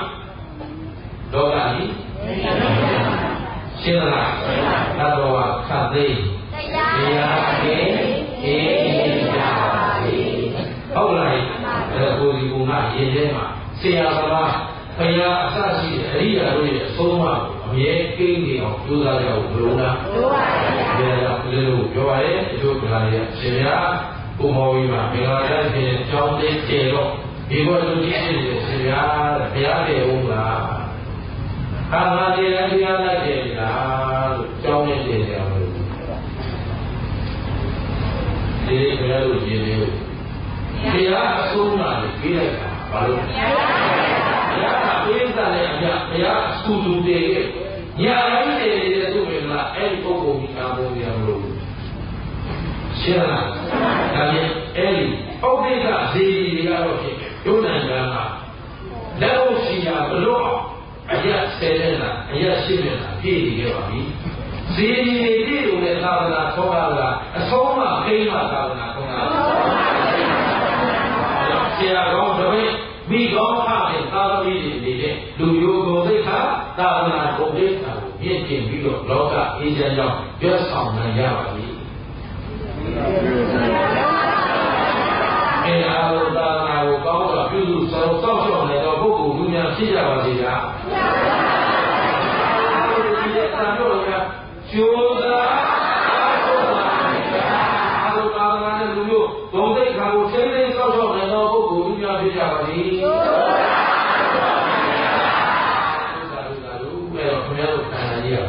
လောကကြီးရှင်းလားတတ္တဝါခတ်သိတရားကြီးအေးကြပါလေဟုတ်လားကိုဒီကုဏရင်ထဲမှာဆရာသမားဘုရားအစရှိတဲ့အရိယာတို့ရဲ့အဆုံးအမအမြဲကိန်းနေအောင်ကြိုးစားကြဖို့ဘယ်လိုလားပြောပါရဲ့ဒါကြောင့်ဒီလိုပြောပါရဲ့အကျိုးကလာရဲ့ရှင်များကိုမော်ဝီမှာမင်္ဂလာတိုင်းရှင်ကျောင်းလေးကျေတော့ဒီဘောလူကြီးရှိတယ်ရှင်များဘုရားတည်ဟုတ်လားအာငါတရားတရားလိုက်တယ်လားလို့ကျောင်းလေးကျေတယ်လို့ဒီဘုရားလူကြီးလေးတရားအဆုံးအမတွေပြီးလိုက်တာဘာလို့ဘုရားကပြင်းစားတဲ့အရာဘုရားအဆူတူတည်ရဲ့ညာတိုင်းတည်နေတဲ့သူ့မြင်လားအဲ့ဒီပုဂ္ဂိုလ်ကြီးအာဘုံရမလို့ရှင်းလားဒါပြင်အဲ့ဒီဩဒိကဇေဒီတွေကတော့ဖြစ်ဒုနိုင်ငံကလက်ဟုတ်ရှိရာဘလို့အောင်အရာဆယ်တဲ့လားအရာရှိတဲ့လားပြည့်နေခဲ့ပါပြီဇေဒီတွေပြည့်လို့လည်းသာသနာထောတာကအဆုံးမခိမ်းမှသာသနာထောတာဆရာကောင်းတပည့်မိကောင်းဖတဲ့သာသမီတွေနေတဲ့လူမျိုးကိုသိခါသာသနာကိုသိခါကိုမြင့်တင်ပြီးတော့လောကအေးချမ်းကြောင်းရွတ်ဆောင်နိုင်ရပါပြီအဲအားလုံးသာသနာကိုကောင်းစွာပြုစုစောင့်ရှောက်နေသောပုဂ္ဂိုလ်လူများဖြစ်ကြပါစေဗျာဒီရဲ့တန်တော်ကကျိုးသားအားလုံးသာသနာနဲ့လူမျိုးဂုဏ်သိက္ခာကိုထိန်းသိမ်းစောင့်ရှောက်နေသောပုဂ္ဂိုလ်လူများဖြစ်ကြပါစေ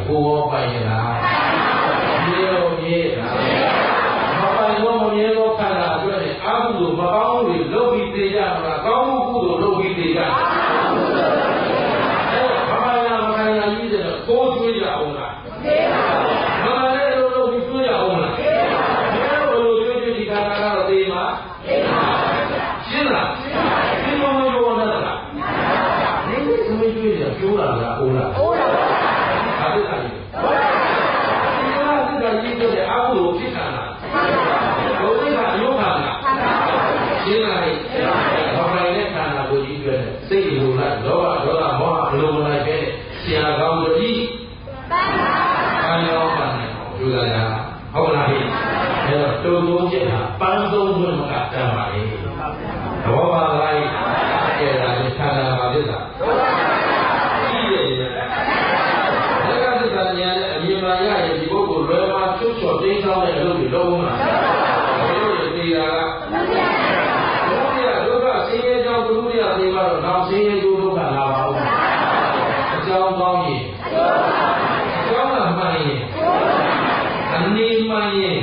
ကိုယ်ပိုင်ရလားမြေရောမြေလားမပိုင်တော့မမြေတော့ခန္ဓာအတွက်အာဟုလို့မကောင်းဘူးလုပ်ပြီးသိကြမှာကောင်းမှုကုသိုလ်လုပ်ပြီးသိကြအဲ့မပိုင်လားမပိုင်လားကြီးတယ်ကိုယ်ကျွေးကြအောင်လားမပိုင်လည်းလုပ်ပြီးကျွေးကြအောင်လားဘယ်လိုကျွေးဒီခန္ဓာကတော့သိမှာရှင်းလားဒီလိုမျိုးရောလားနည်းနည်းကျွေးကျွေးကြကျိုးလာလားအိုးလားဒါသိတာကြီးဒီကကြီးတဲ့အာဟုလို့ဖြစ်တာလားဘုရားကအယုခံလားရှင်းလားဘာမှလည်းခန္ဓာကိုကြီးကျွဲတယ်စိတ်လိုလားလောဘဒေါသမောဟဘလိုမလိုက်ပဲဆရာကောင်းတို့ကြီးအာယောပါနေယူလာတာဟုတ်လားဟဲ့အဲ့တော့တုံတုံးချက်ဟာပန်းသုံးလို့မကတမ်းပါလေသဘောပါလားအဲ့ဒါလည်းခန္ဓာပါဖြစ်တာကြီးတယ်အမြင်မှရရင်ဒီပုဂ္ဂိုလ်လွယ်မှာချွတ်ချော်တင်းဆောင်တဲ့အလုပ်တွေလုပ်မှာဘယ်လိုလဲသိတာကဒုက္ခဆင်းရဲကြောင်းဒုက္ခရသိမှတော့နောက်ဆင်းရဲဒုက္ခလာပါဦးအကြောင်းကောင်းရင်အကြောင်းကမှန်ရင်အနေမှန်ရင်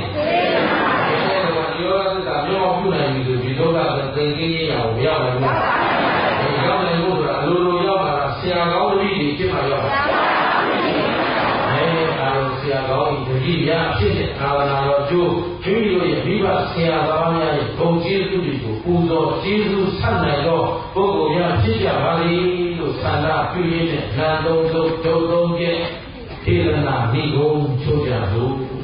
ဒီရောသစ္စာပြောင်းပြုနိုင်ပြီဆိုဒီဒုက္ခသင်္ကေးရအောင်ရမယ်လို့ရောက်နိုင်လို့ဆိုတာအလိုလိုရောက်လာတာဆရာကောင်း တိယဖြစ်တဲ့သာသနာတော်ကျိုးမိမိတို့ရဲ့မိဘဆရာတော်များရဲ့ဘုံကျေးဇူးတွေကိုပူဇော်ကျေးဇူးဆက်နိုင်သောပုဂ္ဂိုလ်များဖြစ်ကြပါလေလို့ဆန္ဒပြုရင်းနဲ့နန္တုံသုံးဒုံသုံးကျဲထေရနာမိဂုံချိုးကြလို့